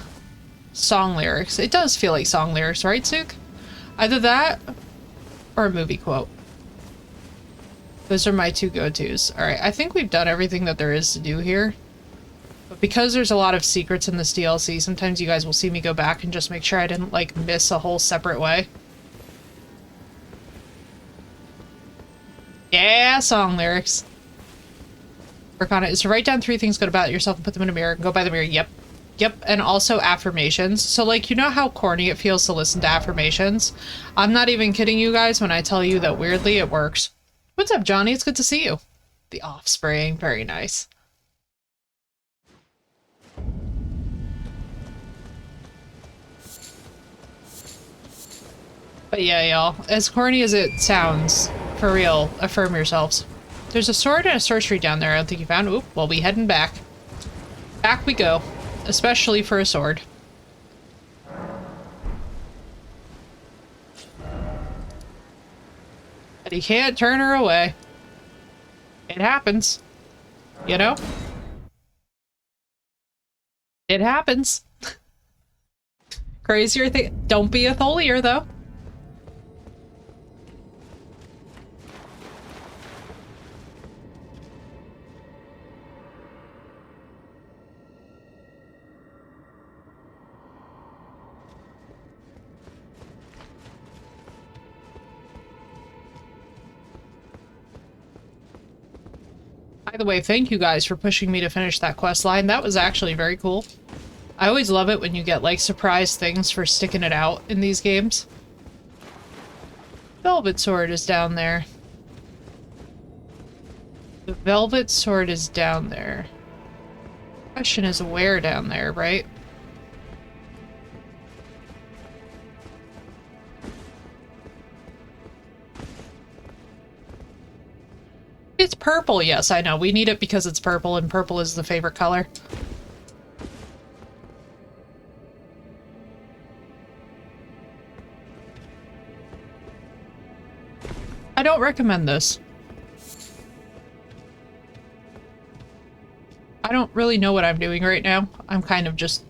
song lyrics. It does feel like song lyrics, right, Zook? Either that or a movie quote. Those are my two go-tos. Alright, I think we've done everything that there is to do here. But because there's a lot of secrets in this DLC, sometimes you guys will see me go back and just make sure I didn't, like, miss a whole separate way. Yeah, song lyrics. Work on it is to write down 3 things good about yourself and put them in a mirror and go by the mirror. Yep. Yep, and also affirmations. So, like, you know how corny it feels to listen to affirmations? I'm not even kidding you guys when I tell you that weirdly it works. What's up, Johnny? It's good to see you. The Offspring, very nice. But yeah, y'all, as corny as it sounds, for real, affirm yourselves. There's a sword and a sorcery down there I don't think you found. Oop, well, we heading back. Back we go. Especially for a sword. But he can't turn her away. It happens. You know? It happens. Crazier thing. Don't be a Tholier, though. By the way, thank you guys for pushing me to finish that quest line. That was actually very cool. I always love it when you get, like, surprise things for sticking it out in these games. Velvet Sword is down there. The Velvet Sword is down there. Question is where down there, right? It's purple, yes, I know. We need it because it's purple, and purple is the favorite color. I don't recommend this. I don't really know what I'm doing right now. I'm kind of just...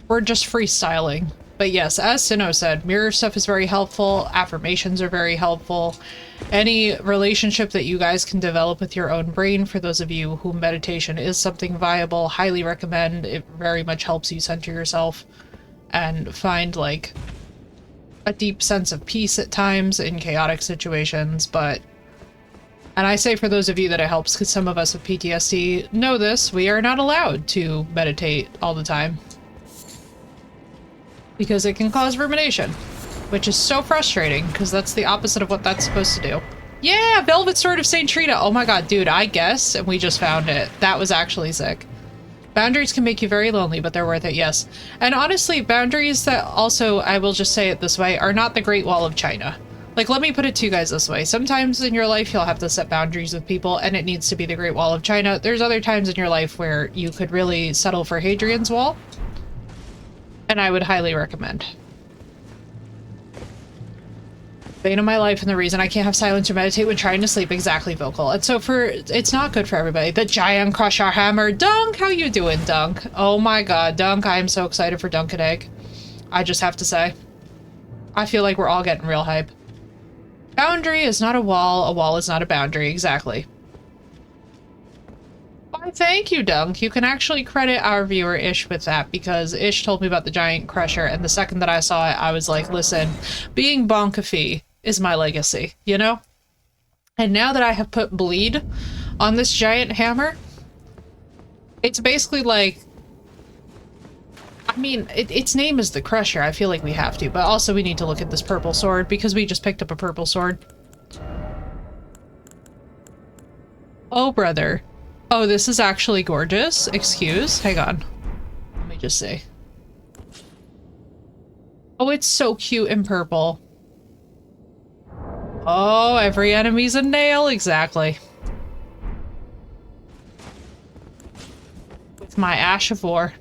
We're just freestyling. But yes, as Sinnoh said, mirror stuff is very helpful, affirmations are very helpful. Any relationship that you guys can develop with your own brain, for those of you who meditation is something viable, highly recommend. It very much helps you center yourself and find, like, a deep sense of peace at times in chaotic situations, but... And I say for those of you that it helps, because some of us with PTSD know this, we are not allowed to meditate all the time. Because it can cause rumination, which is so frustrating, because that's the opposite of what that's supposed to do. Yeah, Velvet Sword of St. Trina! Oh my god, dude, I guess, and we just found it. That was actually sick. Boundaries can make you very lonely, but they're worth it, yes. And honestly, boundaries that also, I will just say it this way, are not the Great Wall of China. Like, let me put it to you guys this way. Sometimes in your life, you'll have to set boundaries with people, and it needs to be the Great Wall of China. There's other times in your life where you could really settle for Hadrian's Wall. And I would highly recommend. Bane of my life and the reason I can't have silence or meditate when trying to sleep, exactly, vocal. And so it's not good for everybody. The Giant Crusher Hammer. Dunk, how you doing, Dunk? Oh my god, Dunk, I am so excited for Dunk and Egg. I just have to say. I feel like we're all getting real hype. Boundary is not a wall is not a boundary, exactly. Why, thank you, Dunk. You can actually credit our viewer Ish with that, because Ish told me about the Giant Crusher, and the second that I saw it, I was like, listen, being Bonkafee is my legacy, you know? And now that I have put bleed on this giant hammer, it's basically like... I mean, its name is the Crusher. I feel like we have to, but also we need to look at this purple sword, because we just picked up a purple sword. Oh, brother. Oh, this is actually gorgeous. Excuse. Hang on. Let me just see. Oh, it's so cute in purple. Oh, every enemy's a nail. Exactly. With my Ash of War.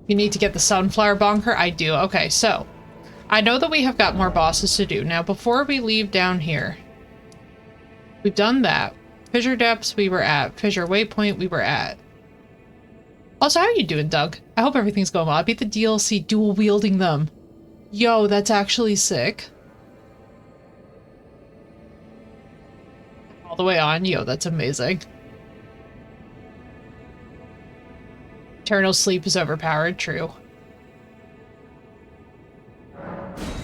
You need to get the Sunflower Bonker? I do. Okay, so. I know that we have got more bosses to do. Now, before we leave down here. We've done that. Fissure Depths we were at. Fissure Waypoint we were at. Also, how are you doing, Doug? I hope everything's going well. I beat the DLC dual wielding them. Yo, that's actually sick. All the way on. Yo, that's amazing. Eternal sleep is overpowered. True.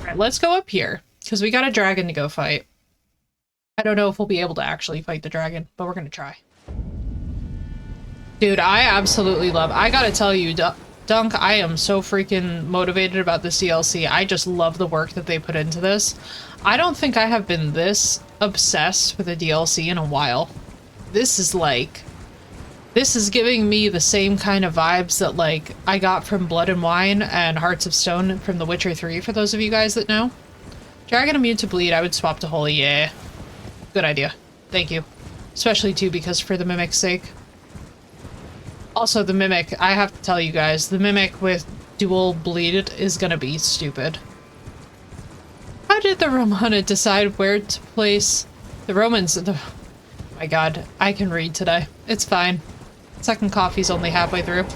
Alright, let's go up here. Because we got a dragon to go fight. I don't know if we'll be able to actually fight the dragon, but we're gonna try. Dude, I absolutely love... I gotta tell you, Dunk, I am so freaking motivated about this DLC. I just love the work that they put into this. I don't think I have been this obsessed with a DLC in a while. This is like... This is giving me the same kind of vibes that, like, I got from Blood and Wine and Hearts of Stone from The Witcher 3, for those of you guys that know. Dragon immune to bleed, I would swap to Holy, yeah. Good idea. Thank you. Especially, too, because for the Mimic's sake. Also, the Mimic, I have to tell you guys, the Mimic with dual bleed is gonna be stupid. How did the Romana decide where to place the Romans? Oh my god, I can read today. It's fine. Second coffee's only halfway through.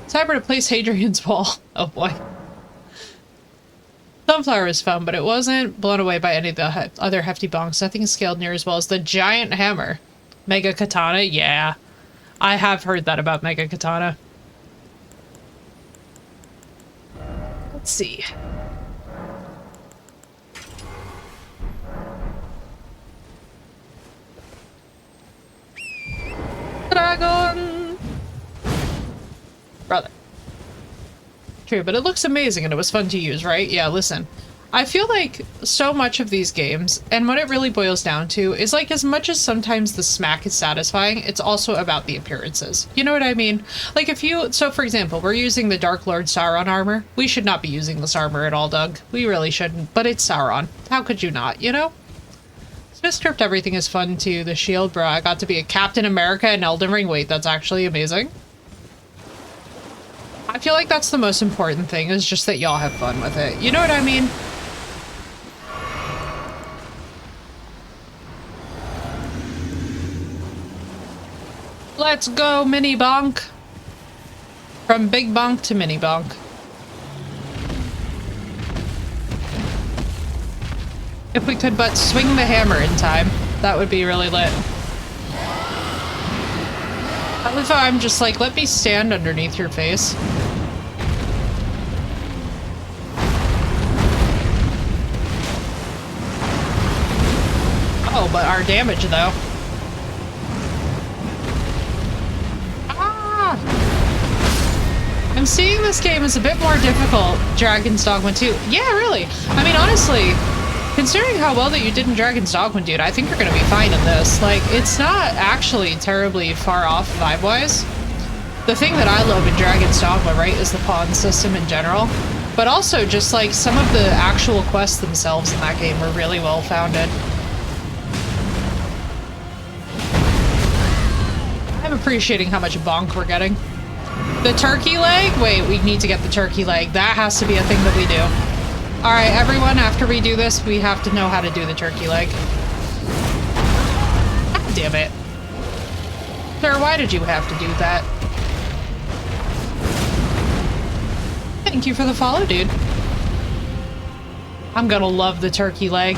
Time to place Hadrian's Wall. Oh boy. Sunflower was fun, but it wasn't blown away by any of the other hefty bonks. Nothing scaled near as well as the giant hammer. Mega Katana? Yeah. I have heard that about Mega Katana. Let's see. Brother. True, but it looks amazing and it was fun to use, right? Yeah, listen. I feel like so much of these games, and what it really boils down to, is like as much as sometimes the smack is satisfying, it's also about the appearances. You know what I mean? Like if you, so for example, we're using the Dark Lord Sauron armor. We should not be using this armor at all, Doug. We really shouldn't, but it's Sauron. How could you not, you know? Smith Script Everything is fun too. The shield, bro. I got to be a Captain America in Elden Ring. Wait, that's actually amazing. I feel like that's the most important thing, is just that y'all have fun with it. You know what I mean? Let's go, mini bonk. From big bonk to mini bonk. If we could but swing the hammer in time, that would be really lit. I love how I'm just like, let me stand underneath your face. Oh, but our damage though. I'm seeing this game as a bit more difficult, Dragon's Dogma 2. Yeah, really. I mean, honestly, considering how well that you did in Dragon's Dogma, dude, I think you're gonna be fine in this. Like, it's not actually terribly far off vibe-wise. The thing that I love in Dragon's Dogma, right, is the pawn system in general. But also just, like, some of the actual quests themselves in that game were really well-founded. I'm appreciating how much bonk we're getting. The turkey leg? Wait, we need to get the turkey leg. That has to be a thing that we do. Alright, everyone, after we do this, we have to know how to do the turkey leg. God damn it. Sir, why did you have to do that? Thank you for the follow, dude. I'm gonna love the turkey leg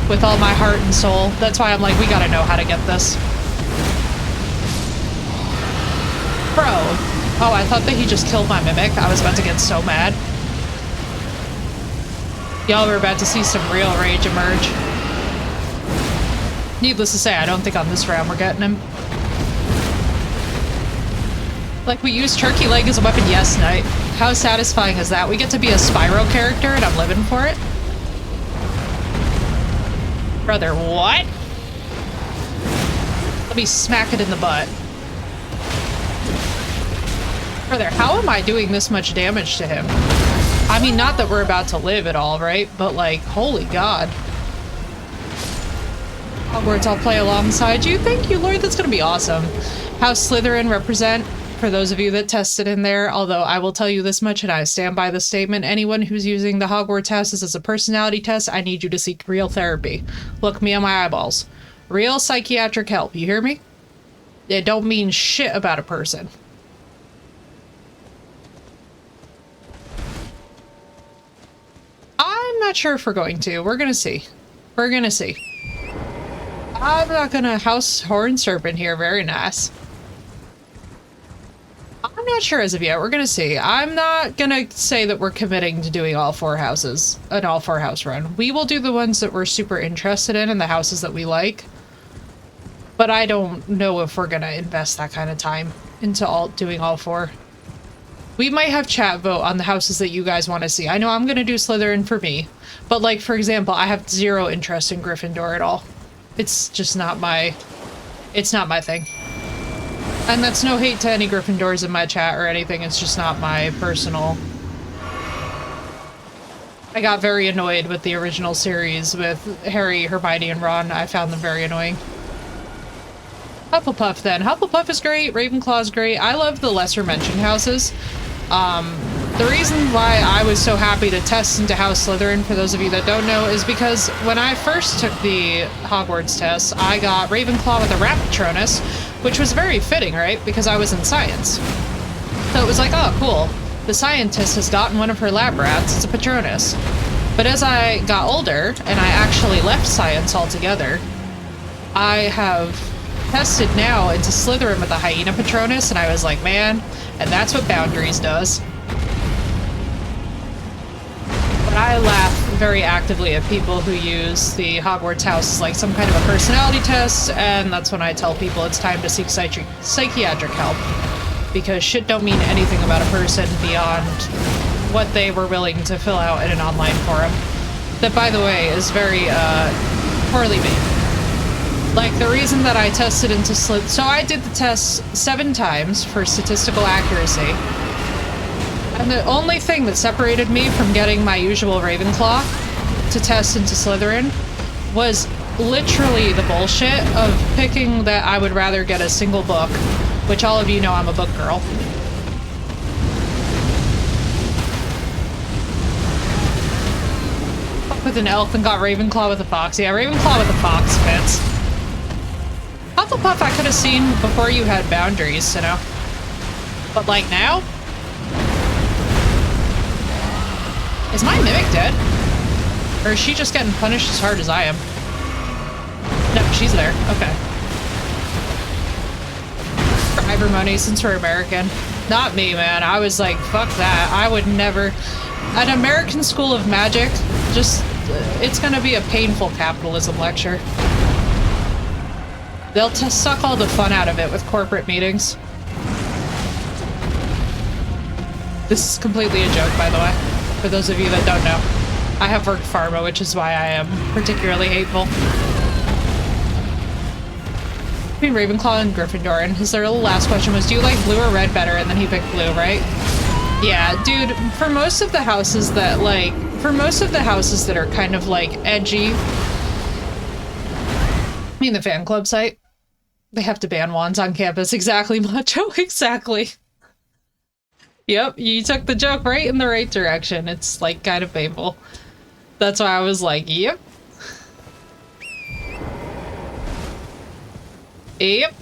with all my heart and soul. That's why I'm like, we gotta know how to get this. Bro. Oh, I thought that he just killed my mimic. I was about to get so mad. Y'all were about to see some real rage emerge. Needless to say, I don't think on this round we're getting him. Like, we use turkey leg as a weapon? Yes, Knight. How satisfying is that? We get to be a Spyro character and I'm living for it? Brother, what? Let me smack it in the butt. Brother, how am I doing this much damage to him? I mean, not that we're about to live at all, right? But like, holy God. Hogwarts, I'll play alongside you. Thank you, Lord. That's gonna be awesome. House Slytherin represent, for those of you that tested in there, although I will tell you this much and I stand by the statement, anyone who's using the Hogwarts houses as a personality test, I need you to seek real therapy. Look me on my eyeballs. Real psychiatric help, you hear me? It don't mean shit about a person. I'm not sure if we're going to. We're gonna see. We're gonna see. I'm not gonna house Horn Serpent here. Very nice. I'm not sure as of yet. We're gonna see. I'm not gonna say that we're committing to doing all 4 houses, an all 4 house run. We will do the ones that we're super interested in and the houses that we like. But I don't know if we're gonna invest that kind of time into doing all 4. We might have chat vote on the houses that you guys want to see. I know I'm gonna do Slytherin for me, but like, for example, I have 0 interest in Gryffindor at all. It's just not my... it's not my thing. And that's no hate to any Gryffindors in my chat or anything, it's just not my personal... I got very annoyed with the original series with Harry, Hermione, and Ron. I found them very annoying. Hufflepuff then. Hufflepuff is great, Ravenclaw's great. I love the lesser mentioned houses. The reason why I was so happy to test into House Slytherin, for those of you that don't know, is because when I first took the Hogwarts test, I got Ravenclaw with a rat Patronus, which was very fitting, right? Because I was in science. So it was like, oh, cool. The scientist has gotten one of her lab rats, it's a Patronus. But as I got older, and I actually left science altogether, I have tested now into Slytherin with a hyena Patronus, and I was like, man, and that's what Boundaries does. But I laugh very actively at people who use the Hogwarts house as like some kind of a personality test, and that's when I tell people it's time to seek psychiatric help. because shit don't mean anything about a person beyond what they were willing to fill out in an online forum. That, by the way, is very, poorly made. Like, the reason that I tested into so I did the test 7 times for statistical accuracy. And the only thing that separated me from getting my usual Ravenclaw to test into Slytherin was literally the bullshit of picking that I would rather get a single book, which all of you know I'm a book girl. Fuck with an elf and got Ravenclaw with a fox. Yeah, Ravenclaw with a fox fits. Hufflepuff I could have seen before you had boundaries, you know? But like now? Is my mimic dead? Or is she just getting punished as hard as I am? No, she's there. Okay. For Ivermoney, since we're American. Not me, man. I was like, fuck that. I would never... An American School of Magic, just... it's gonna be a painful capitalism lecture. They'll suck all the fun out of it with corporate meetings. This is completely a joke, by the way, for those of you that don't know. I have worked pharma, which is why I am particularly hateful. Between Ravenclaw and Gryffindor, and his last question was, do you like blue or red better? And then he picked blue, right? Yeah, dude, for most of the houses that, like, are kind of, like, edgy, I mean the fan club site, they have to ban wands on campus. Exactly, Macho, exactly. Yep, you took the joke right in the right direction. It's, like, kind of painful. That's why I was like, yep. Yep.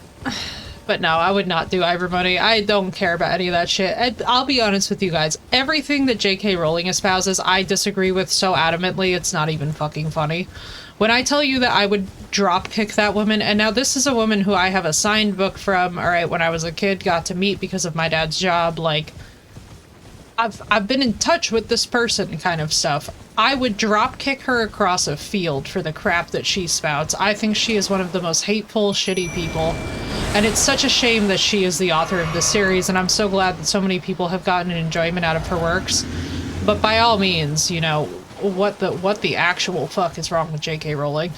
But no, I would not do Ivermoney. I don't care about any of that shit. I'll be honest with you guys. Everything that J.K. Rowling espouses, I disagree with so adamantly, it's not even fucking funny. When I tell you that I would drop kick that woman, and now this is a woman who I have a signed book from, alright, when I was a kid, got to meet because of my dad's job, like, I've been in touch with this person kind of stuff. I would drop kick her across a field for the crap that she spouts. I think she is one of the most hateful, shitty people. And it's such a shame that she is the author of this series, and I'm so glad that so many people have gotten an enjoyment out of her works. But by all means, you know, what the actual fuck is wrong with J.K. Rowling?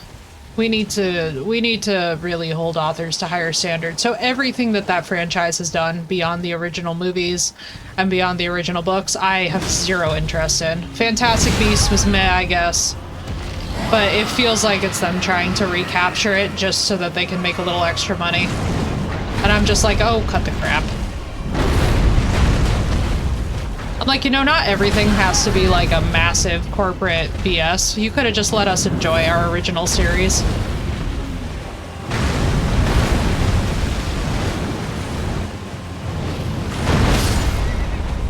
We need to really hold authors to higher standards. So everything that franchise has done beyond the original movies and beyond the original books, I have zero interest in. Fantastic Beasts was meh, I guess. But it feels like it's them trying to recapture it just so that they can make a little extra money. And I'm just like, oh, cut the crap. I'm like, you know, not everything has to be like a massive corporate BS. You could have just let us enjoy our original series.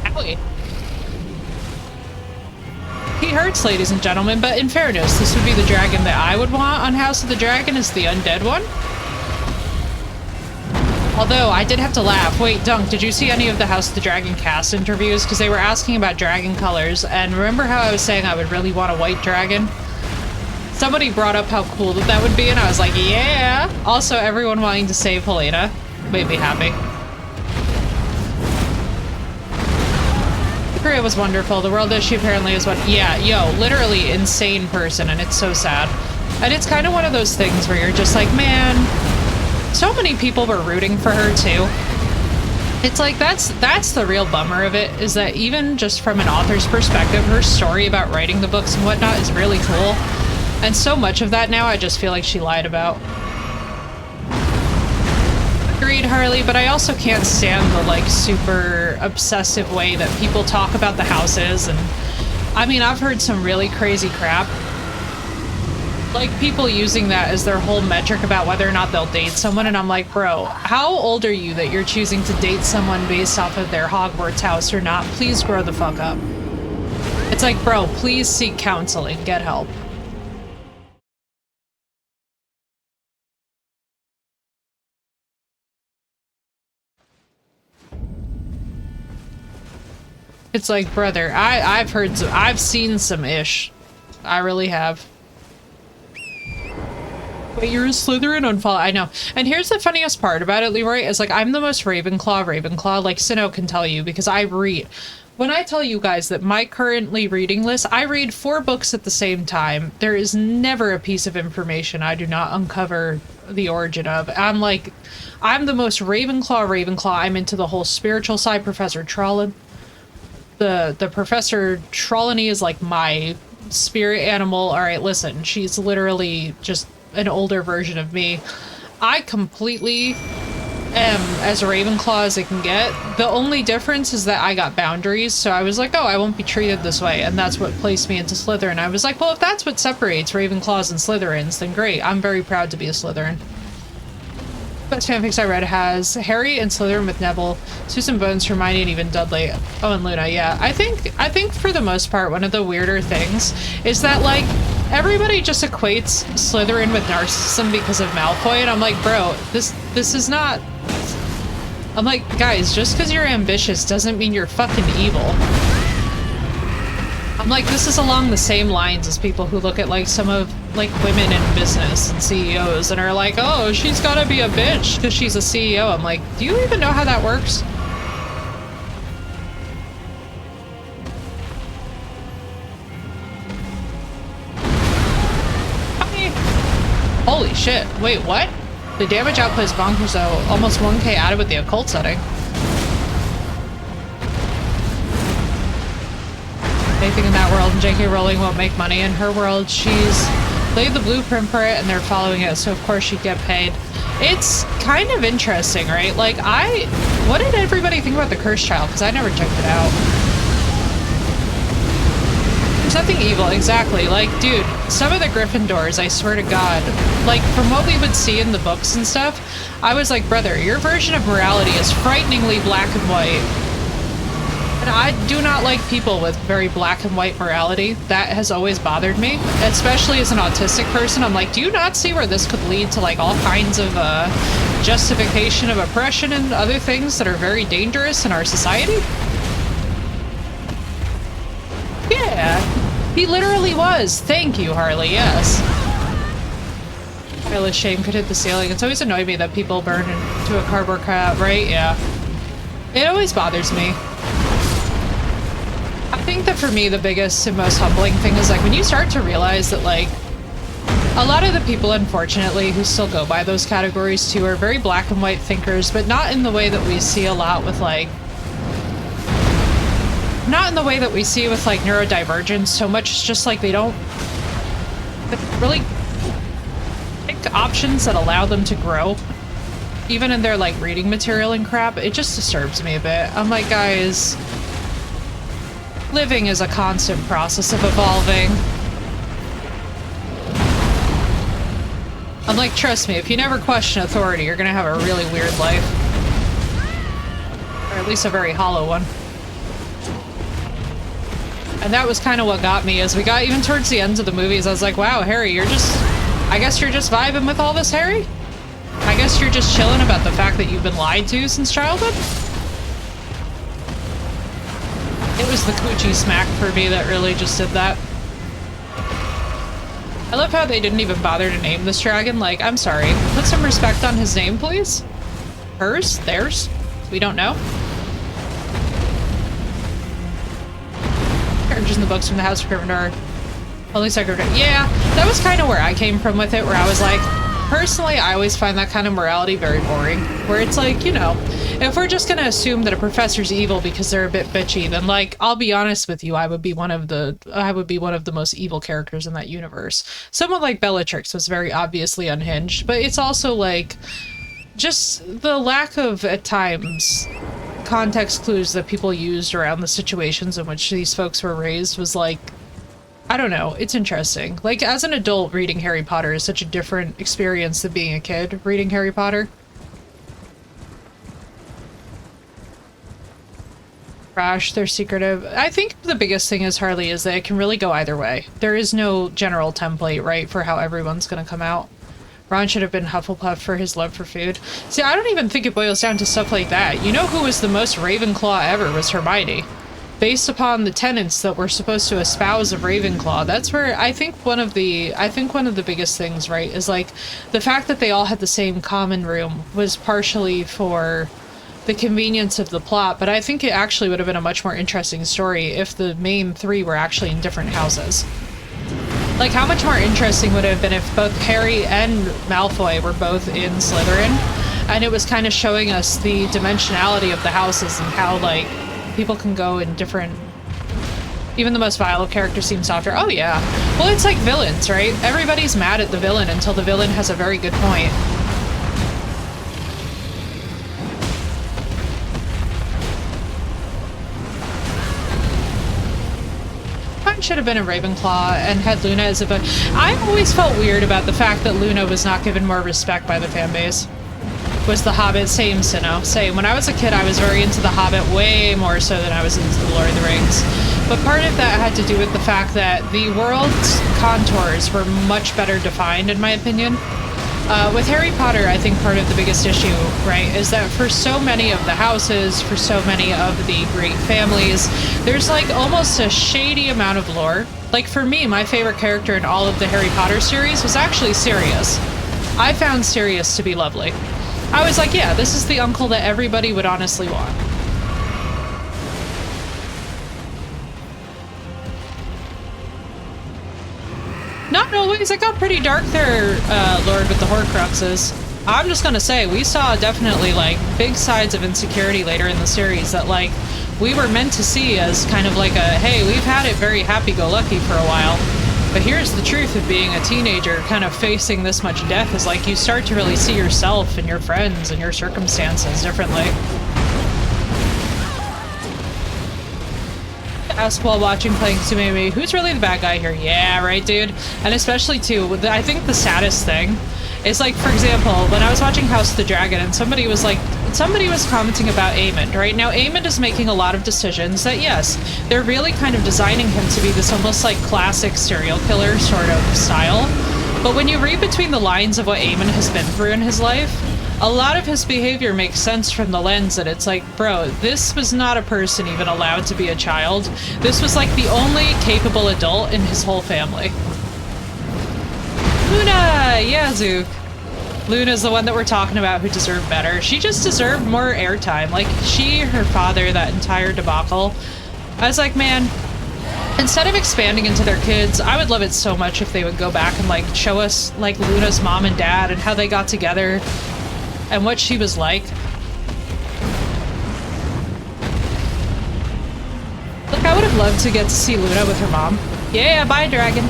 Owie. He hurts, ladies and gentlemen, but in fairness, this would be the dragon that I would want on House of the Dragon, is the undead one. Although, I did have to laugh. Wait, Dunk, did you see any of the House of the Dragon cast interviews? Because they were asking about dragon colors, and remember how I was saying I would really want a white dragon? Somebody brought up how cool that would be, and I was like, yeah! Also, everyone wanting to save Helena made me happy. Korea was wonderful. The world issue apparently is what... Yeah, yo, literally insane person, and it's so sad. And it's kind of one of those things where you're just like, man... So many people were rooting for her too. It's like, that's the real bummer of it, is that even just from an author's perspective, her story about writing the books and whatnot is really cool. And so much of that now I just feel like she lied about. Agreed, Harley, but I also can't stand the like super obsessive way that people talk about the houses. And I mean, I've heard some really crazy crap. Like, people using that as their whole metric about whether or not they'll date someone, and I'm like, bro, how old are you that you're choosing to date someone based off of their Hogwarts house or not? Please grow the fuck up. It's like, bro, please seek counseling, get help. It's like, brother, I've seen some ish. I really have. Wait, you're a Slytherin on Fall. I know. And here's the funniest part about it, Leroy, is like I'm the most Ravenclaw. Like Sinnoh can tell you because I read. When I tell you guys that my currently reading list, I read 4 books at the same time. There is never a piece of information I do not uncover the origin of. I'm the most Ravenclaw. I'm into the whole spiritual side. Professor Trollin. The Professor Trollany is like my spirit animal. All right, listen, she's literally just an older version of me. I completely am as a Ravenclaw as it can get. The only difference is that I got boundaries, so I was like, oh, I won't be treated this way, and that's what placed me into Slytherin. I was like, well, if that's what separates Ravenclaws and Slytherins, then great. I'm very proud to be a Slytherin. Best fanfics I read has Harry and Slytherin with Neville, Susan Bones, Hermione, and even Dudley. Oh, and Luna, yeah. I think for the most part, one of the weirder things is that, like, everybody just equates Slytherin with narcissism because of Malfoy, and I'm like, bro, this is not... I'm like, guys, just because you're ambitious doesn't mean you're fucking evil. I'm like, this is along the same lines as people who look at, like, some of, like, women in business and CEOs and are like, oh, she's gotta be a bitch because she's a CEO. I'm like, do you even know how that works? Holy shit. Wait, what? The damage output is bonkers though. Almost 1k added with the occult setting. Anything in that world, and J.K. Rowling won't make money. In her world, she's laid the blueprint for it and they're following it, so of course she'd get paid. It's kind of interesting, right? Like, what did everybody think about the Cursed Child? Because I never checked it out. There's nothing evil, exactly. Like, dude, some of the Gryffindors, I swear to God, like, from what we would see in the books and stuff, I was like, brother, your version of morality is frighteningly black and white. And I do not like people with very black and white morality. That has always bothered me, especially as an autistic person. I'm like, do you not see where this could lead to, like, all kinds of justification of oppression and other things that are very dangerous in our society? Yeah, he literally was. Thank you, Harley, yes. Careless shame could hit the ceiling. It's always annoyed me that people burn into a cardboard cutout, right? Yeah. It always bothers me. I think that for me, the biggest and most humbling thing is, like, when you start to realize that, like, a lot of the people, unfortunately, who still go by those categories, too, are very black and white thinkers, but not in the way that we see a lot with, like, not in the way that we see with, like, neurodivergence so much. It's just, like, they don't really pick options that allow them to grow, even in their, like, reading material and crap. It just disturbs me a bit. I'm like, guys... living is a constant process of evolving. I'm like, trust me, if you never question authority, you're gonna have a really weird life. Or at least a very hollow one. And that was kind of what got me, as we got even towards the ends of the movies, I was like, wow, Harry, I guess you're just vibing with all this, Harry? I guess you're just chilling about the fact that you've been lied to since childhood? It was the coochie smack for me that really just did that. I love how they didn't even bother to name this dragon. Like, I'm sorry. Put some respect on his name, please. Hers? Theirs? We don't know. Characters in the books from the House of Gryffindor. Only Secretary. Yeah, that was kind of where I came from with it, where I was like, personally, I always find that kind of morality very boring. Where it's like, you know, if we're just gonna assume that a professor's evil because they're a bit bitchy, then, like, I'll be honest with you, I would be one of the most evil characters in that universe. Someone like Bellatrix was very obviously unhinged, but it's also like just the lack of, at times, context clues that people used around the situations in which these folks were raised was like, I don't know, it's interesting. Like, as an adult, reading Harry Potter is such a different experience than being a kid reading Harry Potter. Crash, they're secretive. I think the biggest thing is, Harley, is that it can really go either way. There is no general template, right, for how everyone's gonna come out. Ron should have been Hufflepuff for his love for food. See, I don't even think it boils down to stuff like that. You know who was the most Ravenclaw ever was Hermione. based upon the tenets that we're supposed to espouse of Ravenclaw. That's where I think one of the biggest things, right, is like the fact that they all had the same common room was partially for the convenience of the plot, but I think it actually would have been a much more interesting story if the main three were actually in different houses. Like, how much more interesting would it have been if both Harry and Malfoy were both in Slytherin, and it was kind of showing us the dimensionality of the houses and how, like, people can go in different... Even the most vile of characters seem softer. Oh, yeah. Well, it's like villains, right? Everybody's mad at the villain until the villain has a very good point. I should have been a Ravenclaw and had Luna as a... I always felt weird about the fact that Luna was not given more respect by the fanbase. Was The Hobbit, same, Sinnoh, same. When I was a kid, I was very into The Hobbit, way more so than I was into The Lord of the Rings. But part of that had to do with the fact that the world's contours were much better defined, in my opinion. With Harry Potter, I think part of the biggest issue, right, is that for so many of the houses, for so many of the great families, there's like almost a shady amount of lore. Like for me, my favorite character in all of the Harry Potter series was actually Sirius. I found Sirius to be lovely. I was like, yeah, this is the uncle that everybody would honestly want. Not always. It got pretty dark there, Lord, with the Horcruxes. I'm just gonna say, we saw definitely, like, big sides of insecurity later in the series that, like, we were meant to see as kind of like a, hey, we've had it very happy-go-lucky for a while. But here's the truth of being a teenager, kind of facing this much death, is like you start to really see yourself and your friends and your circumstances differently. Ask while watching playing Tsumeme, who's really the bad guy here? Yeah, right, dude? And especially, too, I think the saddest thing is, like, for example, when I was watching House of the Dragon and somebody was commenting about Aemond, right? Now, Aemond is making a lot of decisions that, yes, they're really kind of designing him to be this almost, like, classic serial killer sort of style. But when you read between the lines of what Aemond has been through in his life, a lot of his behavior makes sense from the lens that it's like, bro, this was not a person even allowed to be a child. This was like the only capable adult in his whole family. Luna! Yeah, Zook. Luna's the one that we're talking about who deserved better. She just deserved more airtime. Like, her father, that entire debacle. I was like, man, instead of expanding into their kids, I would love it so much if they would go back and, like, show us, like, Luna's mom and dad and how they got together. And what she was like. Look, I would have loved to get to see Luna with her mom. Yeah, bye, dragon.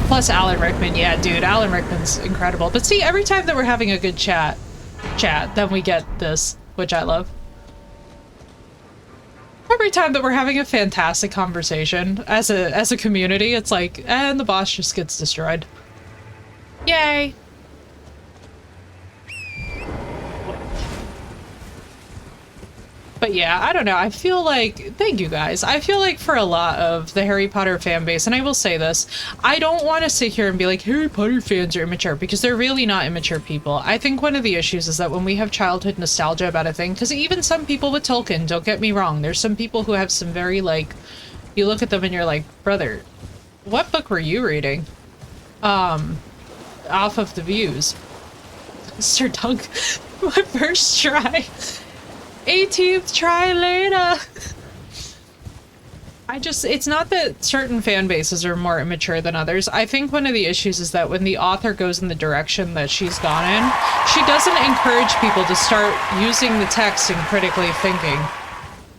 Plus Alan Rickman. Yeah, dude, Alan Rickman's incredible. But see, every time that we're having a good chat, then we get this, which I love. Every time that we're having a fantastic conversation as a community, it's like, and the boss just gets destroyed. Yay! But yeah, I don't know. I feel like, thank you guys. I feel like for a lot of the Harry Potter fan base, and I will say this, I don't want to sit here and be like, Harry Potter fans are immature, because they're really not immature people. I think one of the issues is that when we have childhood nostalgia about a thing, because even some people with Tolkien, don't get me wrong, there's some people who have some very, like, you look at them and you're like, brother, what book were you reading? Off of the Views. Sir Dunk, my first try. 18th try later. It's not that certain fan bases are more immature than others. I think one of the issues is that when the author goes in the direction that she's gone in, she doesn't encourage people to start using the text and critically thinking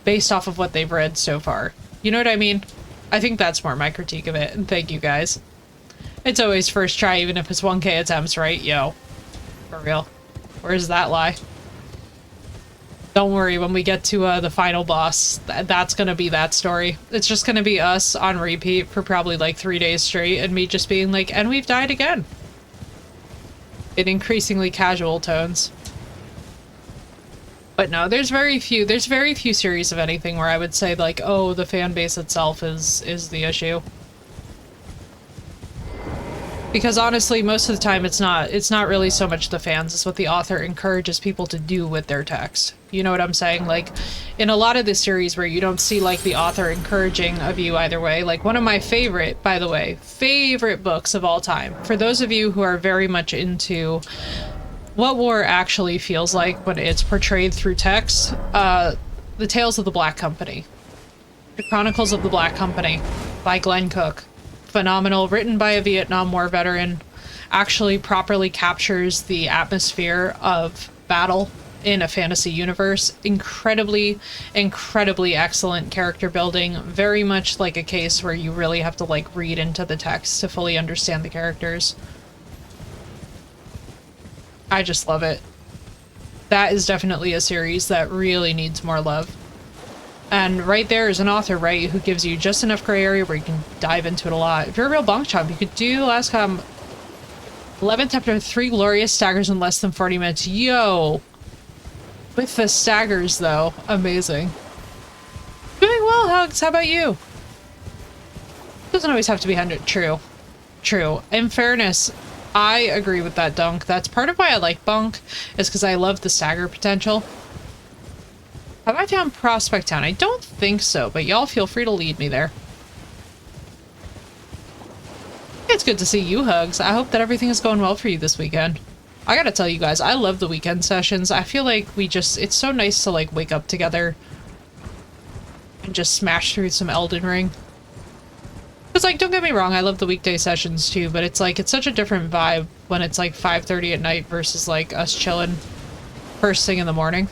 based off of what they've read so far. You know what I mean? I think that's more my critique of it, and thank you guys. It's always first try, even if it's 1K attempts, right? Yo. For real. Where's that lie? Don't worry, when we get to the final boss, that's gonna be that story. It's just gonna be us on repeat for probably like 3 days straight, and me just being like, and we've died again. In increasingly casual tones. But no, there's very few series of anything where I would say like, oh, the fan base itself is the issue. Because honestly, most of the time it's not really so much the fans, it's what the author encourages people to do with their text. You know what I'm saying? Like, in a lot of the series where you don't see, like, the author encouraging of you either way. Like, one of my favorite, by the way, favorite books of all time, for those of you who are very much into what war actually feels like when it's portrayed through text, The Tales of the Black Company. The Chronicles of the Black Company by Glenn Cook. Phenomenal, written by a Vietnam War veteran, actually properly captures the atmosphere of battle in a fantasy universe. Incredibly, incredibly excellent character building. Very much like a case where you really have to, like, read into the text to fully understand the characters. I just love it. That is definitely a series that really needs more love. And right there is an author, right, who gives you just enough gray area where you can dive into it a lot. If you're a real bonk chomp, you could do last 11th chapter, 3 glorious staggers in less than 40 minutes. Yo! With the staggers, though. Amazing. Doing well, Hugs. How about you? Doesn't always have to be 100. True. True. In fairness, I agree with that, Dunk. That's part of why I like Bonk, is because I love the stagger potential. Have I found Prospect Town? I don't think so, but y'all feel free to lead me there. It's good to see you, Hugs. I hope that everything is going well for you this weekend. I gotta tell you guys, I love the weekend sessions. I feel like it's so nice to, like, wake up together and just smash through some Elden Ring. Because, like, don't get me wrong, I love the weekday sessions too, but it's like, it's such a different vibe when it's like 5:30 at night versus, like, us chilling first thing in the morning.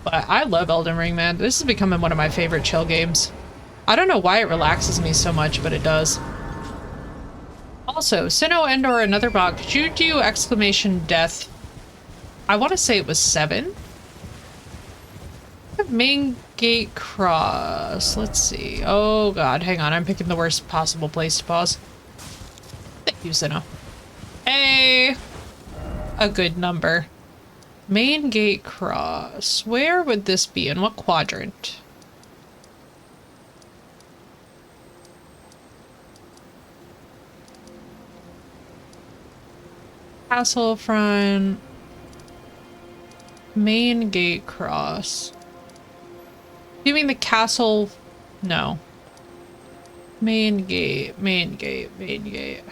But I love Elden Ring, man. This is becoming one of my favorite chill games. I don't know why it relaxes me so much, but it does. Also, Sinnoh Endor, another bot. Could you do exclamation death? I want to say it was 7. Main gate cross. Let's see. Oh god, hang on. I'm picking the worst possible place to pause. Thank you, Sinnoh. Hey! A good number. Main gate cross. Where would this be? In what quadrant? Castle front. Main gate cross. You mean the castle? No. Main gate, main gate, main gate.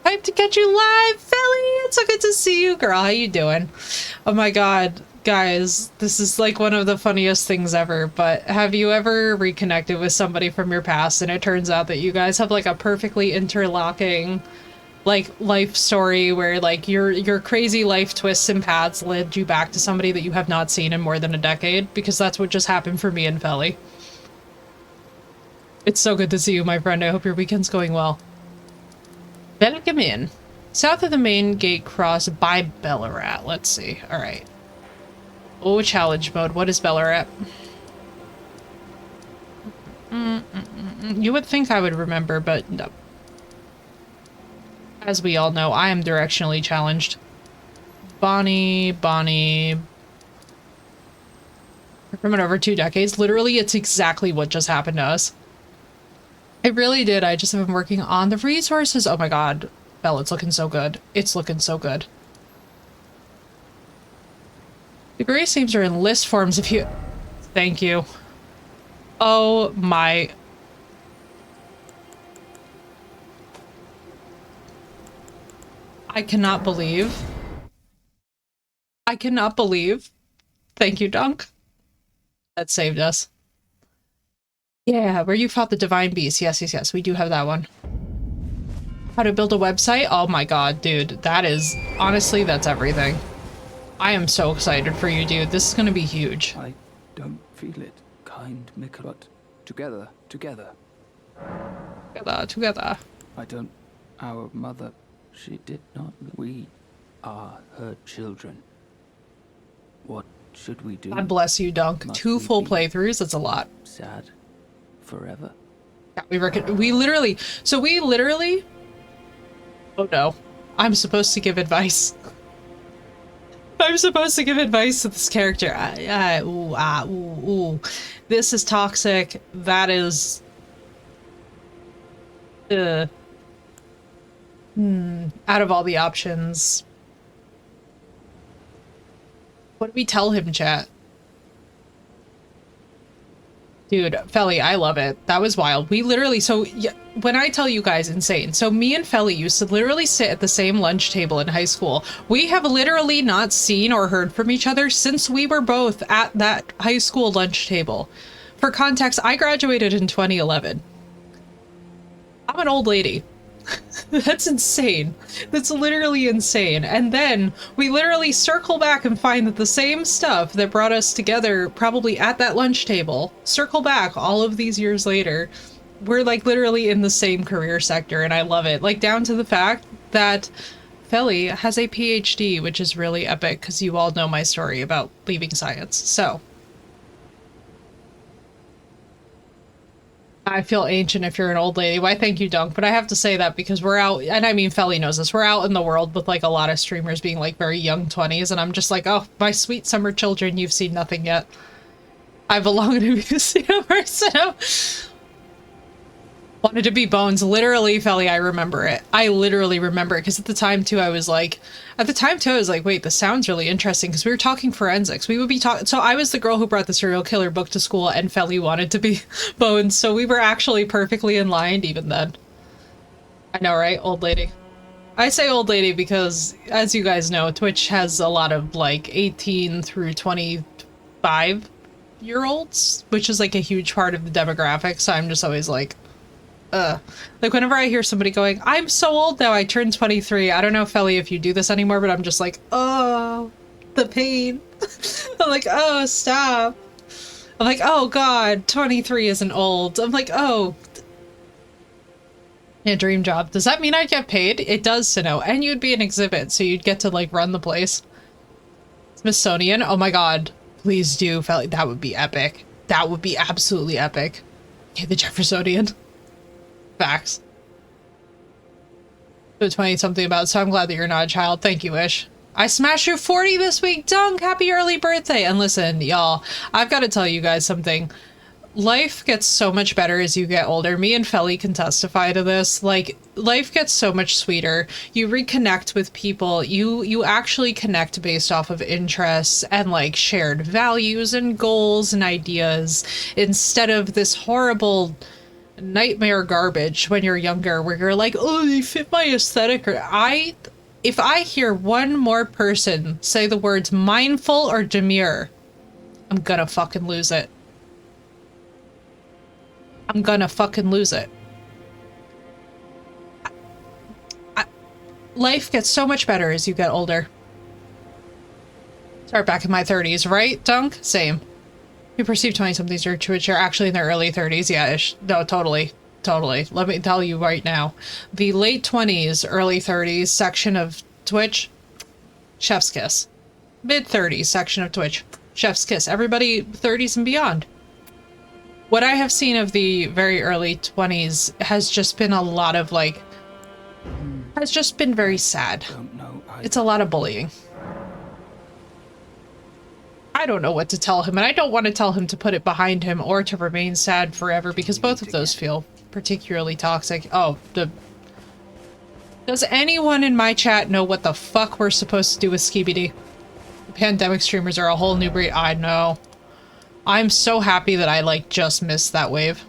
Hyped to catch you live, Philly! It's so good to see you, girl. How you doing? Oh my god, guys, this is like one of the funniest things ever, but have you ever reconnected with somebody from your past and it turns out that you guys have like a perfectly interlocking like life story where like your crazy life twists and paths led you back to somebody that you have not seen in more than a decade? Because that's what just happened for me and Felly. It's so good to see you, my friend. I hope your weekend's going well. Welcome in. South of the main gate cross by Bellarat. Let's see. Alright. Oh, challenge mode. What is Bellarat? You would think I would remember, but no. As we all know, I am directionally challenged. Bonnie. From over 2 decades. Literally, it's exactly what just happened to us. It really did. I just have been working on the resources. Oh my god. Belle, it's looking so good. It's looking so good. The gray seams are in list forms if you... Thank you. Oh my... I cannot believe. I cannot believe. Thank you, Dunk. That saved us. Yeah, where you fought the Divine Beast. Yes. We do have that one. How to build a website? Oh my god, dude. That is... Honestly, that's everything. I am so excited for you, dude. This is gonna be huge. I don't feel it, kind Mikkel, but together. Together. I don't... Our mother, she did not... We are her children. What should we do? God bless you, Dunk. Must 2 we full be playthroughs, that's a lot. sad forever? Yeah, we literally... So we literally... Oh no. I'm supposed to give advice. I'm supposed to give advice to this character. Ooh. This is toxic. That is... out of all the options. What do we tell him, chat? Dude, Felly, I love it. That was wild. We literally, so yeah, when I tell you guys, insane. So me and Felly used to literally sit at the same lunch table in high school. We have literally not seen or heard from each other since we were both at that high school lunch table. For context, I graduated in 2011. I'm an old lady. That's insane. That's literally insane. And then we literally circle back and find that the same stuff that brought us together probably at that lunch table, circle back all of these years later, we're like literally in the same career sector, and I love it. Like down to the fact that Felly has a PhD, which is really epic because you all know my story about leaving science. So I feel ancient if you're an old lady. Why, thank you, Dunk. But I have to say that because we're out, and I mean, Felly knows this, we're out in the world with like a lot of streamers being like very young 20s, and I'm just like, oh, my sweet summer children, you've seen nothing yet. I belong in a museum or so. Wanted to be Bones. Literally, Felly, I remember it. I literally remember it because at the time too, I was like, wait, this sounds really interesting because we were talking forensics. We would be talking. So I was the girl who brought the serial killer book to school, and Felly wanted to be Bones. So we were actually perfectly in line even then. I know, right? Old lady. I say old lady because, as you guys know, Twitch has a lot of like 18 through 25-year-olds, which is like a huge part of the demographic. So I'm just always like, like whenever I hear somebody going, I'm so old now, I turned 23. I don't know, Felly, if you do this anymore, but I'm just like, oh, the pain. I'm like, oh, stop. I'm like, oh God, 23 isn't old. I'm like, oh. Yeah, dream job. Does that mean I'd get paid? It does, Sino. And you'd be an exhibit, so you'd get to like run the place. Smithsonian? Oh my God. Please do, Felly. That would be epic. That would be absolutely epic. Okay, the Jeffersonian. Facts. So 20 something about, so I'm glad that you're not a child. Thank you, Ish. I smashed your 40 this week, Dunk! Happy early birthday! And listen, y'all, I've got to tell you guys something. Life gets so much better as you get older. Me and Felly can testify to this. Like, life gets so much sweeter. You reconnect with people. You actually connect based off of interests and like shared values and goals and ideas instead of this horrible nightmare garbage when you're younger where you're like, oh, they fit my aesthetic. Or if I hear one more person say the words mindful or demure, I'm gonna fucking lose it. I'm gonna fucking lose it. Life gets so much better as you get older. Start back in my 30s, right, Dunk? Same. You perceive 20-somethings are actually in their early 30s. Yeah, ish. No, totally. Totally. Let me tell you right now. The late 20s, early 30s section of Twitch, chef's kiss. Mid 30s section of Twitch, chef's kiss. Everybody 30s and beyond. What I have seen of the very early 20s has just been a lot of like, has just been very sad. It's a lot of bullying. I don't know what to tell him, and I don't want to tell him to put it behind him or to remain sad forever because both of those feel particularly toxic. Oh, does anyone in my chat know what the fuck we're supposed to do with Skibidi? Pandemic streamers are a whole new breed. I know. I'm so happy that I like just missed that wave.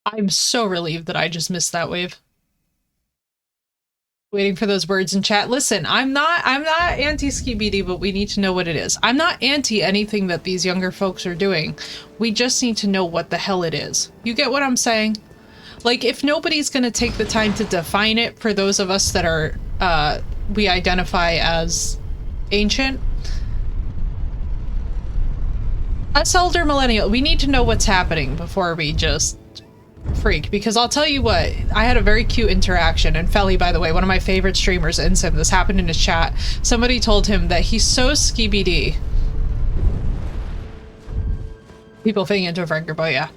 I'm so relieved that I just missed that wave. Waiting for those words in chat. Listen, I'm not anti-Skibidi, but we need to know what it is. I'm not anti anything that these younger folks are doing. We just need to know what the hell it is. You get what I'm saying? Like, if nobody's gonna take the time to define it for those of us that are, we identify as ancient, us elder millennial, we need to know what's happening before we just freak, because I'll tell you what, I had a very cute interaction, and Felly, by the way, one of my favorite streamers in Sim, this happened in his chat. Somebody told him that he's so skibidi. People fitting into a Franker, but yeah.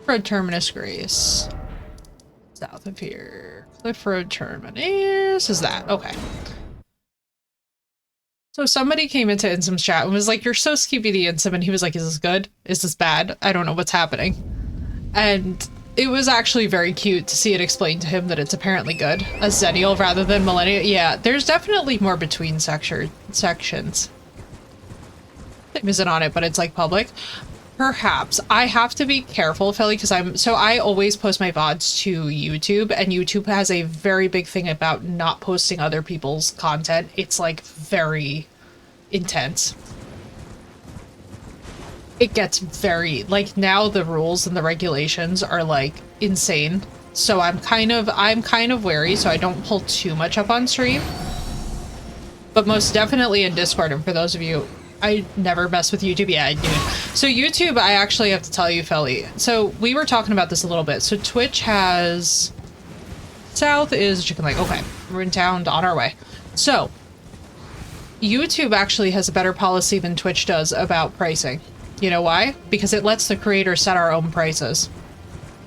Red Terminus Grace. South of here. Cliff Road Terminus is that. Okay. So somebody came into Insom's chat and was like, "You're so skibidi, Insom," and he was like, "Is this good? Is this bad? I don't know what's happening." And it was actually very cute to see it explained to him that it's apparently good. A Zennial rather than Millennial. Yeah, there's definitely more between sections. Name isn't on it, but it's like public. Perhaps. I have to be careful, Philly, because I always post my VODs to YouTube, and YouTube has a very big thing about not posting other people's content. It's like very intense. It gets very, like, now the rules and the regulations are like insane. So I'm kind of wary, so I don't pull too much up on stream. But most definitely in Discord, and for those of you, I never mess with YouTube. Yeah, I do. So YouTube, I actually have to tell you, Felly. So we were talking about this a little bit. So Twitch has... South is Chicken Lake. Okay, we're in town, on our way. So YouTube actually has a better policy than Twitch does about pricing. You know why? Because it lets the creator set our own prices.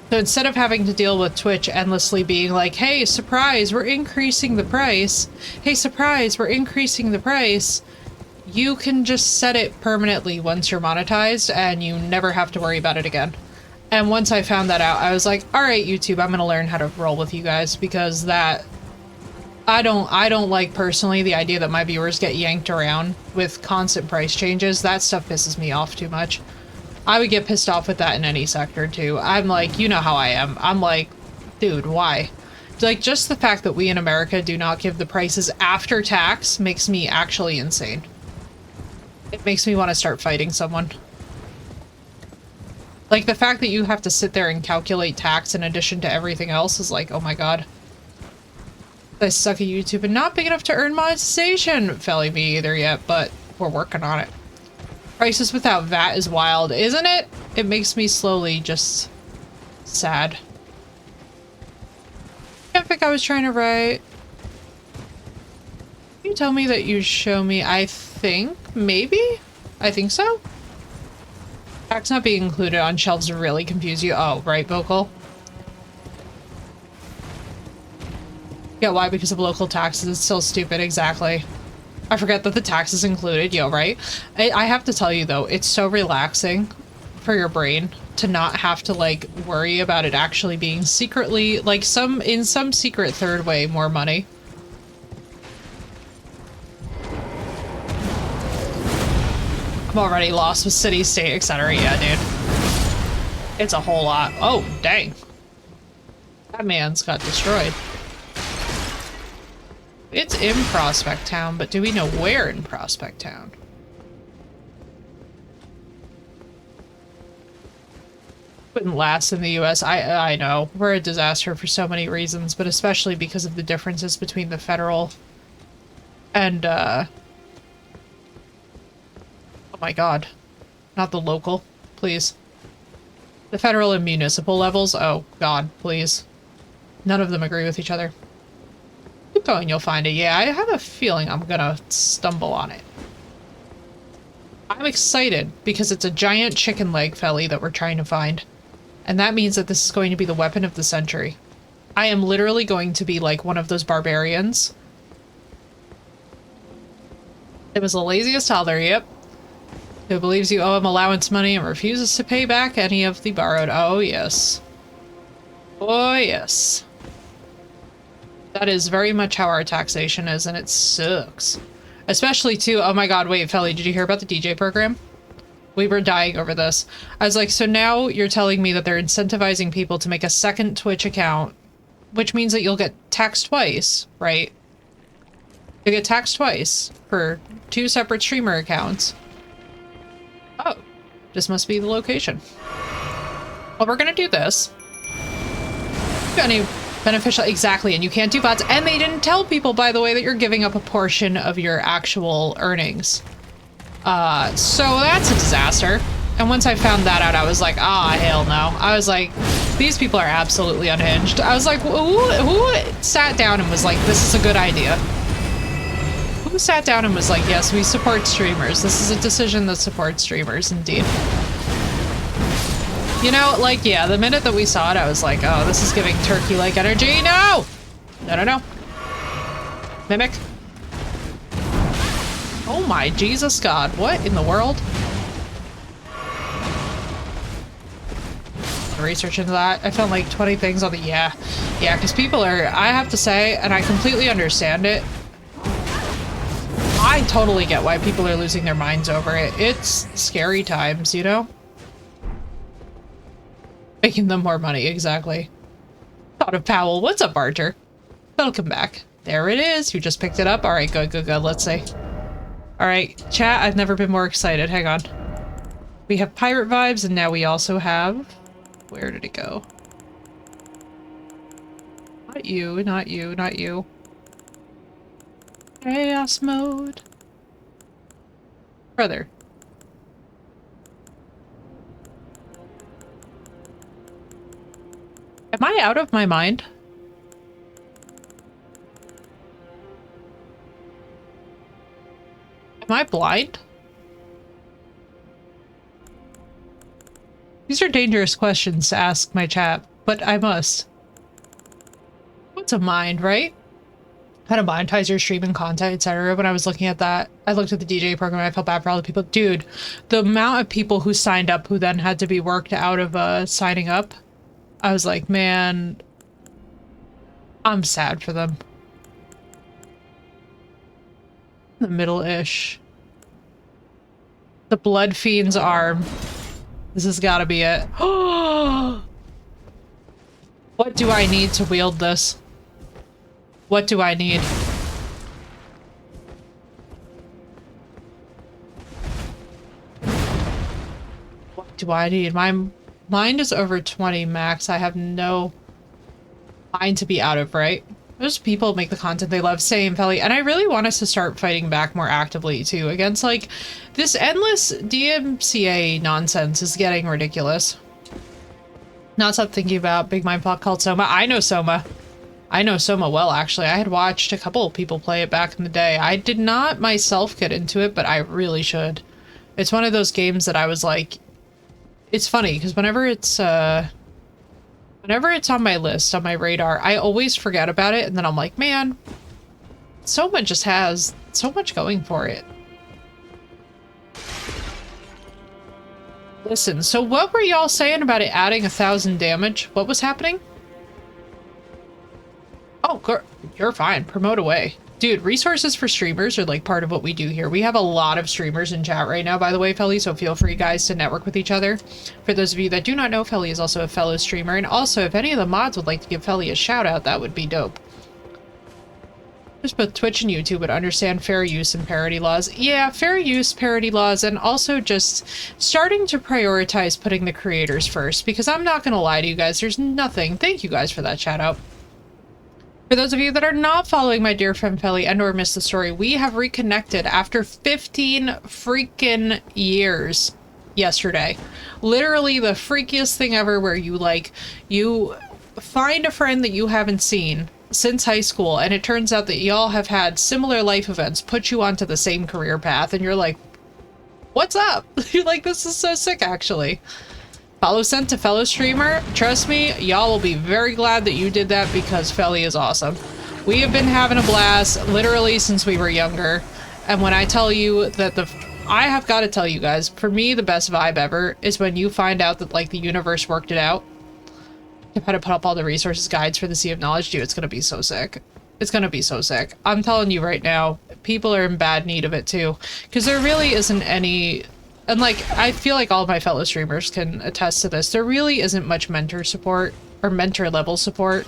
So instead of having to deal with Twitch endlessly being like, "Hey, surprise, we're increasing the price. Hey, surprise, we're increasing the price," you can just set it permanently once you're monetized and you never have to worry about it again. And once I found that out, I was like, all right, YouTube, I'm going to learn how to roll with you guys, because that I don't like personally the idea that my viewers get yanked around with constant price changes. That stuff pisses me off too much. I would get pissed off with that in any sector too. I'm like, you know how I am. I'm like, dude, why? Like, just the fact that we in America do not give the prices after tax makes me actually insane. It makes me want to start fighting someone. Like, the fact that you have to sit there and calculate tax in addition to everything else is like, oh my god. I suck at YouTube and not big enough to earn monetization. Felly, me either yet, but we're working on it. Prices without VAT is wild, isn't it? It makes me slowly just sad. I think I was trying to write. Can you tell me that you show me? I think, maybe? I think so. Tax not being included on shelves really confuse you. Oh, right, Vocal. Yeah, why? Because of local taxes. It's still stupid, exactly. I forget that the tax is included, yo, right? I have to tell you, though, it's so relaxing for your brain to not have to, like, worry about it actually being secretly, like, in some secret third way, more money. I'm already lost with city, state, etc. Yeah, dude. It's a whole lot. Oh, dang. That man's got destroyed. It's in Prospect Town, but do we know where in Prospect Town? Wouldn't last in the US. I know. We're a disaster for so many reasons, but especially because of the differences between the federal and, oh my god. Not the local, please. The federal and municipal levels? Oh god, please. None of them agree with each other. Keep going, you'll find it. Yeah, I have a feeling I'm gonna stumble on it. I'm excited because it's a giant chicken leg, Felly, that we're trying to find. And that means that this is going to be the weapon of the century. I am literally going to be like one of those barbarians. It was the laziest toddler, yep. Who believes you owe him allowance money and refuses to pay back any of the borrowed. Oh, yes. Oh, yes. That is very much how our taxation is, and it sucks. Especially too, oh my god, wait, Felly, did you hear about the DJ program? We were dying over this. I was like, so now you're telling me that they're incentivizing people to make a second Twitch account, which means that you'll get taxed twice, right? You get taxed twice for 2 separate streamer accounts. Oh, this must be the location. Well, we're gonna do this. Any beneficial, exactly, and you can't do bots, and they didn't tell people, by the way, that you're giving up a portion of your actual earnings. So that's a disaster. And once I found that out, I was like, ah, hell no. I was like, these people are absolutely unhinged. I was like, who sat down and was like, this is a good idea? Who sat down and was like, yes, we support streamers. This is a decision that supports streamers, indeed. You know, like, yeah, the minute that we saw it, I was like, oh, this is giving turkey-like energy. No! No, no, no. Mimic. Oh my Jesus God, what in the world? Research into that. I found like 20 things on the, yeah, because people are, I have to say, and I completely understand it, I totally get why people are losing their minds over it. It's scary times, you know? Making them more money, exactly. Thought of Powell. What's up, Archer? Welcome back. There it is. You just picked it up. All right, good, good, good. Let's see. All right, chat, I've never been more excited. Hang on. We have pirate vibes, and now we also have... Where did it go? Not you, not you, not you. Chaos mode. Brother. Am I out of my mind? Am I blind? These are dangerous questions to ask my chat, but I must. What's a mind, right? How to monetize your streaming content, etc. When I was looking at that, I looked at the DJ program, I felt bad for all the people. Dude, the amount of people who signed up who then had to be worked out of signing up, I was like, man, I'm sad for them. The middle-ish. The Blood Fiend's arm. This has got to be it. What do I need to wield this? What do I need? What do I need? My mind is over 20 max. I have no mind to be out of, right? Those people make the content they love, same, Felly. And I really want us to start fighting back more actively, too, against, like, this endless DMCA nonsense is getting ridiculous. Not stop thinking about Big Mind Pop called Soma. I know Soma. I know Soma well, actually. I had watched a couple of people play it back in the day. I did not myself get into it, but I really should. It's one of those games that I was like... It's funny, because whenever it's on my list, on my radar, I always forget about it, and then I'm like, man, Soma just has so much going for it. Listen, so what were y'all saying about it adding 1,000 damage? What was happening? Oh, girl, you're fine. Promote away. Dude, resources for streamers are like part of what we do here. We have a lot of streamers in chat right now, by the way, Felly, so feel free, guys, to network with each other. For those of you that do not know, Felly is also a fellow streamer, and also, if any of the mods would like to give Felly a shout-out, that would be dope. Just both Twitch and YouTube would understand fair use and parody laws. Yeah, fair use, parody laws, and also just starting to prioritize putting the creators first, because I'm not gonna lie to you guys, there's nothing. Thank you guys for that shout-out. For those of you that are not following my dear friend Felly and or missed the story, we have reconnected after 15 freaking years yesterday. Literally the freakiest thing ever, where you find a friend that you haven't seen since high school, and it turns out that y'all have had similar life events put you onto the same career path, and you're like, what's up? You're like, this is so sick, actually. Follow sent to fellow streamer. Trust me, y'all will be very glad that you did that, because Felly is awesome. We have been having a blast literally since we were younger. And when I tell you that I have got to tell you guys, for me, the best vibe ever is when you find out that, like, the universe worked it out. I've had to put up all the resources guides for the Sea of Knowledge. Dude, it's gonna be so sick. It's gonna be so sick. I'm telling you right now, people are in bad need of it too. Because there really isn't any... And, like, I feel like all of my fellow streamers can attest to this. There really isn't much mentor support or mentor level support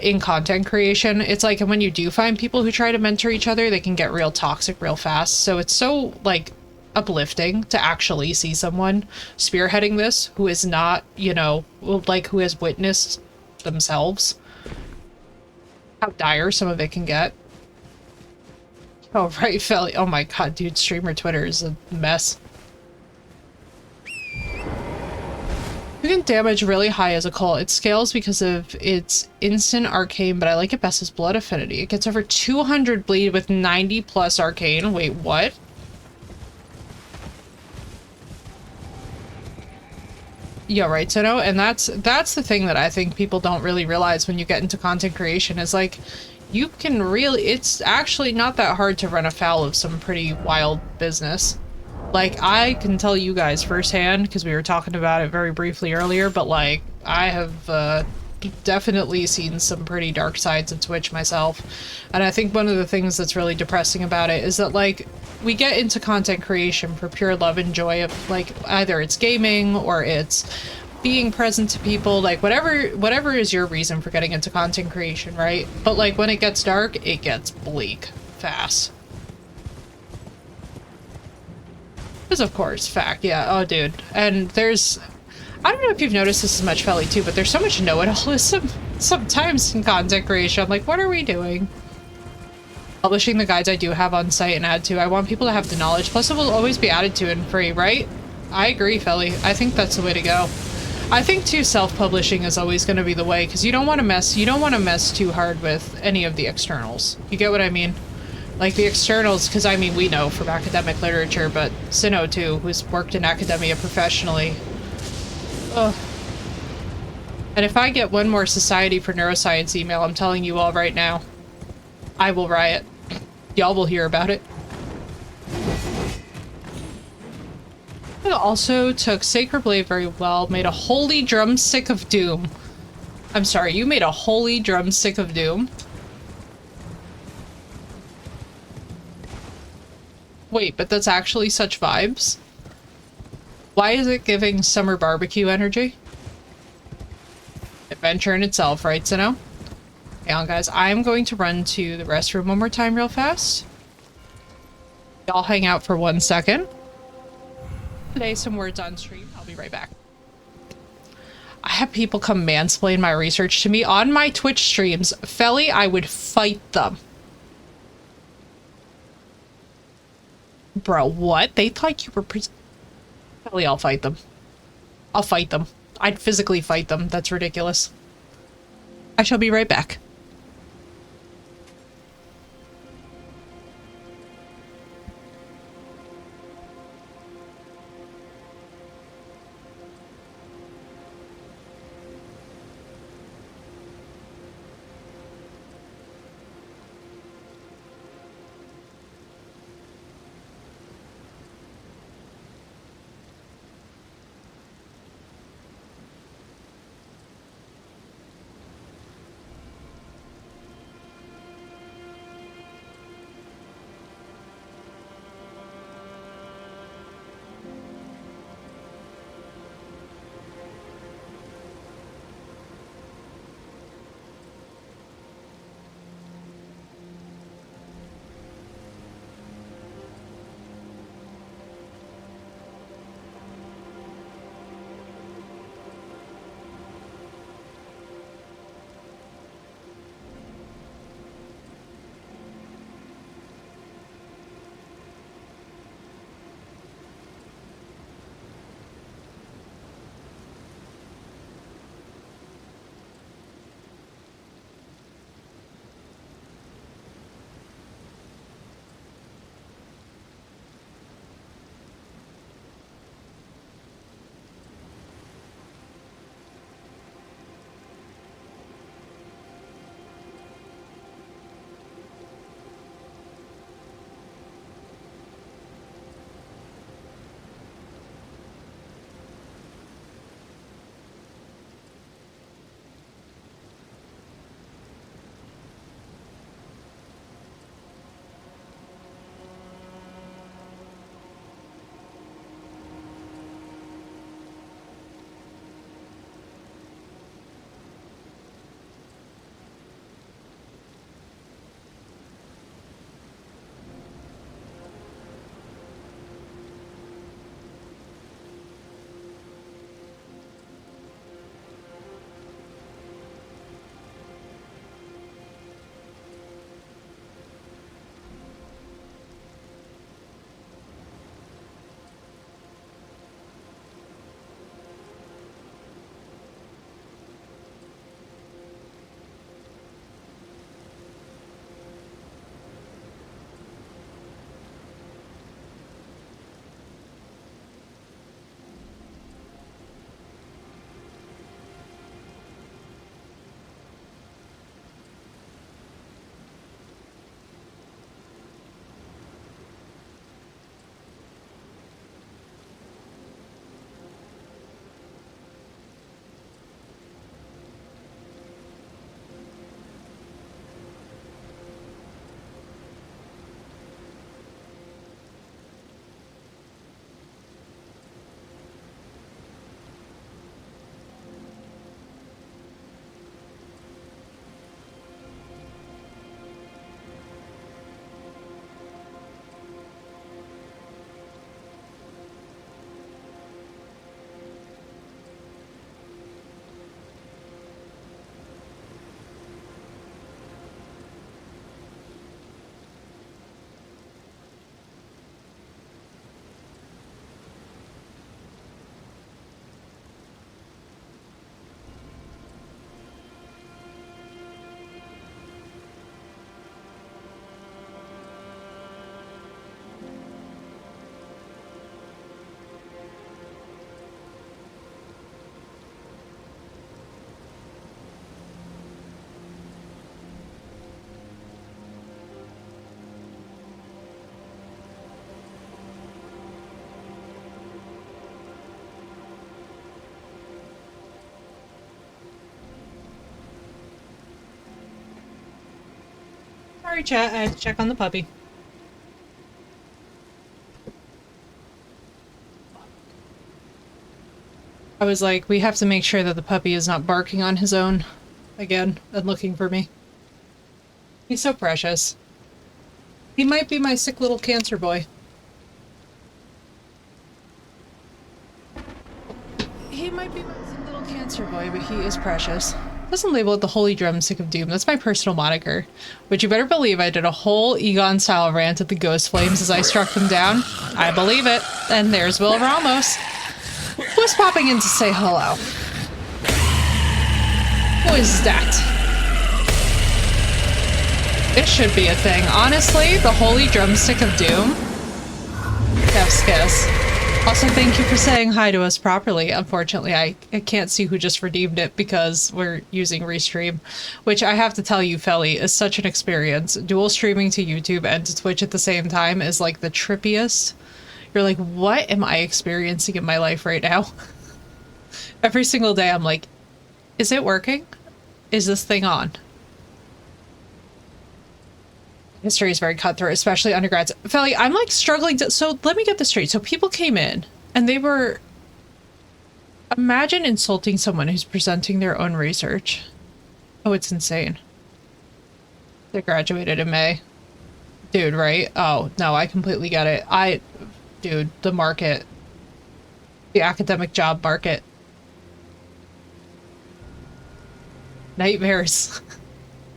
in content creation. It's like, and when you do find people who try to mentor each other, they can get real toxic real fast. So it's so, like, uplifting to actually see someone spearheading this who is not, you know, like, who has witnessed themselves how dire some of it can get. Oh, right, Felly. Oh my god, dude, streamer Twitter is a mess. You can damage really high as a cult. It scales because of its instant arcane, but I like it best as blood affinity. It gets over 200 bleed with 90 plus arcane. Wait, what? Yeah, right, so no, and that's the thing that I think people don't really realize when you get into content creation is like you can really, it's actually not that hard to run afoul of some pretty wild business. Like, I can tell you guys firsthand, because we were talking about it very briefly earlier, but like, I have definitely seen some pretty dark sides of Twitch myself. And I think one of the things that's really depressing about it is that, like, we get into content creation for pure love and joy of, like, either it's gaming or it's being present to people, like, whatever is your reason for getting into content creation, right? But, like, when it gets dark, it gets bleak fast. Is of course fact, yeah. Oh, dude. And there's, I don't know if you've noticed this as much, Felly, too, but there's so much know-it-allism sometimes in content creation. I'm like, what are we doing? Publishing the guides I do have on site and add to. I want people to have the knowledge. Plus, it will always be added to and free, right? I agree, Felly. I think that's the way to go. I think, too, self-publishing is always going to be the way, because you don't want to mess too hard with any of the externals. You get what I mean? Like, the externals, because, I mean, we know from academic literature, but Sinnoh, too, who's worked in academia professionally. Ugh. And if I get one more Society for Neuroscience email, I'm telling you all right now, I will riot. Y'all will hear about it. I also took Sacred Blade very well, made a holy drumstick of doom. I'm sorry, you made a holy drumstick of doom? Wait, but that's actually such vibes? Why is it giving summer barbecue energy? Adventure in itself, right, Sinnoh? Hang on, guys. I'm going to run to the restroom one more time real fast. Y'all hang out for 1 second. Today, some words on stream. I'll be right back. I have people come mansplain my research to me on my Twitch streams. Felly, I would fight them. Bro, what? They thought you were Felly, I'll fight them. I'll fight them. I'd physically fight them. That's ridiculous. I shall be right back. Sorry, chat. I had to check on the puppy. I was like, we have to make sure that the puppy is not barking on his own again and looking for me. He's so precious. He might be my sick little cancer boy. He might be my sick little cancer boy, but he is precious. Doesn't label it the Holy Drumstick of Doom. That's my personal moniker. But you better believe I did a whole Egon-style rant at the Ghost Flames as I struck them down. I believe it. And there's Will Ramos. Who's popping in to say hello? Who is that? It should be a thing. Honestly, the Holy Drumstick of Doom. Chef's kiss. Also, thank you for saying hi to us properly. Unfortunately, I can't see who just redeemed it because we're using Restream, which I have to tell you, Felly, is such an experience. Dual streaming to YouTube and to Twitch at the same time is like the trippiest. You're like, what am I experiencing in my life right now? Every single day I'm like, is it working? Is this thing on? History is very cutthroat, especially undergrads. Felly, I'm like struggling to... So let me get this straight. So people came in and they were... Imagine insulting someone who's presenting their own research. Oh, it's insane. They graduated in May. Dude, right? Oh, no, I completely get it. Dude, the market. The academic job market. Nightmares.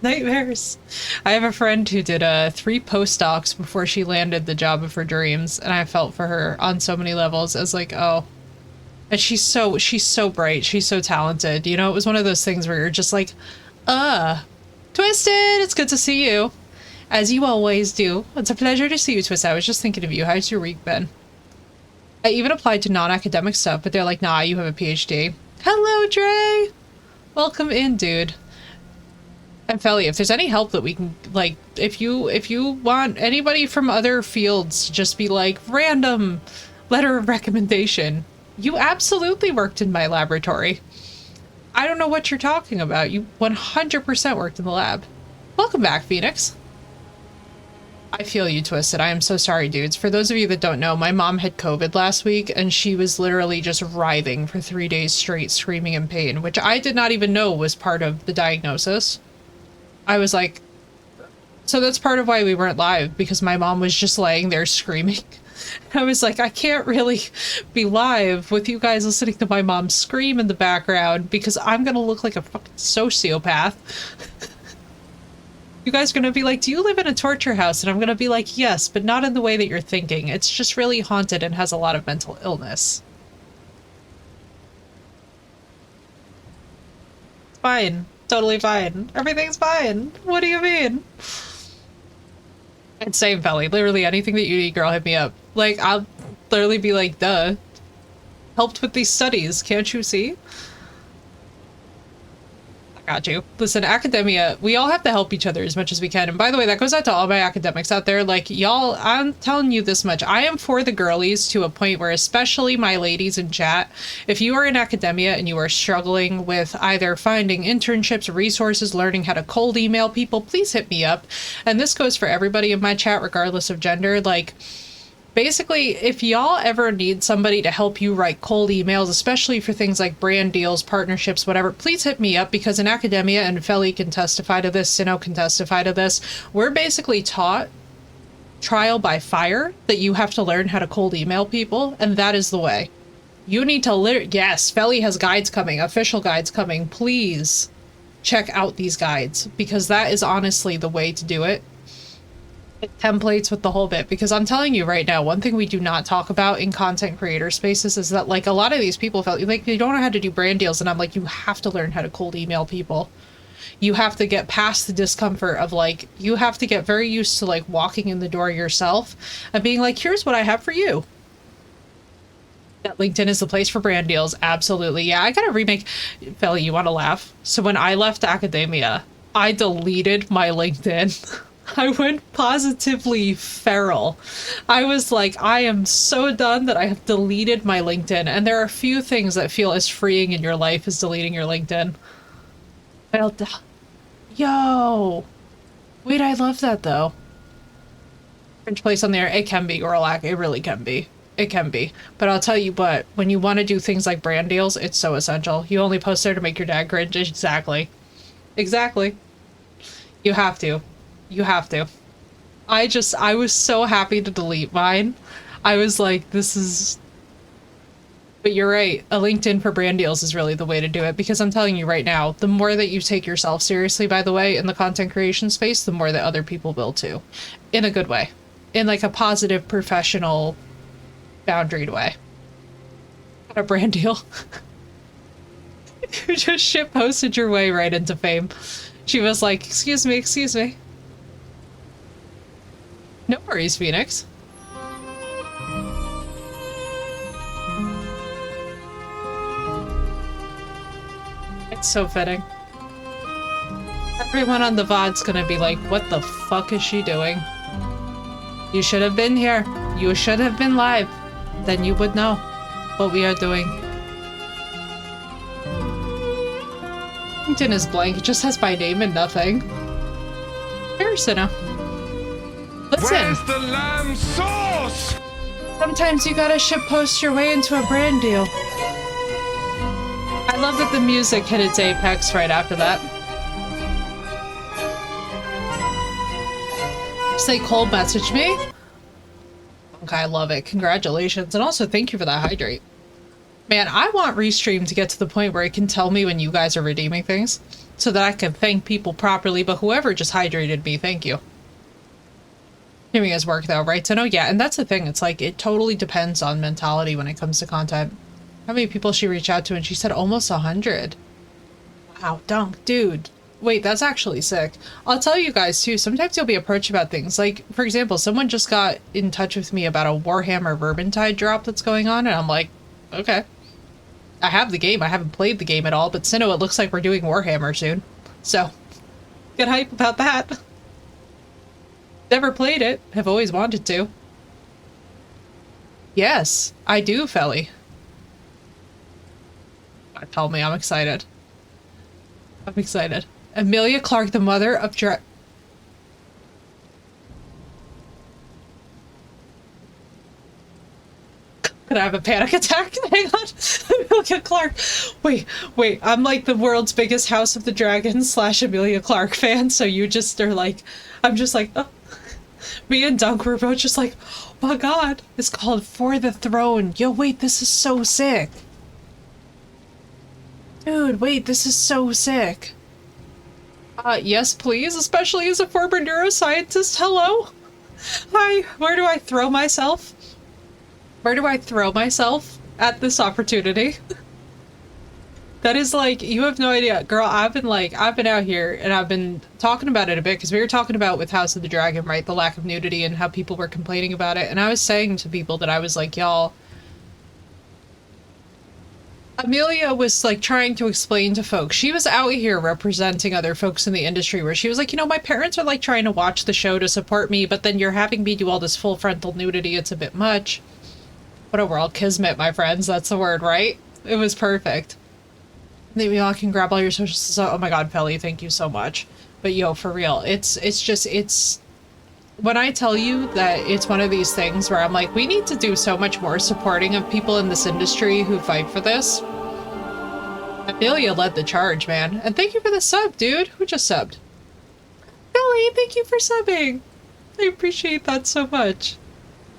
Nightmares. I have a friend who did 3 postdocs before she landed the job of her dreams, and I felt for her on so many levels as like, oh. And she's so bright, she's so talented. You know, it was one of those things where you're just like, Twisted, it's good to see you. As you always do. It's a pleasure to see you, Twisted. I was just thinking of you. How's your week been? I even applied to non-academic stuff, but they're like, nah, you have a PhD. Hello, Dre! Welcome in, dude. And Felly, if there's any help that we can, like, if you want anybody from other fields to just be like, random letter of recommendation, you absolutely worked in my laboratory. I don't know what you're talking about. You 100% worked in the lab. Welcome back, Phoenix. I feel you, Twisted. I am so sorry, dudes. For those of you that don't know, my mom had COVID last week, and she was literally just writhing for 3 days straight, screaming in pain, which I did not even know was part of the diagnosis. I was like, so that's part of why we weren't live, because my mom was just laying there screaming. I was like, I can't really be live with you guys listening to my mom scream in the background, because I'm gonna look like a fucking sociopath. You guys are gonna be like, do you live in a torture house? And I'm gonna be like, yes, but not in the way that you're thinking. It's just really haunted and has a lot of mental illness. Fine. Totally fine. Everything's fine. What do you mean? And same, Felly. Literally anything that you need, girl, hit me up. Like, I'll literally be like, duh. Helped with these studies, can't you see? Got you. Listen, academia, we all have to help each other as much as we can. And by the way, that goes out to all my academics out there. Like, y'all, I'm telling you this much. I am for the girlies to a point where, especially my ladies in chat, if you are in academia and you are struggling with either finding internships, resources, learning how to cold email people, please hit me up. And this goes for everybody in my chat, regardless of gender. Like, basically, if y'all ever need somebody to help you write cold emails, especially for things like brand deals, partnerships, whatever, please hit me up, because in academia, and Felly can testify to this, Sino can testify to this, we're basically taught trial by fire that you have to learn how to cold email people, and that is the way. You need to yes, Felly has guides coming, official guides coming. Please check out these guides, because that is honestly the way to do it. Templates with the whole bit, because I'm telling you right now, one thing we do not talk about in content creator spaces is that, like, a lot of these people felt like they don't know how to do brand deals, and I'm like, you have to learn how to cold email people. You have to get past the discomfort of, like, you have to get very used to, like, walking in the door yourself and being like, here's what I have for you. That LinkedIn is the place for brand deals. Absolutely. Yeah, I gotta remake. Felly, you want to laugh? So when I left academia, I deleted my LinkedIn. I went positively feral. I was like, I am so done that I have deleted my LinkedIn. And there are few things that feel as freeing in your life as deleting your LinkedIn. Yo! Wait, I love that though. French place on there, it can be, Gorlak. It really can be. It can be. But I'll tell you what, when you want to do things like brand deals, it's so essential. You only post there to make your dad cringe. Exactly. Exactly. You have to. You have to. I was so happy to delete mine. I was like, this is... But you're right. A LinkedIn for brand deals is really the way to do it, because I'm telling you right now, the more that you take yourself seriously, by the way, in the content creation space, the more that other people will too. In a good way. In like a positive, professional, boundaried way. Got a brand deal. You just shit posted your way right into fame. She was like, excuse me, excuse me. No worries, Phoenix. It's so fitting. Everyone on the VOD's gonna be like, what the fuck is she doing? You should have been here. You should have been live. Then you would know what we are doing. LinkedIn is blank. It just has my name and nothing. Here, Sinna. Listen. Where's the lamb sauce? Sometimes you gotta shitpost your way into a brand deal. I love that the music hit its apex right after that. Say Cole messaged me. Okay, I love it. Congratulations. And also thank you for that hydrate. Man, I want Restream to get to the point where it can tell me when you guys are redeeming things so that I can thank people properly, but whoever just hydrated me, thank you. Doing his work though, right? So no, yeah, and that's the thing. It's like, it totally depends on mentality when it comes to content. How many people she reached out to? And she said almost 100. Wow, dunk, dude. Wait, that's actually sick. I'll tell you guys too, sometimes you'll be approached about things. Like, for example, someone just got in touch with me about a Warhammer Vermintide drop that's going on, and I'm like, okay. I have the game, I haven't played the game at all, but Sinnoh, it looks like we're doing Warhammer soon. So, get hype about that. Never played it, have always wanted to. Yes, I do, Felly. Tell me, I'm excited. I'm excited. Emilia Clarke, the mother of Could I have a panic attack? Hang on. Emilia Clarke. Wait. I'm like the world's biggest House of the Dragon / Emilia Clarke fan, so you just are like, I'm just like, oh. Me and Dunk were both just like, oh my god. It's called For the Throne. Yo, wait, this is so sick. Dude, wait, this is so sick. Yes, please, especially as a former neuroscientist. Hello? Hi, where do I throw myself? Where do I throw myself at this opportunity? That is like, you have no idea. Girl, I've been out here and I've been talking about it a bit because we were talking about with House of the Dragon, right? The lack of nudity and how people were complaining about it. And I was saying to people that I was like, y'all, Amelia was like trying to explain to folks. She was out here representing other folks in the industry where she was like, you know, my parents are like trying to watch the show to support me, but then you're having me do all this full frontal nudity. It's a bit much. What a world. Kismet, my friends. That's the word, right? It was perfect. Then we all can grab all your social stuff. Oh my god, Felly, thank you so much. But yo, for real, it's when I tell you that it's one of these things where I'm like, we need to do so much more supporting of people in this industry who fight for this. Amelia led the charge, man. And thank you for the sub, dude. Who just subbed? Billy, thank you for subbing. I appreciate that so much.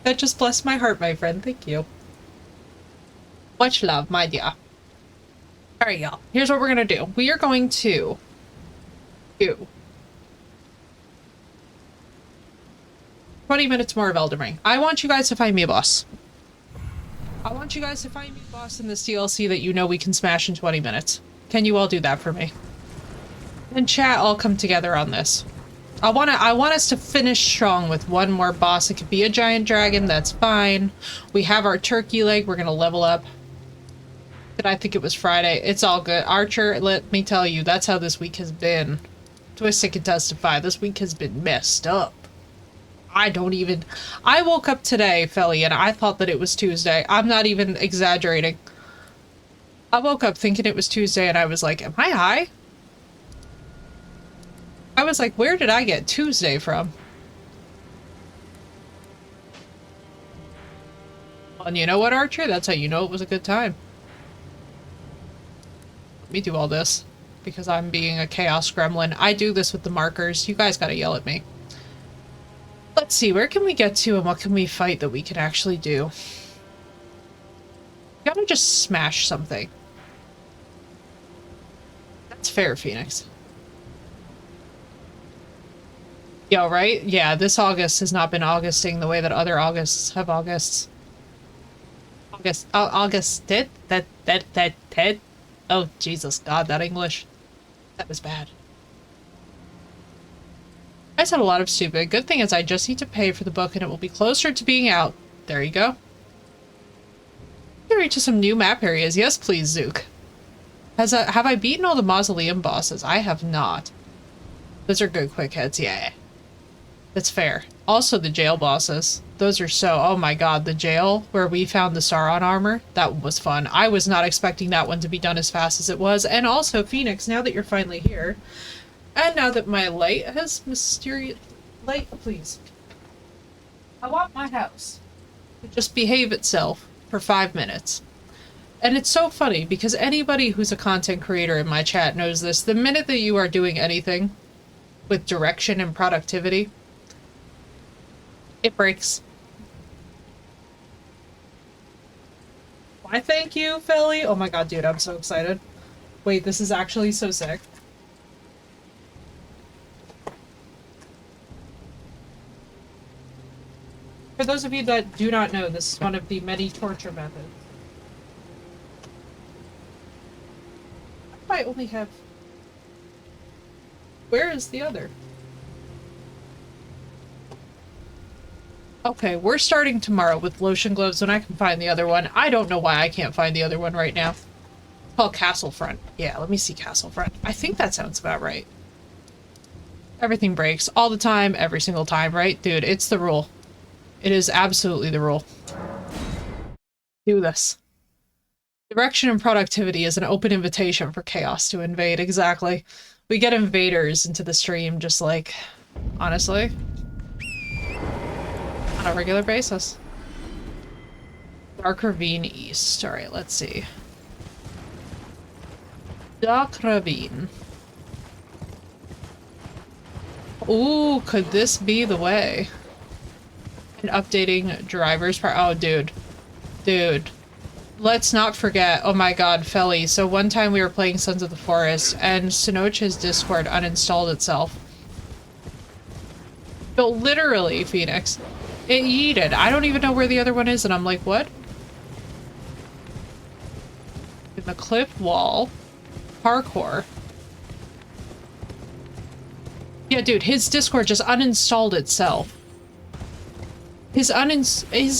That just blessed my heart, my friend. Thank you. Much love, my dear. Alright, y'all. Here's what we're gonna do. We are going to do 20 minutes more of Elden Ring. I want you guys to find me a boss. I want you guys to find me a boss in this DLC that you know we can smash in 20 minutes. Can you all do that for me? And chat, all come together on this. I want us to finish strong with one more boss. It could be a giant dragon, that's fine. We have our turkey leg, we're gonna level up. Did I think it was Friday? It's all good. Archer, let me tell you, that's how this week has been. Twisted can testify, this week has been messed up. I woke up today, Felly, and I thought that it was Tuesday. I'm not even exaggerating. I woke up thinking it was Tuesday and I was like, am I high? I was like, where did I get Tuesday from? And you know what, Archer? That's how you know it was a good time. Let me do all this because I'm being a chaos gremlin. I do this with the markers. You guys gotta yell at me. Let's see, where can we get to and what can we fight that we can actually do? Gotta just smash something. That's fair, Phoenix. Yo, right? Yeah, this August has not been Augusting the way that other Augusts have Augusts. August did? That. Oh, Jesus God, that English. That was bad. I said a lot of stupid. Good thing is I just need to pay for the book and it will be closer to being out. There you go. Can reach to some new map areas. Yes, please, Zook. Have I beaten all the mausoleum bosses? I have not. Those are good quick hits, yeah. That's fair. Also the jail bosses. Those are so, oh my god, the jail where we found the Sauron armor, that was fun. I was not expecting that one to be done as fast as it was. And also, Phoenix, now that you're finally here, and now that my light has mysterious... Light, please. I want my house to just behave itself for 5 minutes. And it's so funny because anybody who's a content creator in my chat knows this. The minute that you are doing anything with direction and productivity, it breaks. Why, thank you, Philly. Oh my god, dude, I'm so excited. Wait, this is actually so sick. For those of you that do not know, this is one of the many torture methods. I only have... Where is the other? Okay, we're starting tomorrow with lotion gloves when I can find the other one. I don't know why I can't find the other one right now. It's called Castle Front. Yeah, let me see Castle Front. I think that sounds about right. Everything breaks all the time, every single time, right? Dude, it's the rule. It is absolutely the rule. Do this. Direction and productivity is an open invitation for chaos to invade. Exactly. We get invaders into the stream just like, honestly, on a regular basis. Dark Ravine East. Alright, let's see. Dark Ravine. Ooh, could this be the way? And updating drivers part. Oh, dude. Dude. Let's not forget. Oh my god, Felly. So one time we were playing Sons of the Forest and Sonocha's Discord uninstalled itself. But literally, Phoenix. It yeeted. I don't even know where the other one is and I'm like, what? In the cliff wall. Parkour. Yeah, dude, his Discord just uninstalled itself. His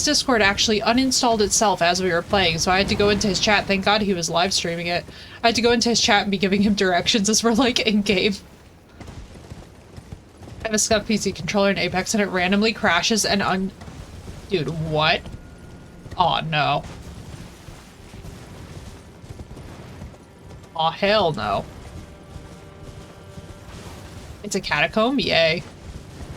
Discord actually uninstalled itself as we were playing, so I had to go into his chat. Thank God he was live streaming it. I had to go into his chat and be giving him directions as we're like in-game. I have a scuff PC controller in Apex and it randomly crashes and Dude, what? Oh no. Oh hell no. It's a catacomb? Yay.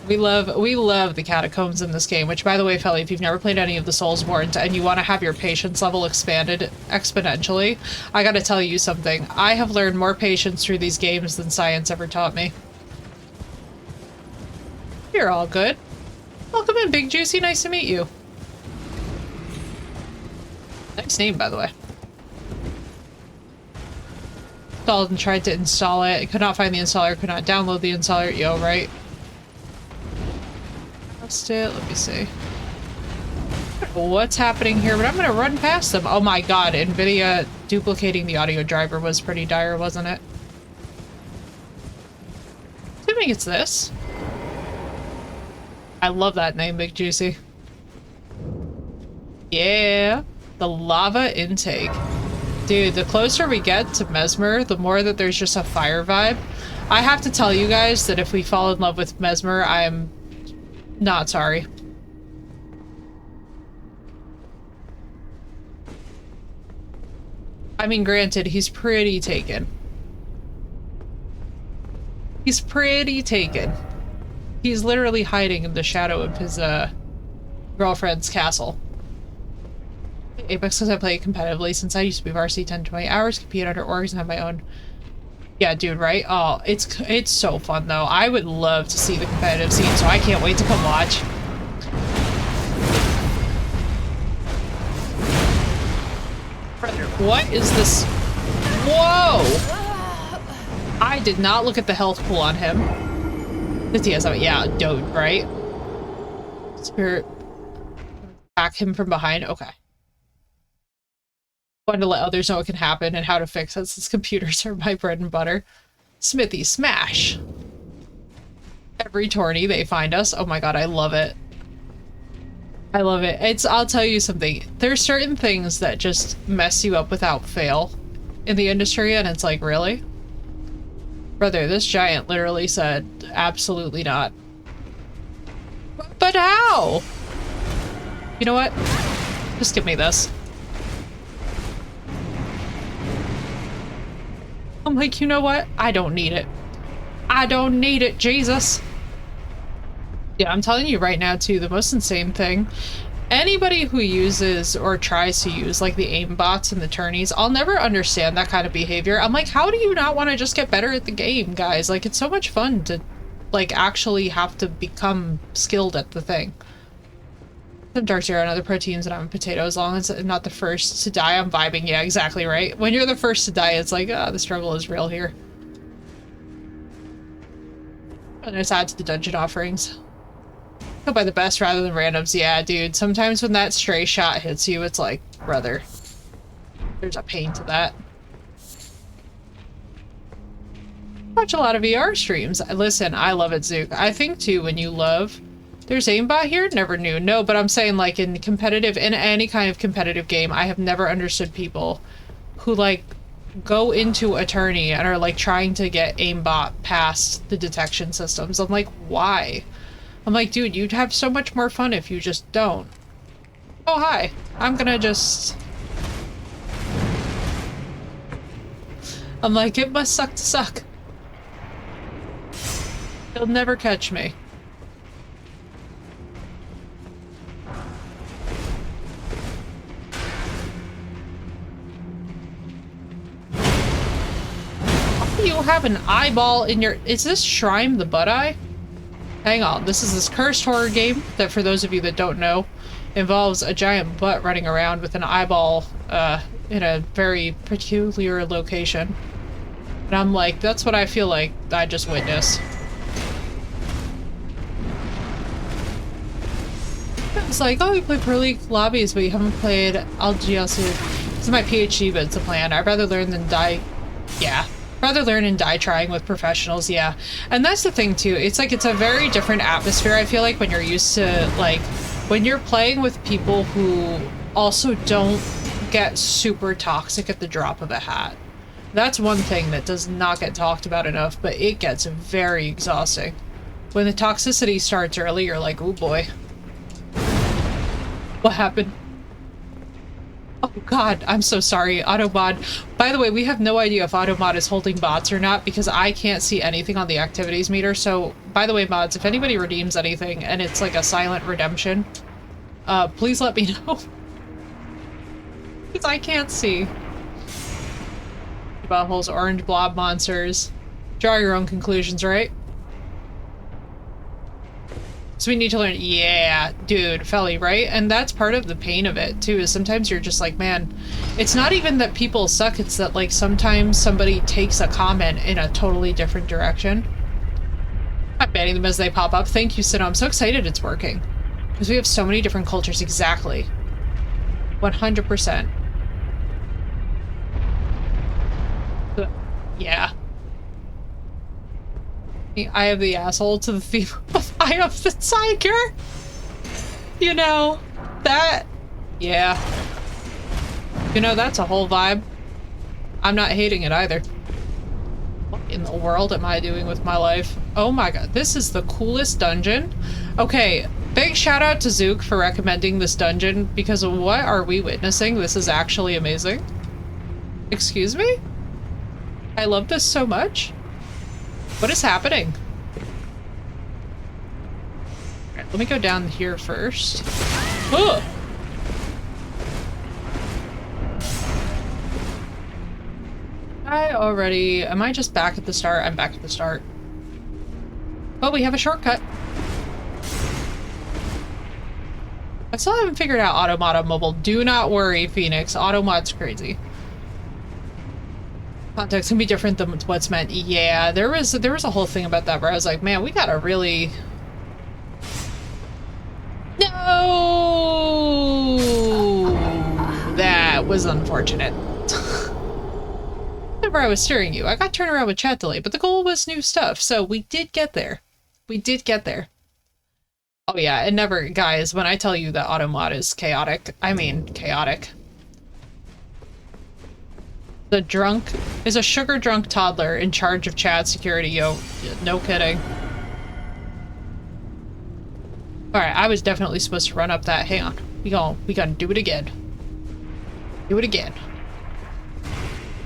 We love the catacombs in this game, which by the way, Felly, if you've never played any of the Soulsborne and you want to have your patience level expanded exponentially, I gotta tell you something. I have learned more patience through these games than science ever taught me. You're all good. Welcome in, Big Juicy. Nice to meet you. Nice name, by the way. Installed and tried to install it. Could not find the installer. Could not download the installer. Yo, right? It. Let me see. I don't know what's happening here, but I'm gonna run past them. Oh my god, NVIDIA duplicating the audio driver was pretty dire, wasn't it? Assuming it's this. I love that name, Big Juicy. Yeah, the lava intake. Dude, the closer we get to Mesmer, the more that there's just a fire vibe. I have to tell you guys that if we fall in love with Mesmer, I'm not sorry. I mean, granted, he's pretty taken. He's pretty taken. He's literally hiding in the shadow of his girlfriend's castle. Apex because I play competitively since I used to be varsity 10 to 20 hours, compete under orgs and have my own. Yeah, dude, right? Oh, it's so fun though. I would love to see the competitive scene, so I can't wait to come watch. Brother, what is this? Whoa! I did not look at the health pool on him. The TSM, yeah, dope, right? Spirit. Attack him from behind. Okay. Wanted to let others know what can happen and how to fix it since computers are my bread and butter. Smithy smash. Every tourney they find us. Oh my god, I love it. I love it. I'll tell you something. There's certain things that just mess you up without fail in the industry, and it's like, really? Brother, this giant literally said, absolutely not. But how? You know what? Just give me this. I'm like, you know what? I don't need it. I don't need it, Jesus. Yeah, I'm telling you right now, too, the most insane thing. Anybody who uses or tries to use, like, the aim bots and the tourneys, I'll never understand that kind of behavior. I'm like, how do you not want to just get better at the game, guys? Like, it's so much fun to, like, actually have to become skilled at the thing. I'm Dark Zero and other proteins and I'm a potato. As long as I'm not the first to die, I'm vibing. Yeah, exactly right. When you're the first to die, it's like, ah, the struggle is real here. And it's add to the dungeon offerings. Go by the best rather than randoms. Yeah, dude. Sometimes when that stray shot hits you, it's like, brother, there's a pain to that. Watch a lot of VR streams. Listen, I love it, Zook. I think too, when you love... There's aimbot here? Never knew. No, but I'm saying like in any kind of competitive game, I have never understood people who like go into a tourney and are like trying to get aimbot past the detection systems. I'm like, why? I'm like, dude, you'd have so much more fun if you just don't. Oh, hi. I'm gonna just... I'm like, it must suck to suck. You'll never catch me. You have an eyeball in your... Is this Shrine the Butt Eye? Hang on, this is this cursed horror game that, for those of you that don't know, involves a giant butt running around with an eyeball in a very peculiar location. And I'm like, that's what I feel like I just witnessed. It's like, oh, you play Pro League lobbies, but you haven't played LGS. This is my PhD, but it's a plan. I'd rather learn than die. Yeah. Rather learn and die trying with professionals, yeah. And that's the thing too, it's like it's a very different atmosphere, I feel like, when you're used to, like, when you're playing with people who also don't get super toxic at the drop of a hat. That's one thing that does not get talked about enough, but it gets very exhausting. When the toxicity starts early, you're like, oh boy. What happened? Oh god, I'm so sorry, Automod. By the way, we have no idea if Automod is holding bots or not because I can't see anything on the activities meter. So, by the way, mods, if anybody redeems anything and it's like a silent redemption, please let me know. Because I can't see. Buttholes, orange blob monsters. Draw your own conclusions, right? So we need to learn, yeah, dude, Felly, right? And that's part of the pain of it, too, is sometimes you're just like, man, it's not even that people suck, it's that, like, sometimes somebody takes a comment in a totally different direction. I'm banning them as they pop up. Thank you, Sino. I'm so excited it's working. Because we have so many different cultures, exactly. 100%. Yeah. I have the asshole to the theme of Eye of the Tiger. You know, that, yeah. You know, that's a whole vibe. I'm not hating it either. What in the world am I doing with my life? Oh my god, this is the coolest dungeon. Okay, big shout out to Zook for recommending this dungeon because what are we witnessing? This is actually amazing. Excuse me? I love this so much. What is happening? Alright, let me go down here first. Oh! Am I just back at the start? I'm back at the start. But we have a shortcut. I still haven't figured out Automod on mobile. Do not worry, Phoenix. Automod's crazy. Context can be different than what's meant. Yeah, there was a whole thing about that where I was like, man, we gotta really... No! That was unfortunate. Whenever I was steering you, I got turned around with chat delay, but the goal was new stuff, so we did get there. We did get there. Oh yeah, it never, guys, when I tell you that Automod is chaotic, I mean chaotic. The drunk is a sugar-drunk toddler in charge of chat security, yo. No kidding. Alright, I was definitely supposed to run up that. Hang on. We gonna do it again. Do it again.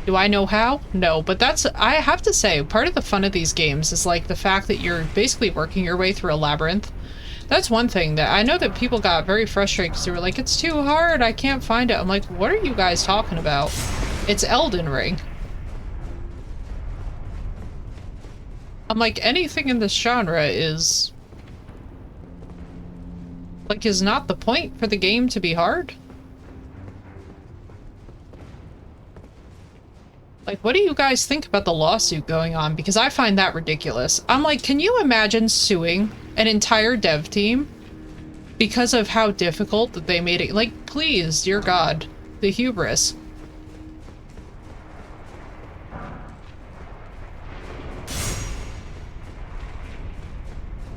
Do I know how? No, but that's, I have to say, part of the fun of these games is like the fact that you're basically working your way through a labyrinth. That's one thing that I know that people got very frustrated because they were like, it's too hard, I can't find it. I'm like, what are you guys talking about? It's Elden Ring. I'm like, anything in this genre is... like, is not the point for the game to be hard? Like, what do you guys think about the lawsuit going on? Because I find that ridiculous. I'm like, can you imagine suing an entire dev team because of how difficult that they made it? Like, please, dear God, the hubris.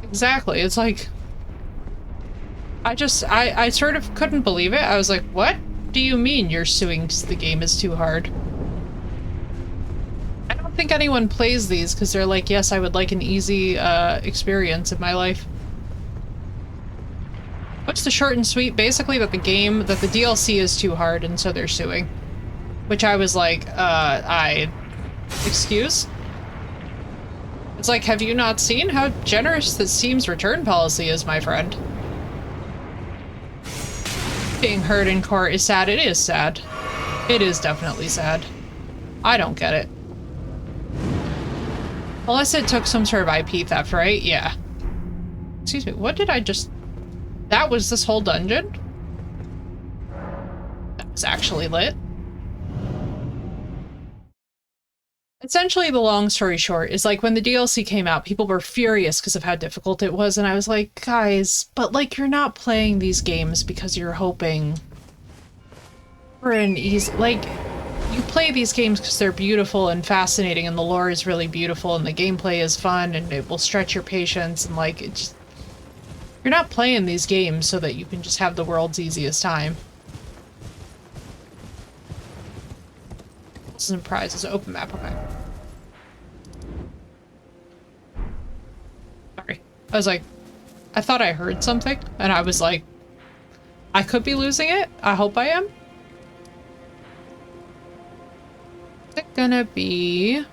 Exactly, it's like... I sort of couldn't believe it. I was like, what do you mean you're suing because the game is too hard? I don't think anyone plays these because they're like, yes, I would like an easy experience in my life. What's the short and sweet? Basically that the DLC is too hard and so they're suing. Which I was like, excuse? It's like, have you not seen how generous the Steam's return policy is, my friend? Being heard in court is sad. It is sad. It is definitely sad. I don't get it. Unless it took some sort of IP theft, right? Yeah. Excuse me, what did I just... That was this whole dungeon? That was actually lit. Essentially, the long story short is like when the DLC came out, people were furious because of how difficult it was, and I was like, guys, but like you're not playing these games because you're hoping for an easy... Like, you play these games because they're beautiful and fascinating and the lore is really beautiful and the gameplay is fun and it will stretch your patience and like, it just... You're not playing these games so that you can just have the world's easiest time. This isn't prizes, open map, okay. Sorry. I was like, I thought I heard something, and I was like, I could be losing it? I hope I am. Is it gonna be...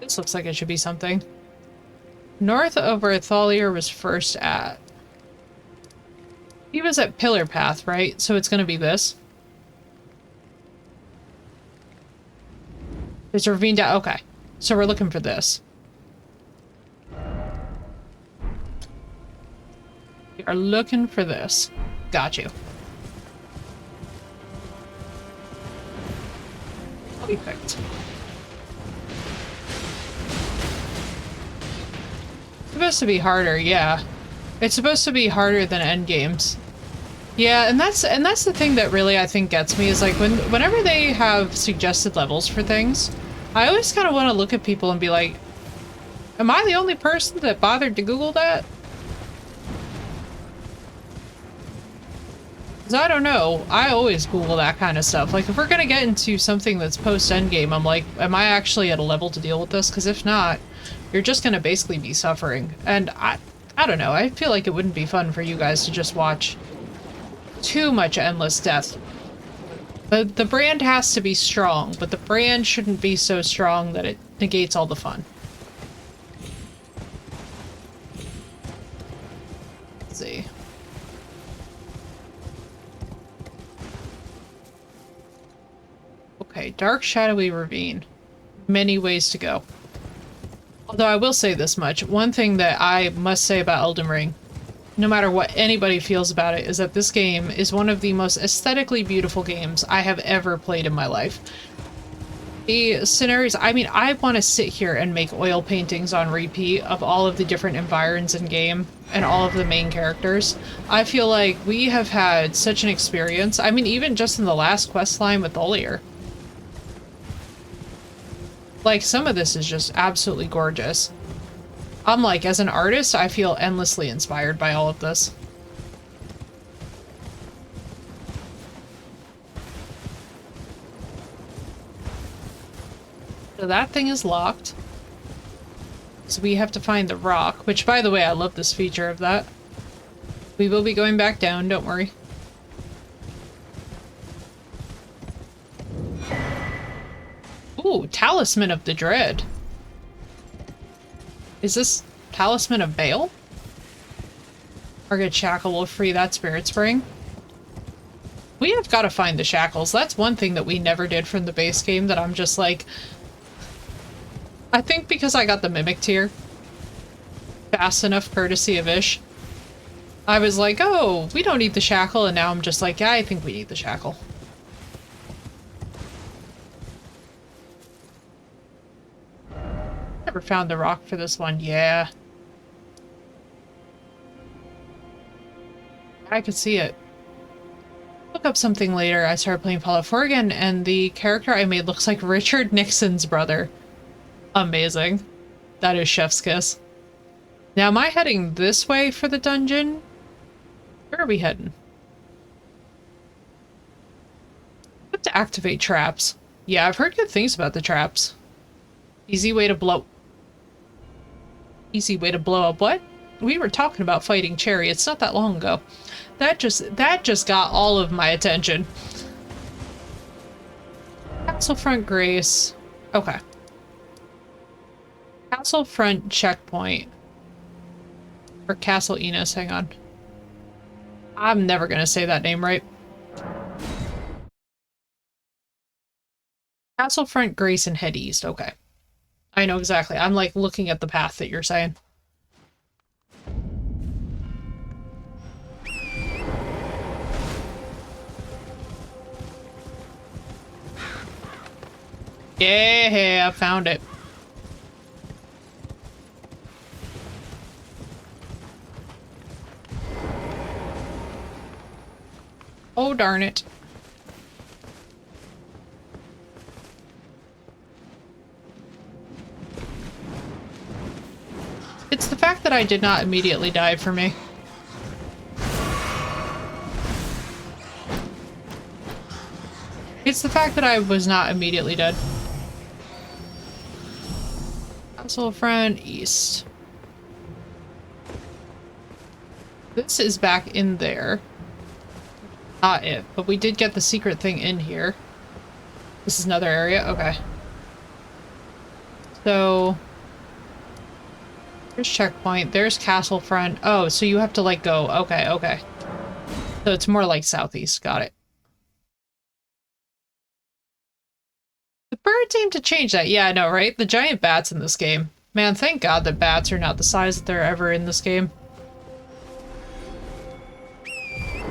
This looks like it should be something. North of where Thalier was first at. He was at Pillar Path, right? So it's gonna be this. There's a ravine down. Okay. So we're looking for this. We are looking for this. Got you. Perfect. It's supposed to be harder, yeah. It's supposed to be harder than endgames. Yeah, and that's the thing that really I think gets me is like whenever they have suggested levels for things, I always kind of want to look at people and be like, am I the only person that bothered to Google that? Because I don't know. I always Google that kind of stuff. Like, if we're gonna get into something that's post-endgame, I'm like, am I actually at a level to deal with this? Because if not, you're just gonna basically be suffering. And I don't know. I feel like it wouldn't be fun for you guys to just watch too much endless death. The brand has to be strong, but the brand shouldn't be so strong that it negates all the fun. Let's see. Okay, dark shadowy ravine. Many ways to go. Although I will say this much, one thing that I must say about Elden Ring, no matter what anybody feels about it, is that this game is one of the most aesthetically beautiful games I have ever played in my life. The scenarios, I mean, I want to sit here and make oil paintings on repeat of all of the different environs in game and all of the main characters. I feel like we have had such an experience. I mean, even just in the last quest line with Olier. Like, some of this is just absolutely gorgeous. I'm like, as an artist, I feel endlessly inspired by all of this. So that thing is locked. So we have to find the rock, which, by the way, I love this feature of that. We will be going back down, don't worry. Ooh, Talisman of the Dread. Is this Talisman of Bale? Target shackle will free that spirit spring. We have got to find the shackles. That's one thing that we never did from the base game that I'm just like... I think because I got the Mimic tier. Fast enough courtesy of Ish. I was like, oh, we don't need the shackle, and now I'm just like, yeah, I think we need the shackle. Never found the rock for this one, yeah. I could see it. Look up something later. I started playing Fallout 4 again, and the character I made looks like Richard Nixon's brother. Amazing. That is chef's kiss. Now, am I heading this way for the dungeon? Where are we heading? I have to activate traps. Yeah, I've heard good things about the traps. Easy way to blow... Easy way to blow up what? We were talking about fighting chariots not that long ago. That just got all of my attention. Castlefront Grace. Okay. Castlefront checkpoint. Or Castle Enos, hang on. I'm never gonna say that name right. Castlefront Grace and head east, okay. I know exactly. I'm like looking at the path that you're saying. Yeah, I found it. Oh, darn it. It's the fact that I did not immediately die for me. It's the fact that I was not immediately dead. Castlefront East. This is back in there. Not it, but we did get the secret thing in here. This is another area? Okay. So... There's checkpoint. There's Castlefront. Oh, so you have to, like, go. Okay, okay. So it's more like southeast. Got it. The bird seemed to change that. Yeah, I know, right? The giant bats in this game. Man, thank God that bats are not the size that they're ever in this game.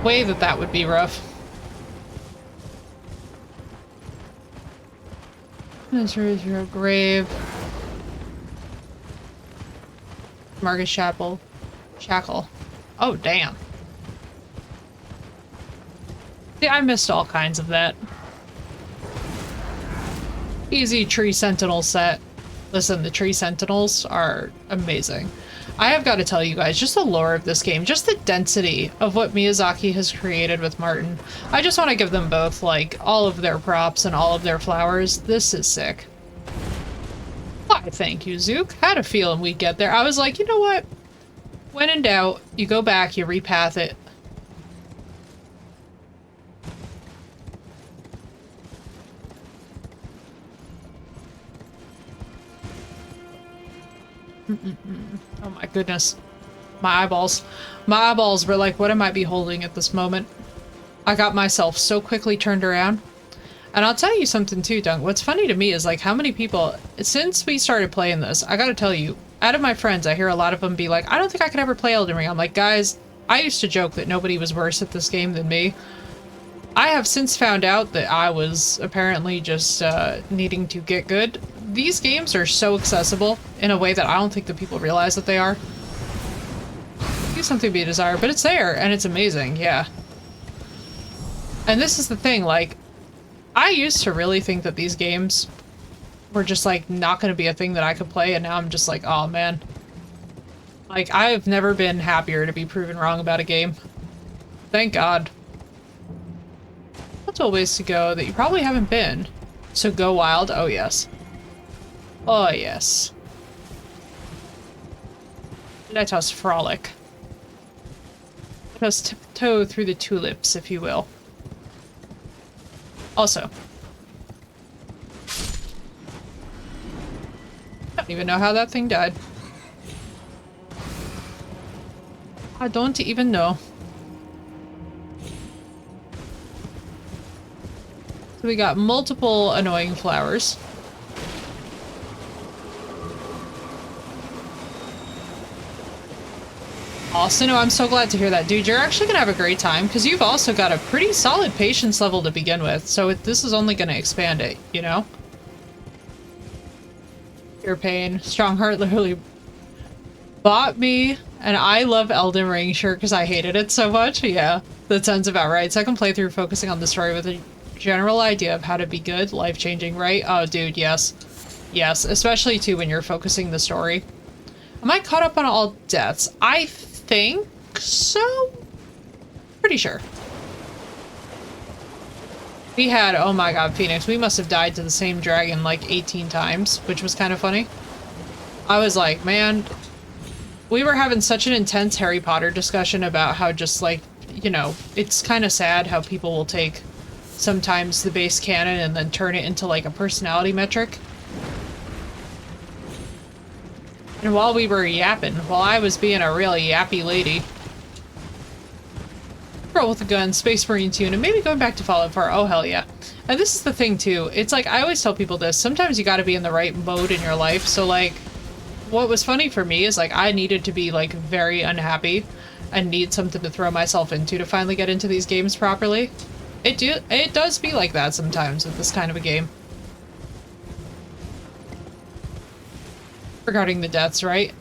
Way that would be rough. This is your grave. Marcus Shackle. Oh, damn. See, I missed all kinds of that. Easy tree sentinel set. Listen, the tree sentinels are amazing. I have got to tell you guys, just the lore of this game, just the density of what Miyazaki has created with Martin. I just want to give them both, like, all of their props and all of their flowers. This is sick. Why, thank you, Zook. Had a feeling we'd get there. I was like, you know what? When in doubt, you go back, you repath it. Oh my goodness. My eyeballs. My eyeballs were like, what am I beholding at this moment? I got myself so quickly turned around. And I'll tell you something too, Dunk. What's funny to me is like how many people, since we started playing this, I gotta tell you, out of my friends, I hear a lot of them be like, I don't think I could ever play Elden Ring. I'm like, guys, I used to joke that nobody was worse at this game than me. I have since found out that I was apparently just needing to get good. These games are so accessible in a way that I don't think that people realize that they are. Use something to be desired, but it's there and it's amazing, yeah. And this is the thing, like, I used to really think that these games were just like not going to be a thing that I could play, and now I'm just like, oh man. Like, I've never been happier to be proven wrong about a game. Thank God. Multiple ways to go that you probably haven't been. So go wild. Oh yes. Oh yes. Let us frolic. Let us tiptoe through the tulips, if you will. Also, I don't even know how that thing died. I don't even know. So we got multiple annoying flowers. Also, no, I'm so glad to hear that, dude. You're actually gonna have a great time because you've also got a pretty solid patience level to begin with, so this is only gonna expand it, you know? Your pain. Strongheart literally bought me an I love Elden Ring shirt because I hated it so much. Yeah, that sounds about right. Second playthrough focusing on the story with a general idea of how to be good, life-changing, right? Oh, dude, yes. Yes, especially too when you're focusing the story. Am I caught up on all deaths? I think so? Pretty sure. We had, oh my god, Phoenix, we must have died to the same dragon like 18 times, which was kind of funny. I was like, man, we were having such an intense Harry Potter discussion about how just like, you know, it's kind of sad how people will take sometimes the base canon and then turn it into like a personality metric. And while we were yapping, while I was being a really yappy lady, girl with a gun, Space Marine tune, and maybe going back to Fallout 4, oh hell yeah. And this is the thing too, it's like, I always tell people this, sometimes you gotta be in the right mode in your life, so like, what was funny for me is like, I needed to be like very unhappy and need something to throw myself into to finally get into these games properly. It does be like that sometimes with this kind of a game. Regarding the deaths, right?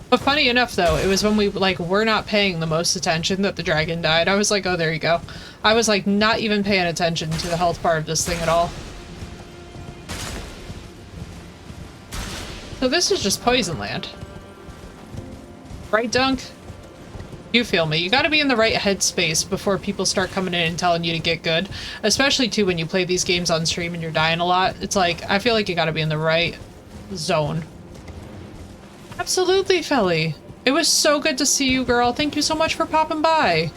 But funny enough though, it was when we like were not paying the most attention that the dragon died. I was like, oh, there you go. I was like not even paying attention to the health part of this thing at all. So this is just Poison Land. Right, Dunk? You feel me. You gotta be in the right headspace before people start coming in and telling you to get good. Especially too when you play these games on stream and you're dying a lot. It's like, I feel like you gotta be in the right zone. Absolutely, Felly. It was so good to see you, girl. Thank you so much for popping by.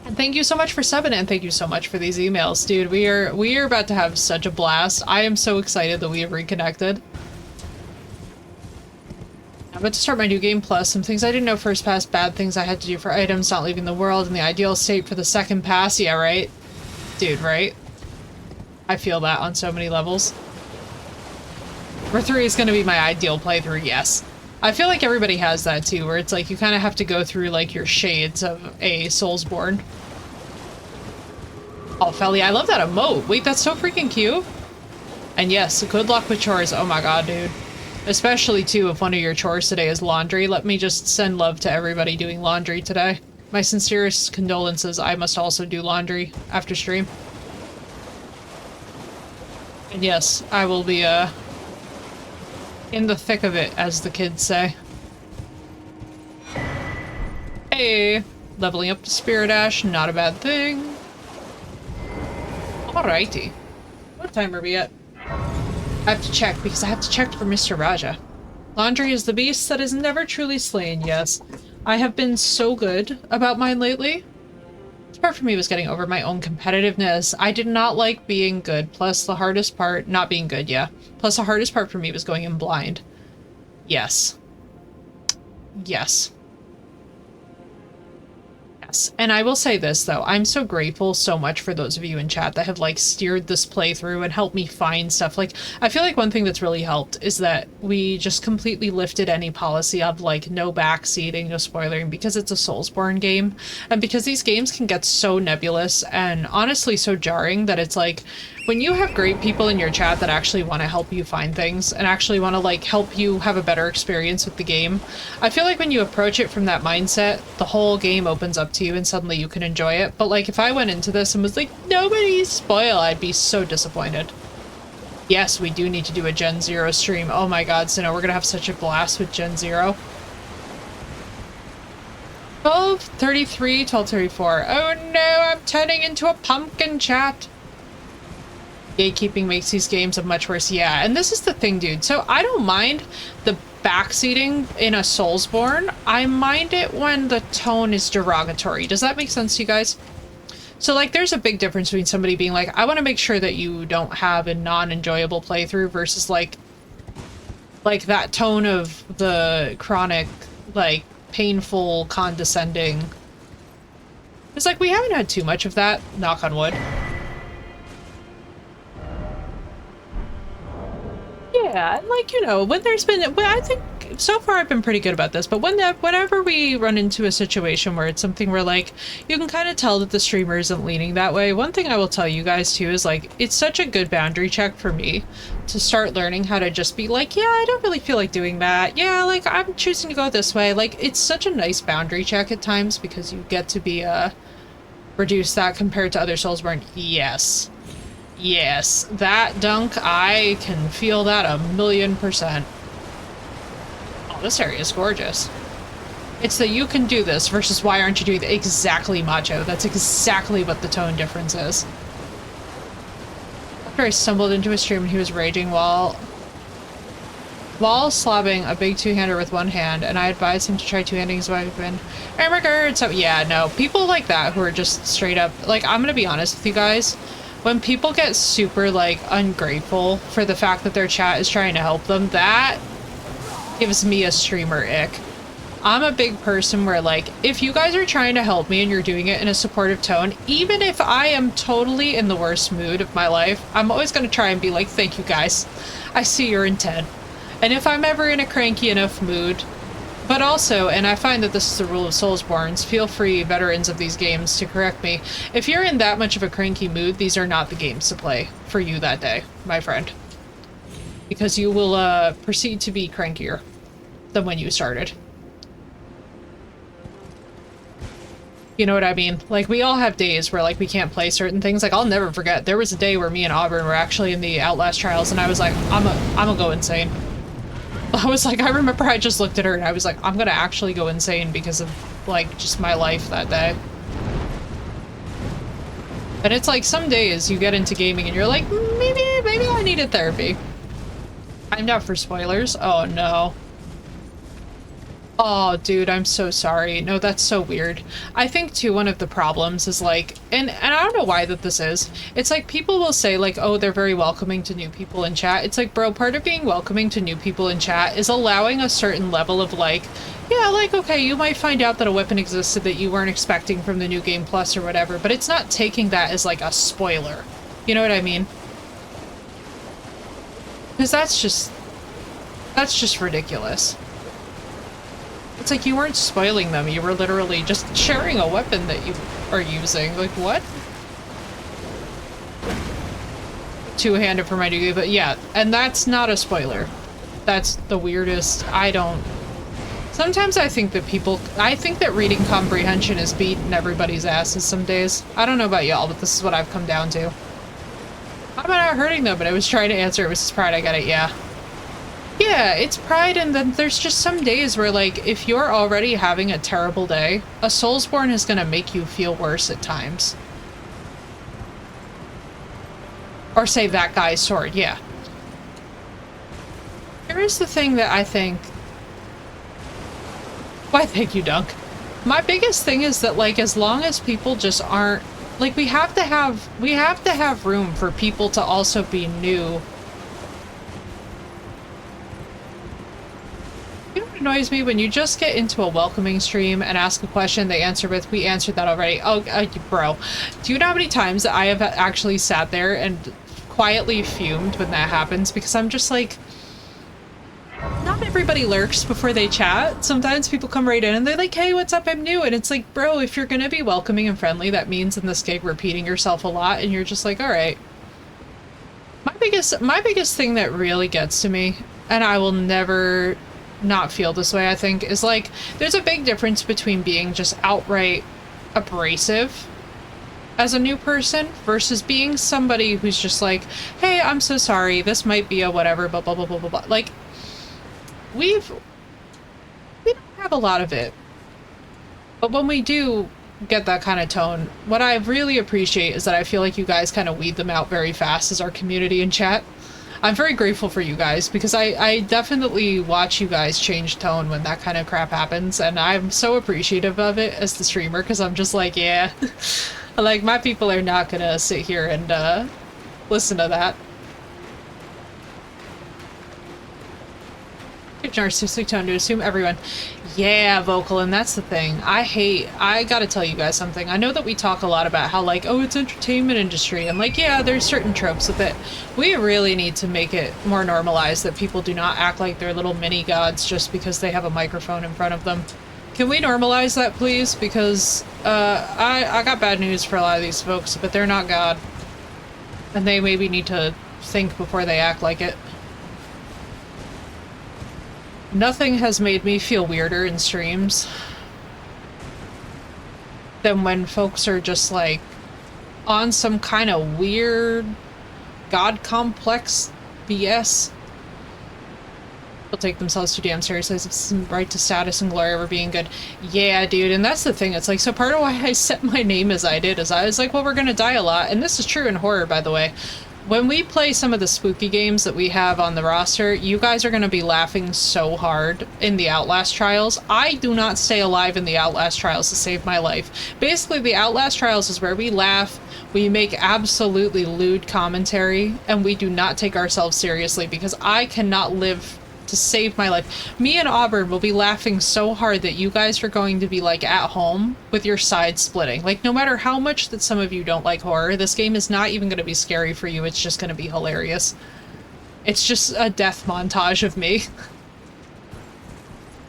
And thank you so much for subbing, and thank you so much for these emails, dude. We are about to have such a blast. I am so excited that we have reconnected. I'm about to start my new game plus. Some things I didn't know first pass, bad things I had to do for items, not leaving the world, in the ideal state for the second pass. Yeah, right? Dude, right? I feel that on so many levels. Number 3 is going to be my ideal playthrough, yes. I feel like everybody has that too, where it's like you kind of have to go through like your shades of a Soulsborne. Oh, Felly, I love that emote. Wait, that's so freaking cute. And yes, good luck with chores. Oh my god, dude. Especially too if one of your chores today is laundry. Let me just send love to everybody doing laundry today. My sincerest condolences. I must also do laundry after stream. And yes, I will be in the thick of it, as the kids say. Hey, leveling up to Spirit Ash, not a bad thing. Alrighty. What time are we at? I have to check, because I have to check for Mr. Raja. Laundry is the beast that is never truly slain, yes. I have been so good about mine lately. This part for me was getting over my own competitiveness. I did not like being good, plus the hardest part, not being good, yeah. Plus the hardest part for me was going in blind. Yes. Yes. And I will say this though, I'm so grateful so much for those of you in chat that have like steered this playthrough and helped me find stuff. Like, I feel like one thing that's really helped is that we just completely lifted any policy of like no backseating, no spoiling, because it's a Soulsborne game, and because these games can get so nebulous and honestly so jarring that it's like, when you have great people in your chat that actually want to help you find things and actually want to like help you have a better experience with the game, I feel like when you approach it from that mindset, the whole game opens up to you and suddenly you can enjoy it. But like if I went into this and was like, nobody spoil, I'd be so disappointed. Yes, we do need to do a Gen Zero stream. Oh my god, so no, we're gonna have such a blast with Gen Zero. 12:33, 12:34. Oh no, I'm turning into a pumpkin, chat. Gatekeeping makes these games a much worse. Yeah, and this is the thing, dude. So I don't mind the backseating in a Soulsborne. I mind it when the tone is derogatory. Does that make sense to you guys? So like there's a big difference between somebody being like, I want to make sure that you don't have a non-enjoyable playthrough versus like that tone of the chronic, like painful, condescending. It's like we haven't had too much of that, knock on wood. Yeah, like, you know, when there's been, well, I think so far I've been pretty good about this, but whenever we run into a situation where it's something where like you can kind of tell that the streamer isn't leaning that way, one thing I will tell you guys too is like it's such a good boundary check for me to start learning how to just be like, yeah, I don't really feel like doing that. Yeah, like I'm choosing to go this way. Like it's such a nice boundary check at times because you get to be reduce that compared to other Soulsborne. Yes. Yes, that dunk, I can feel that 1,000,000%. Oh, this area is gorgeous. It's that you can do this versus why aren't you doing that? Exactly, Macho. That's exactly what the tone difference is. After I stumbled into a stream and he was raging while slabbing a big two-hander with one hand, and I advised him to try two-handing his weapon. Oh my god, so yeah, no, people like that who are just straight up, like, I'm gonna be honest with you guys. When people get super, like, ungrateful for the fact that their chat is trying to help them, that gives me a streamer ick. I'm a big person where, like, if you guys are trying to help me and you're doing it in a supportive tone, even if I am totally in the worst mood of my life, I'm always going to try and be like, thank you guys. I see your intent. And if I'm ever in a cranky enough mood, but also, and I find that this is the rule of Soulsborns, feel free, veterans of these games, to correct me. If you're in that much of a cranky mood, these are not the games to play for you that day, my friend. Because you will proceed to be crankier than when you started. You know what I mean? Like, we all have days where, like, we can't play certain things. Like, I'll never forget, there was a day where me and Auburn were actually in the Outlast trials, and I was like, I'm gonna go insane. I was like, I remember I just looked at her and I was like, I'm gonna actually go insane because of, like, just my life that day. And it's like, some days you get into gaming and you're like, maybe I needed therapy. I'm down for spoilers. Oh no. Oh, dude, I'm so sorry. No, that's so weird. I think, too, one of the problems is, like, and I don't know why that this is. It's like, people will say, like, oh, they're very welcoming to new people in chat. It's like, bro, part of being welcoming to new people in chat is allowing a certain level of, like, yeah, like, okay, you might find out that a weapon existed that you weren't expecting from the New Game Plus or whatever, but it's not taking that as, like, a spoiler. You know what I mean? Because that's just ridiculous. It's like you weren't spoiling them, you were literally just sharing a weapon that you are using. Like, what? Two-handed for my duty, but yeah, and that's not a spoiler. That's the weirdest. Sometimes I think that reading comprehension is beating everybody's asses some days. I don't know about y'all, but this is what I've come down to. I'm not hurting them, but I was trying to answer. It was just pride, I get it, yeah. Yeah, it's pride, and then there's just some days where, like, if you're already having a terrible day, a Soulsborne is gonna make you feel worse at times. Or save that guy's sword, yeah. Here is the thing that I think... Why, thank you, Dunk. My biggest thing is that, like, as long as people just aren't... Like, we have to have room for people to also be new. You know what annoys me? When you just get into a welcoming stream and ask a question, they answer with, we answered that already. Oh, bro. Do you know how many times I have actually sat there and quietly fumed when that happens? Because I'm just like, not everybody lurks before they chat. Sometimes people come right in and they're like, hey, what's up? I'm new. And it's like, bro, if you're gonna be welcoming and friendly, that means in this gig repeating yourself a lot, and you're just like, all right. My biggest thing that really gets to me, and I will never not feel this way, I think, is like, there's a big difference between being just outright abrasive as a new person versus being somebody who's just like, hey, I'm so sorry, this might be a whatever, blah, blah, blah, blah, blah, blah. Like, we don't have a lot of it. But when we do get that kind of tone, what I really appreciate is that I feel like you guys kind of weed them out very fast as our community in chat. I'm very grateful for you guys because I definitely watch you guys change tone when that kind of crap happens, and I'm so appreciative of it as the streamer because I'm just like, yeah, like my people are not gonna sit here and listen to that. Narcissistic tone to assume everyone. Yeah, vocal, and that's the thing. I gotta tell you guys something. I know that we talk a lot about how, like, oh, it's entertainment industry, and like, yeah, there's certain tropes with it. We really need to make it more normalized that people do not act like they're little mini gods just because they have a microphone in front of them. Can we normalize that, please? Because, I got bad news for a lot of these folks, but they're not God. And they maybe need to think before they act like it. Nothing has made me feel weirder in streams than when folks are just like on some kind of weird god complex BS. They'll take themselves too damn seriously. It's right to status and glory over being good. Yeah, dude, and that's the thing. It's like, so part of why I set my name as I did is I was like, well, we're gonna die a lot, and this is true in horror, by the way. When we play some of the spooky games that we have on the roster, you guys are going to be laughing so hard in the Outlast Trials. I do not stay alive in the Outlast Trials to save my life. Basically, the Outlast Trials is where we laugh, we make absolutely lewd commentary, and we do not take ourselves seriously because I cannot live to save my life. Me and Auburn will be laughing so hard that you guys are going to be like at home with your sides splitting. Like, no matter how much that some of you don't like horror, this game is not even going to be scary for you. It's just going to be hilarious. It's just a death montage of me.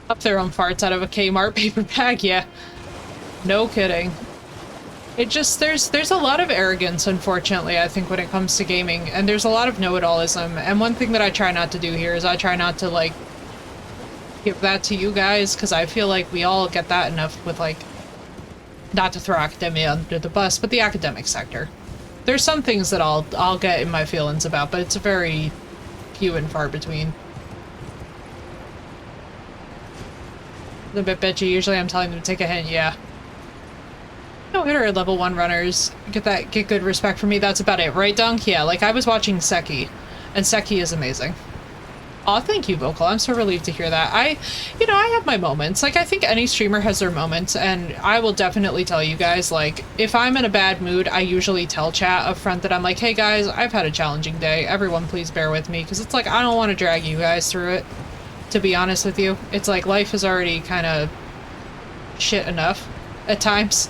Up there on farts out of a Kmart paper bag, yeah. No kidding. It just, there's a lot of arrogance, unfortunately, I think, when it comes to gaming, and there's a lot of know-it-allism, and one thing that I try not to do here is I try not to, like, give that to you guys, because I feel like we all get that enough with, like, not to throw academia under the bus, but the academic sector. There's some things that I'll get in my feelings about, but it's very few and far between. A bit bitchy, usually I'm telling them to take a hint, yeah. No hitter level 1 runners get good respect from me. That's about it, right, Dunk? Yeah, like I was watching Seki, and Seki is amazing. Aw, thank you, Vocal. I'm so relieved to hear that. I have my moments. Like, I think any streamer has their moments, and I will definitely tell you guys, like, if I'm in a bad mood, I usually tell chat up front that I'm like, hey guys, I've had a challenging day. Everyone please bear with me, because it's like, I don't want to drag you guys through it, to be honest with you. It's like, life is already kind of shit enough at times.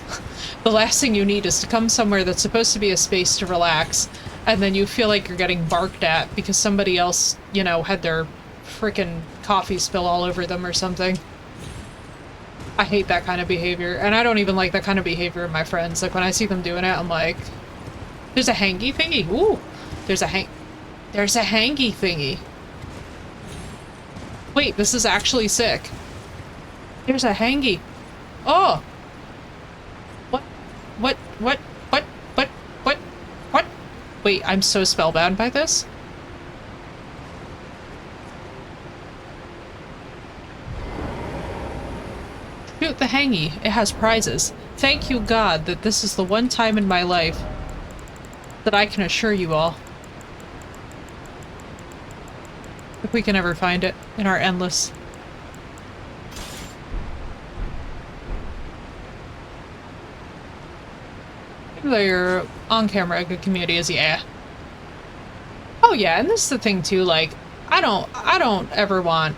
The last thing you need is to come somewhere that's supposed to be a space to relax, and then you feel like you're getting barked at because somebody else, you know, had their frickin' coffee spill all over them or something. I hate that kind of behavior, and I don't even like that kind of behavior in my friends. Like, when I see them doing it, I'm like, there's a hangy thingy. Ooh, there's a hangy thingy. Wait, this is actually sick. There's a hangy. Oh! What? Wait, I'm so spellbound by this. Shoot the hangy. It has prizes. Thank you, God, that this is the one time in my life that I can assure you all. If we can ever find it in our endless. They're on camera, a good community is, yeah. Oh yeah, and this is the thing too, like, I don't ever want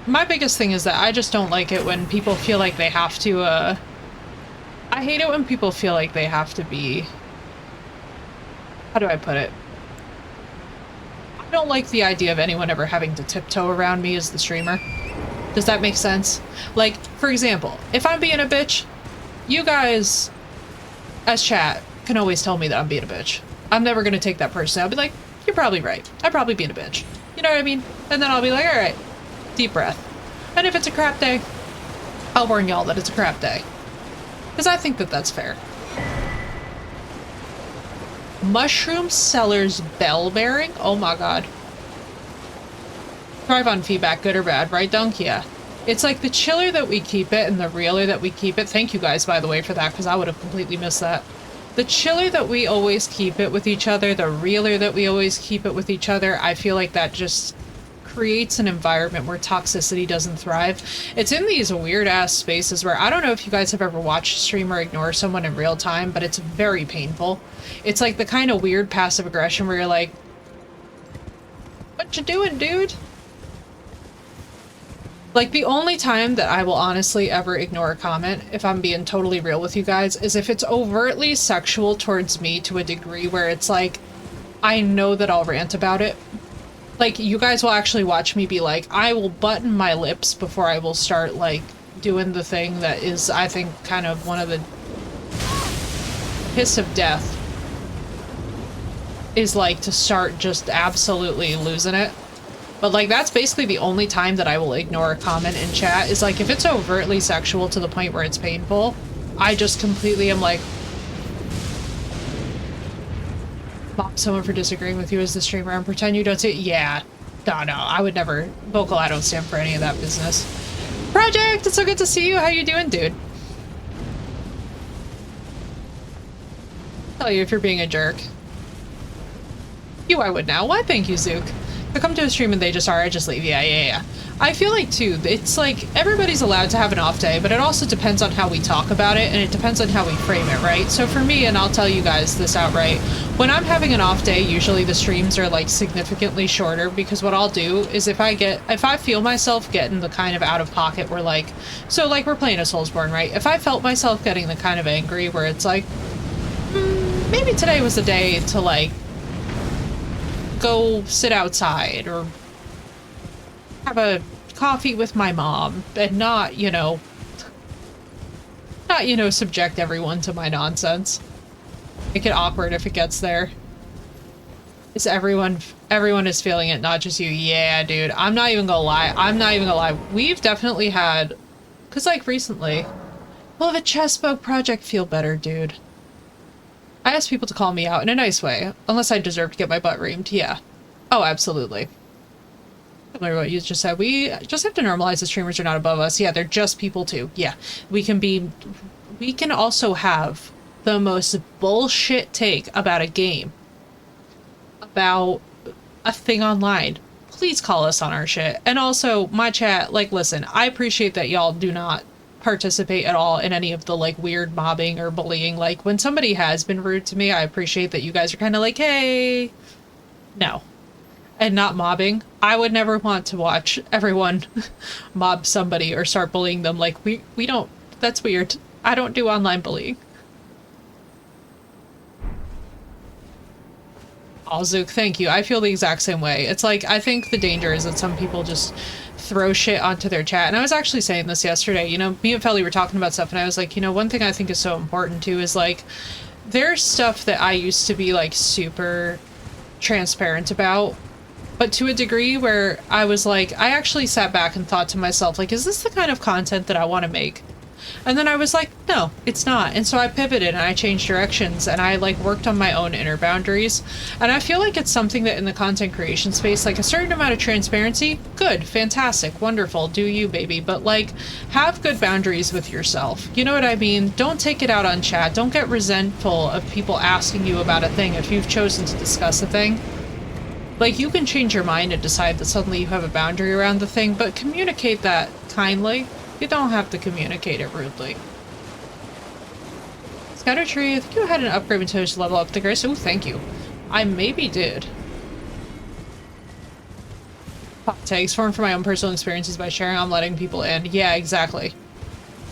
my biggest thing is that I just don't like it when people feel like they have to, I hate it when people feel like they have to be, how do I put it? I don't like the idea of anyone ever having to tiptoe around me as the streamer. Does that make sense? Like, for example, if I'm being a bitch, you guys, as chat, can always tell me that I'm being a bitch. I'm never gonna take that personally. I'll be like, you're probably right. I'm probably being a bitch. You know what I mean? And then I'll be like, alright, deep breath. And if it's a crap day, I'll warn y'all that it's a crap day. Because I think that that's fair. Mushroom Sellers Bell Bearing? Oh my god. Thrive on feedback, good or bad, right, Dunk? Yeah. It's like the chiller that we keep it and the realer that we keep it. Thank you guys, by the way, for that, because I would have completely missed that. The chiller that we always keep it with each other, the realer that we always keep it with each other, I feel like that just creates an environment where toxicity doesn't thrive. It's in these weird-ass spaces where I don't know if you guys have ever watched a streamer ignore someone in real time, but it's very painful. It's like the kind of weird passive aggression where you're like, what you doing, dude? Like, the only time that I will honestly ever ignore a comment, if I'm being totally real with you guys, is if it's overtly sexual towards me to a degree where it's like, I know that I'll rant about it. Like, you guys will actually watch me be like, I will button my lips before I will start, like, doing the thing that is, I think, kind of one of the hiss of death. Is, like, to start just absolutely losing it. But, like, that's basically the only time that I will ignore a comment in chat, is, like, if it's overtly sexual to the point where it's painful, I just completely am like, mock someone for disagreeing with you as the streamer and pretend you don't see it. Yeah. No, I would never. Vocal, I don't stand for any of that business. Project, it's so good to see you. How you doing, dude? Tell you if you're being a jerk. You, I would now. Why, thank you, Zook. I come to a stream and they just are, I just leave. Yeah. I feel like, too, it's like, everybody's allowed to have an off day, but it also depends on how we talk about it, and it depends on how we frame it, right? So for me, and I'll tell you guys this outright, when I'm having an off day, usually the streams are, like, significantly shorter, because what I'll do is if I feel myself getting the kind of out of pocket where, like, so, like, we're playing a Soulsborne, right? If I felt myself getting the kind of angry where it's like, maybe today was the day to, like, go sit outside or have a coffee with my mom and not, subject everyone to my nonsense. Make it awkward if it gets there. Is everyone is feeling it, not just you. Yeah, dude. I'm not even gonna lie. We've definitely had, cause like recently, will the chessbook project feel better, dude? I asked people to call me out in a nice way, unless I deserve to get my butt reamed, yeah. Oh, absolutely. Similar to what you just said, we just have to normalize the streamers are not above us. Yeah, they're just people too. Yeah, we can also have the most bullshit take about a game, about a thing online. Please call us on our shit. And also, my chat, like, listen, I appreciate that y'all do not participate at all in any of the like weird mobbing or bullying. Like when somebody has been rude to me, I appreciate that you guys are kind of like, hey, no, and not mobbing. I would never want to watch everyone mob somebody or start bullying them. Like we don't, that's weird. I don't do online bullying. Oh, Zook, thank you. I feel the exact same way. It's like, I think the danger is that some people just throw shit onto their chat. And I was actually saying this yesterday, me and Felly were talking about stuff and I was like, one thing I think is so important too is like, there's stuff that I used to be like super transparent about, but to a degree where I was like, I actually sat back and thought to myself, like, is this the kind of content that I want to make? And then I was like, no, it's not. And so I pivoted and I changed directions and I like worked on my own inner boundaries. And I feel like it's something that in the content creation space, like a certain amount of transparency, good, fantastic, wonderful, do you, baby. But like, have good boundaries with yourself. You know what I mean? Don't take it out on chat. Don't get resentful of people asking you about a thing if you've chosen to discuss a thing. Like, you can change your mind and decide that suddenly you have a boundary around the thing, but communicate that kindly. You don't have to communicate it rudely. Scouter Tree, I think you had an upgrade until you level up the grace. Oh, thank you. I maybe did. hot takes, formed from my own personal experiences by sharing, I'm letting people in. Yeah, exactly.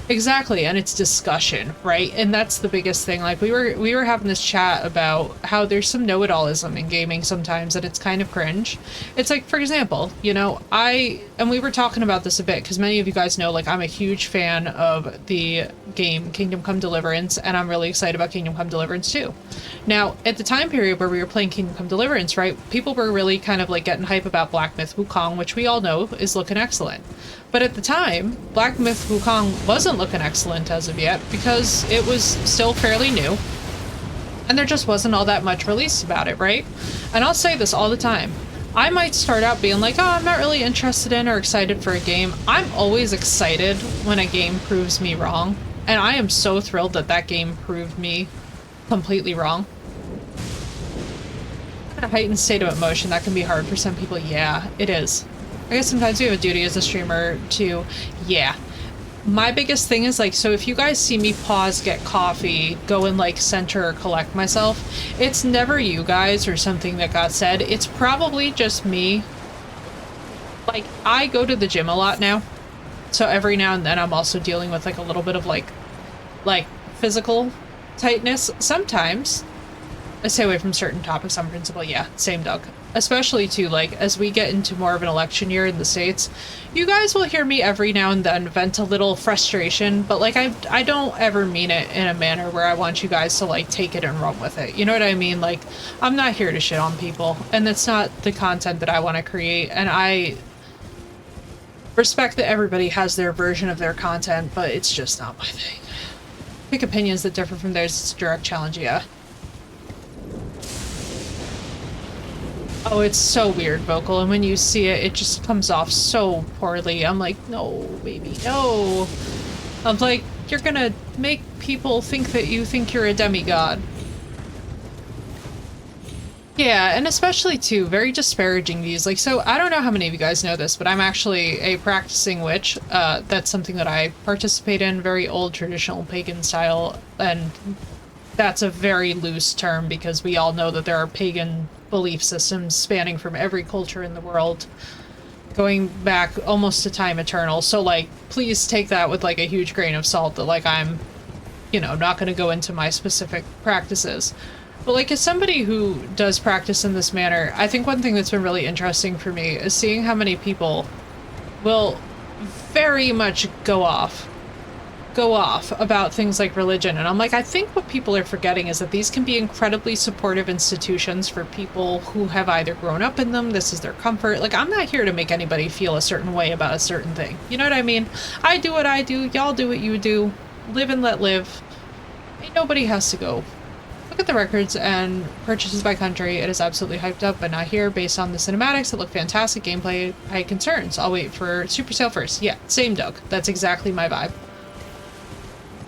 Exactly, and it's discussion, right? And that's the biggest thing. Like we were having this chat about how there's some know-it-allism in gaming sometimes, and it's kind of cringe. It's like, for example, you know, and we were talking about this a bit because many of you guys know, like, I'm a huge fan of the game Kingdom Come Deliverance, and I'm really excited about Kingdom Come Deliverance 2. Now, at the time period where we were playing Kingdom Come Deliverance, right, people were really kind of like getting hype about Black Myth Wukong, which we all know is looking excellent. But at the time, Black Myth Wukong wasn't looking excellent as of yet because it was still fairly new. And there just wasn't all that much released about it, right? And I'll say this all the time. I might start out being like, oh, I'm not really interested in or excited for a game. I'm always excited when a game proves me wrong. And I am so thrilled that that game proved me completely wrong. A heightened state of emotion, that can be hard for some people. Yeah, it is. I guess sometimes we have a duty as a streamer to, yeah. My biggest thing is, like, so if you guys see me pause, get coffee, go and, like, center or collect myself, it's never you guys or something that got said. It's probably just me. Like, I go to the gym a lot now. So every now and then I'm also dealing with, like, a little bit of, like physical tightness. Sometimes I stay away from certain topics on principle. Yeah, same Doug. Especially too, like, as we get into more of an election year in the States, you guys will hear me every now and then vent a little frustration, but, like, I don't ever mean it in a manner where I want you guys to, like, take it and run with it. You know what I mean? Like, I'm not here to shit on people, and that's not the content that I want to create, and I respect that everybody has their version of their content, but it's just not my thing. Pick opinions that differ from theirs, it's a direct challenge, yeah. Oh, it's so weird, Vocal, and when you see it, it just comes off so poorly. I'm like, no, baby, no. I'm like, you're gonna make people think that you think you're a demigod. Yeah, and especially, too, very disparaging views. Like, so, I don't know how many of you guys know this, but I'm actually a practicing witch. That's something that I participate in, very old traditional pagan style, and that's a very loose term because we all know that there are pagan belief systems spanning from every culture in the world, going back almost to time eternal. So, like, please take that with, like, a huge grain of salt that, like, I'm, you know, not going to go into my specific practices. But, like, as somebody who does practice in this manner, I think one thing that's been really interesting for me is seeing how many people will very much go off about things like religion. And I'm like, I think what people are forgetting is that these can be incredibly supportive institutions for people who have either grown up in them, this is their comfort. Like, I'm not here to make anybody feel a certain way about a certain thing. You know what I mean? I do what I do, y'all do what you do. Live and let live. Ain't nobody has to go. Look at the records and purchases by country. It is absolutely hyped up, but not here. Based on the cinematics, it looked fantastic. Gameplay, I had concerns. I'll wait for Super Sale first. Yeah, same Doug. That's exactly my vibe.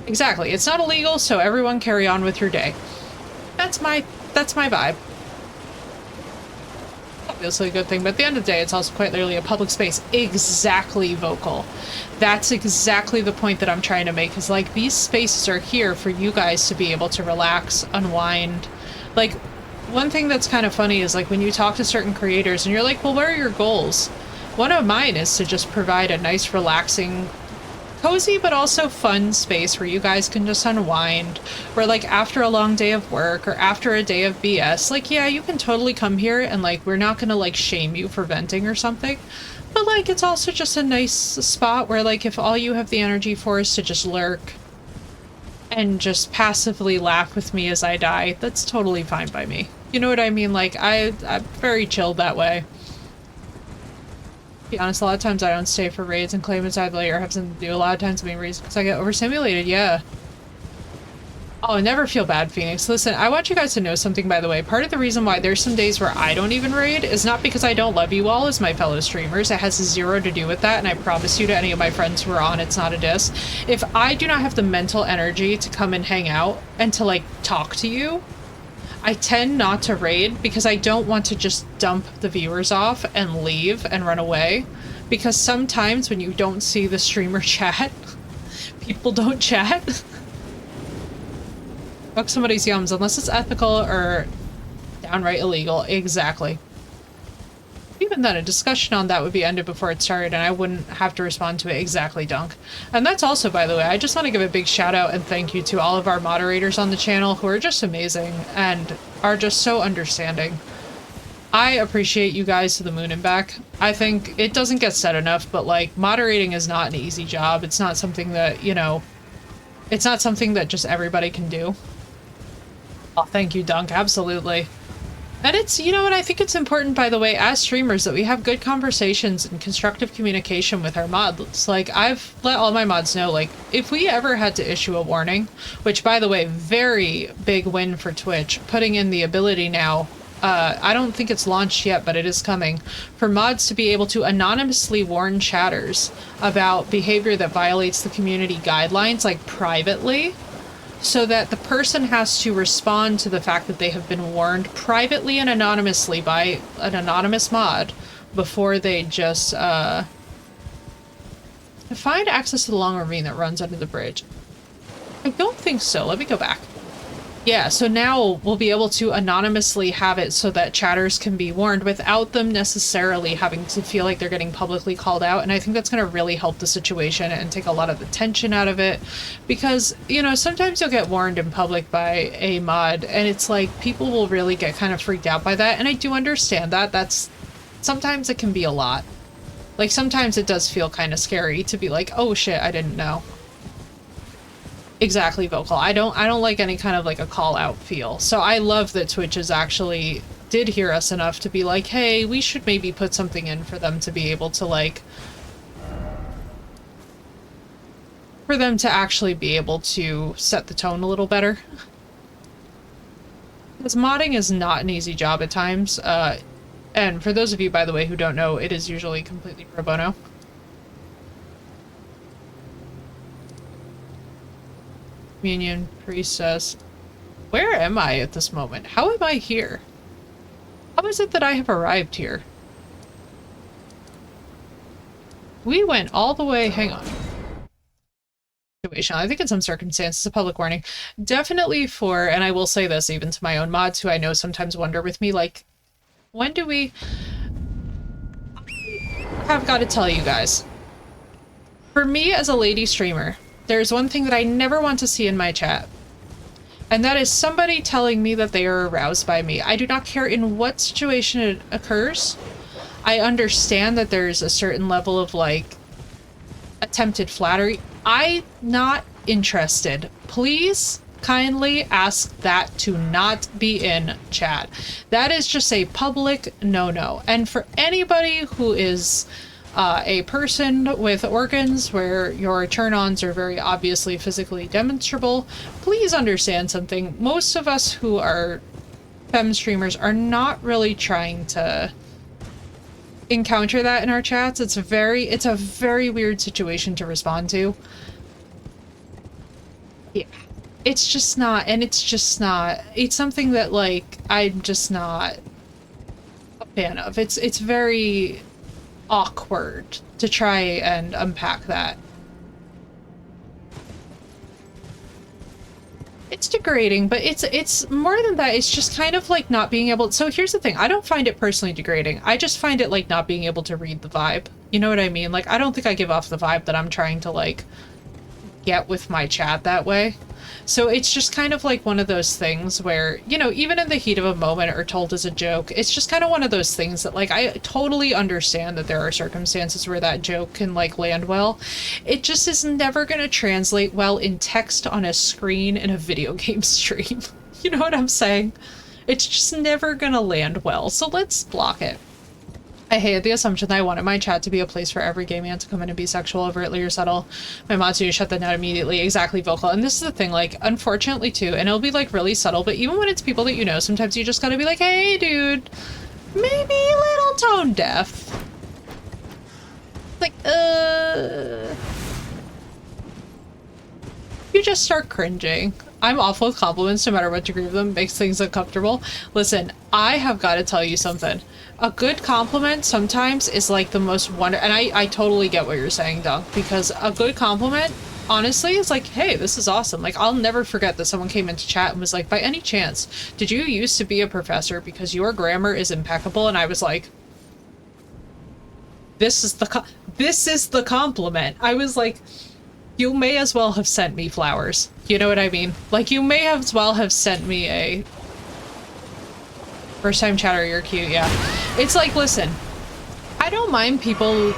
Exactly. It's not illegal, so everyone carry on with your day. That's my vibe. Obviously a good thing, but at the end of the day, it's also quite literally a public space. Exactly, Vocal. That's exactly the point that I'm trying to make, is, like, these spaces are here for you guys to be able to relax, unwind. Like, one thing that's kind of funny is, like, when you talk to certain creators and you're like, well, what are your goals? One of mine is to just provide a nice, relaxing, cozy but also fun space where you guys can just unwind, where, like, after a long day of work or after a day of BS, like, yeah, you can totally come here and, like, we're not gonna, like, shame you for venting or something, but, like, it's also just a nice spot where, like, if all you have the energy for is to just lurk and just passively laugh with me as I die, that's totally fine by me. You know what I mean? Like, I'm very chilled that way. To be honest, a lot of times I don't stay for raids and claim it's either or have something to do. A lot of times being reasons because I get overstimulated, yeah. Oh, never feel bad, Phoenix. Listen, I want you guys to know something, by the way. Part of the reason why there's some days where I don't even raid is not because I don't love you all as my fellow streamers. It has zero to do with that, and I promise you to any of my friends who are on, it's not a diss. If I do not have the mental energy to come and hang out and to, like, talk to you, I tend not to raid because I don't want to just dump the viewers off and leave and run away. Because sometimes when you don't see the streamer chat, people don't chat. Fuck somebody's yums unless it's ethical or downright illegal. Exactly. Even then, a discussion on that would be ended before it started, and I wouldn't have to respond to it exactly, Dunk. And that's also, by the way, I just want to give a big shout out and thank you to all of our moderators on the channel who are just amazing and are just so understanding. I appreciate you guys to the moon and back. I think it doesn't get said enough, but like, moderating is not an easy job. It's not something that, you know, it's not something that just everybody can do. Oh, thank you, Dunk. Absolutely. And it's, you know what, I think it's important, by the way, as streamers, that we have good conversations and constructive communication with our mods. Like, I've let all my mods know, like, if we ever had to issue a warning, which, by the way, very big win for Twitch, putting in the ability now, I don't think it's launched yet, but it is coming, for mods to be able to anonymously warn chatters about behavior that violates the community guidelines, like, privately, so that the person has to respond to the fact that they have been warned privately and anonymously by an anonymous mod before they just find access to the long ravine that runs under the bridge. I don't think so. Let me go back. Yeah, so now we'll be able to anonymously have it so that chatters can be warned without them necessarily having to feel like they're getting publicly called out. And I think that's going to really help the situation and take a lot of the tension out of it. Because, you know, sometimes you'll get warned in public by a mod and it's like people will really get kind of freaked out by that. And I do understand that. That's sometimes it can be a lot. Like sometimes it does feel kind of scary to be like, oh shit, I didn't know. Exactly, Vocal. I don't like any kind of like a call out feel. So I love that Twitch is actually did hear us enough to be like, hey, we should maybe put something in for them to be able to like, for them to actually be able to set the tone a little better. Because modding is not an easy job at times. And for those of you, by the way, who don't know, it is usually completely pro bono. Communion priest says, where am I at this moment? How am I here? How is it that I have arrived here? We went all the way, hang on. I think in some circumstances, a public warning. Definitely for, and I will say this even to my own mods who I know sometimes wonder with me, like, when do we... I have got to tell you guys. For me as a lady streamer, there's one thing that I never want to see in my chat, and that is somebody telling me that they are aroused by me. I do not care in what situation it occurs. I understand that there's a certain level of, like, attempted flattery. I'm not interested. Please kindly ask that to not be in chat. That is just a public no-no. And for anybody who is... a person with organs where your turn-ons are very obviously physically demonstrable, please understand something. Most of us who are femme streamers are not really trying to encounter that in our chats. It's a very weird situation to respond to. Yeah. It's just not, and it's just not, it's something that, like, I'm just not a fan of. It's very awkward to try and unpack that. It's degrading, but it's more than that. It's just kind of like not being able... So here's the thing. I don't find it personally degrading. I just find it like not being able to read the vibe. You know what I mean? Like, I don't think I give off the vibe that I'm trying to, like, get with my chat that way. So it's just kind of like one of those things where, you know, even in the heat of a moment or told as a joke, it's just kind of one of those things that, like, I totally understand that there are circumstances where that joke can, like, land well. It just is never going to translate well in text on a screen in a video game stream. You know what I'm saying? It's just never going to land well. So let's block it. I hated the assumption that I wanted my chat to be a place for every gay man to come in and be sexual, overtly or subtle. My mods to shut that down immediately. Exactly, Vocal. And this is the thing, like, unfortunately too, and it'll be like really subtle, but even when it's people that you know, sometimes you just gotta be like, hey dude, maybe a little tone deaf. Like, you just start cringing. I'm awful with compliments no matter what degree of them makes things uncomfortable. Listen, I have got to tell you something. A good compliment sometimes is like the most and I totally get what you're saying, Dunk, because a good compliment, honestly, is like, hey, this is awesome. Like, I'll never forget that someone came into chat and was like, by any chance, did you used to be a professor because your grammar is impeccable? And I was like, This is the compliment. I was like, you may as well have sent me flowers. You know what I mean? Like, you may as well have sent me a... First time chatter, you're cute, yeah. It's like, listen, I don't mind people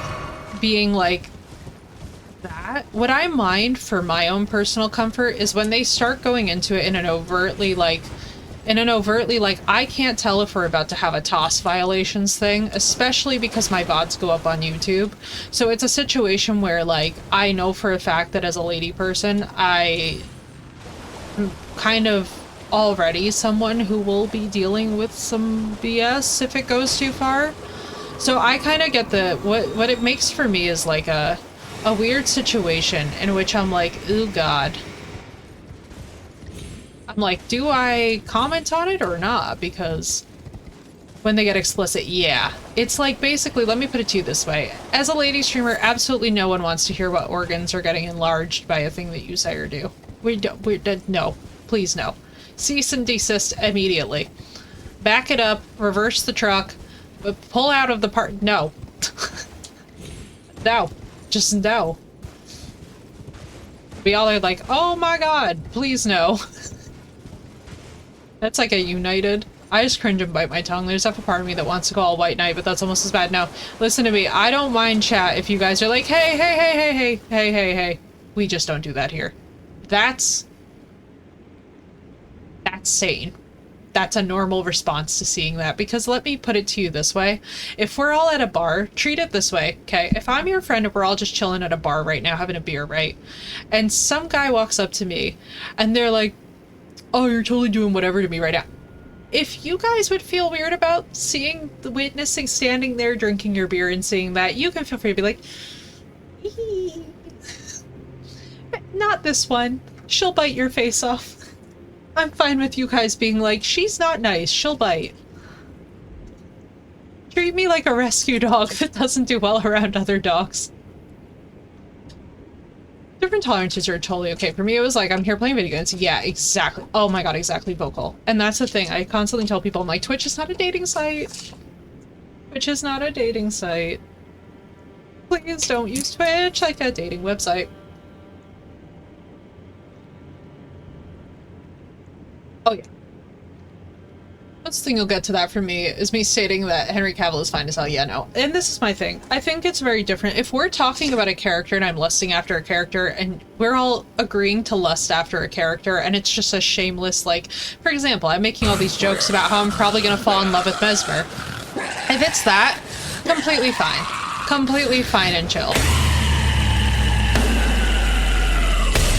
being like that. What I mind for my own personal comfort is when they start going into it in an overtly like, I can't tell if we're about to have a TOS violations thing, especially because my VODs go up on YouTube. So it's a situation where, like, I know for a fact that as a lady person, I am kind of already someone who will be dealing with some BS if it goes too far. So I kind of get the, what it makes for me is like a weird situation in which I'm like, ooh god. I'm like, do I comment on it or not? Because when they get explicit, yeah. It's like, basically, let me put it to you this way. As a lady streamer, absolutely no one wants to hear what organs are getting enlarged by a thing that you say or do. No. Please no. Cease and desist immediately. Back it up, reverse the truck, pull out of the part. No. No. Just no. We all are like, oh my god, please no. That's like a united. I just cringe and bite my tongue. There's definitely a part of me that wants to call White Knight, but that's almost as bad. No, listen to me. I don't mind chat if you guys are like, hey. We just don't do that here. That's sane. That's a normal response to seeing that, because let me put it to you this way. If we're all at a bar, treat it this way, okay? If I'm your friend and we're all just chilling at a bar right now, having a beer, right? And some guy walks up to me and they're like, oh, you're totally doing whatever to me right now. If you guys would feel weird about witnessing, standing there drinking your beer and seeing that, you can feel free to be like, not this one. She'll bite your face off. I'm fine with you guys being like, she's not nice, she'll bite. Treat me like a rescue dog that doesn't do well around other dogs. Different tolerances are totally okay. For me, it was like, I'm here playing video games. Yeah, exactly. Oh my god, exactly vocal. And that's the thing. I constantly tell people, I'm like, Twitch is not a dating site. Twitch is not a dating site. Please don't use Twitch like a dating website. Oh yeah. That's the thing you'll get to that from me, is me stating that Henry Cavill is fine as hell. Yeah, no. And this is my thing. I think it's very different. If we're talking about a character and I'm lusting after a character and we're all agreeing to lust after a character and it's just a shameless, like, for example, I'm making all these jokes about how I'm probably gonna fall in love with Mesmer. If it's that, completely fine. Completely fine and chill.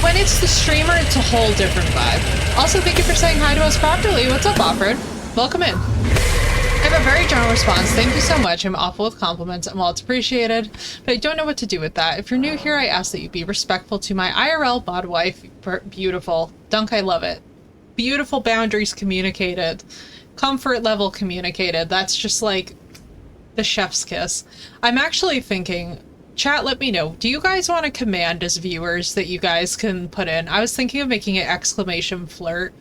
When it's the streamer, it's a whole different vibe. Also, thank you for saying hi to us properly. What's up, Offroad? Welcome in. I have a very general response. Thank you so much. I'm awful with compliments, and while it's appreciated, but I don't know what to do with that. If you're new here, I ask that you be respectful to my IRL bod wife. Beautiful. Dunk, I love it. Beautiful boundaries communicated. Comfort level communicated. That's just like the chef's kiss. I'm actually thinking... Chat, let me know. Do you guys want a command as viewers that you guys can put in? I was thinking of making it exclamation flirt.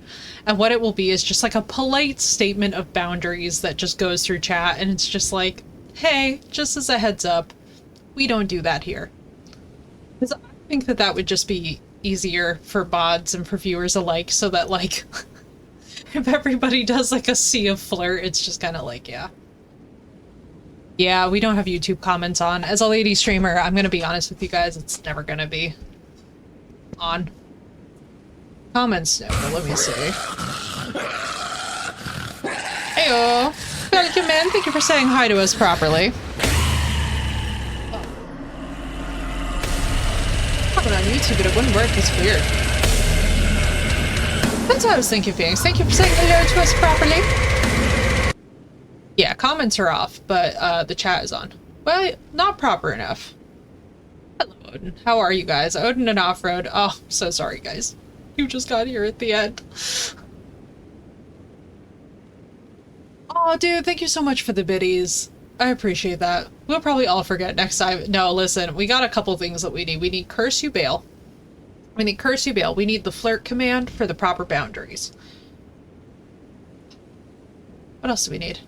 And what it will be is just like a polite statement of boundaries that just goes through chat. And it's just like, hey, just as a heads up, we don't do that here. Because I think that that would just be easier for bots and for viewers alike. So that, like, if everybody does like a sea of flirt, it's just kind of like, yeah. Yeah, we don't have YouTube comments on. As a lady streamer, I'm gonna be honest with you guys, it's never gonna be on. Comments, no, but let me see. Heyo! Thank you, man. Thank you for saying hi to us properly. Comment on YouTube, but it wouldn't work. It's weird. That's what I was thinking, Phoenix. Thank you for saying hello to us properly. Yeah, comments are off, but the chat is on. Well, not proper enough. Hello, Odin. How are you guys? Odin and Offroad. Oh, I'm so sorry, guys. You just got here at the end. Oh, dude, thank you so much for the biddies. I appreciate that. We'll probably all forget next time. No, listen, we got a couple things that we need. We need Curse You Bail. We need Curse You Bail. We need the flirt command for the proper boundaries. What else do we need?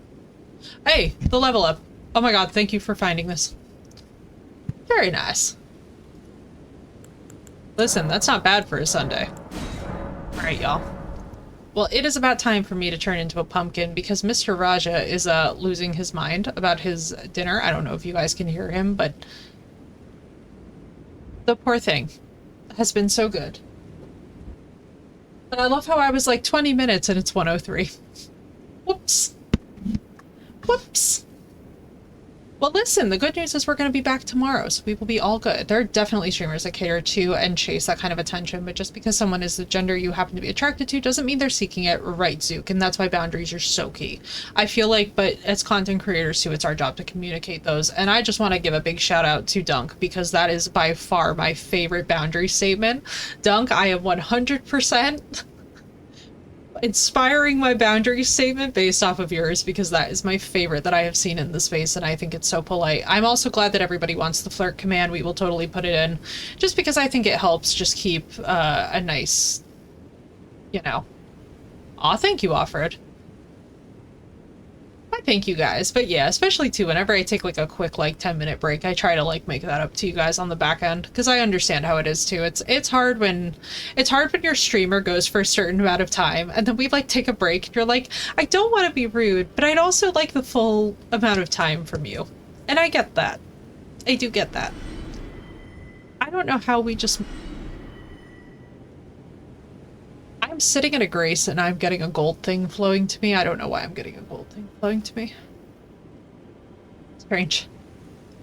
Hey, the level up. Oh my god, thank you for finding this. Very nice. Listen, that's not bad for a Sunday. Alright, y'all. Well, it is about time for me to turn into a pumpkin because Mr. Raja is losing his mind about his dinner. I don't know if you guys can hear him, but the poor thing has been so good. But I love how I was like 20 minutes and it's 1:03. Whoops. Whoops. Well, listen, the good news is we're going to be back tomorrow, so we will be all good. There are definitely streamers that cater to and chase that kind of attention, but just because someone is the gender you happen to be attracted to doesn't mean they're seeking it, right, Zook? And that's why boundaries are so key. I feel like, but as content creators too, it's our job to communicate those. And I just want to give a big shout out to Dunk, because that is by far my favorite boundary statement. Dunk, I am 100% inspiring my boundary statement based off of yours, because that is my favorite that I have seen in the space, and I think it's so polite. I'm also glad that everybody wants the flirt command. We will totally put it in, just because I think it helps just keep a nice, you know. Aw, thank you, Alfred. I thank you guys, but yeah, especially too, whenever I take like a quick like 10-minute break, I try to like make that up to you guys on the back end, because I understand how it is too. It's hard when your streamer goes for a certain amount of time and then we like take a break and you're like, I don't want to be rude, but I'd also like the full amount of time from you. And I get that. I do get that. I don't know how we just... I'm sitting in a grace and I'm getting a gold thing flowing to me. I don't know why I'm getting a gold thing flowing to me. Strange.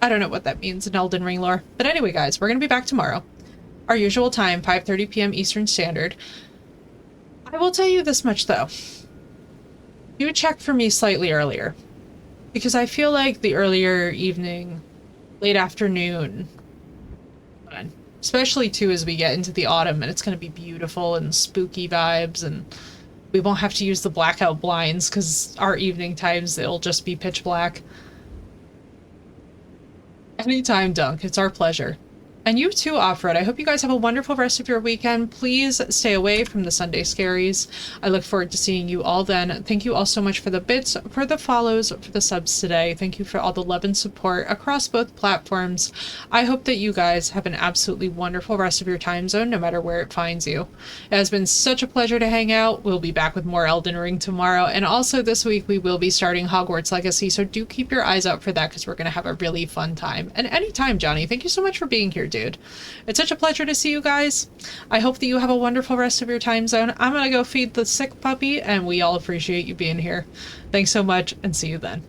I don't know what that means in Elden Ring lore. But anyway, guys, we're going to be back tomorrow. Our usual time, 5:30 p.m. Eastern Standard. I will tell you this much, though. Do check for me slightly earlier. Because I feel like the earlier evening, late afternoon, especially too as we get into the autumn and it's going to be beautiful and spooky vibes, and we won't have to use the blackout blinds because our evening times, it'll just be pitch black. Anytime, Dunk. It's our pleasure. And you too, Offred. I hope you guys have a wonderful rest of your weekend. Please stay away from the Sunday scaries. I look forward to seeing you all then. Thank you all so much for the bits, for the follows, for the subs today. Thank you for all the love and support across both platforms. I hope that you guys have an absolutely wonderful rest of your time zone, no matter where it finds you. It has been such a pleasure to hang out. We'll be back with more Elden Ring tomorrow. And also this week, we will be starting Hogwarts Legacy. So do keep your eyes out for that, because we're going to have a really fun time. And anytime, Johnny, thank you so much for being here, dude. It's such a pleasure to see you guys. I hope that you have a wonderful rest of your time zone. I'm gonna go feed the sick puppy, and we all appreciate you being here. Thanks so much, and see you then.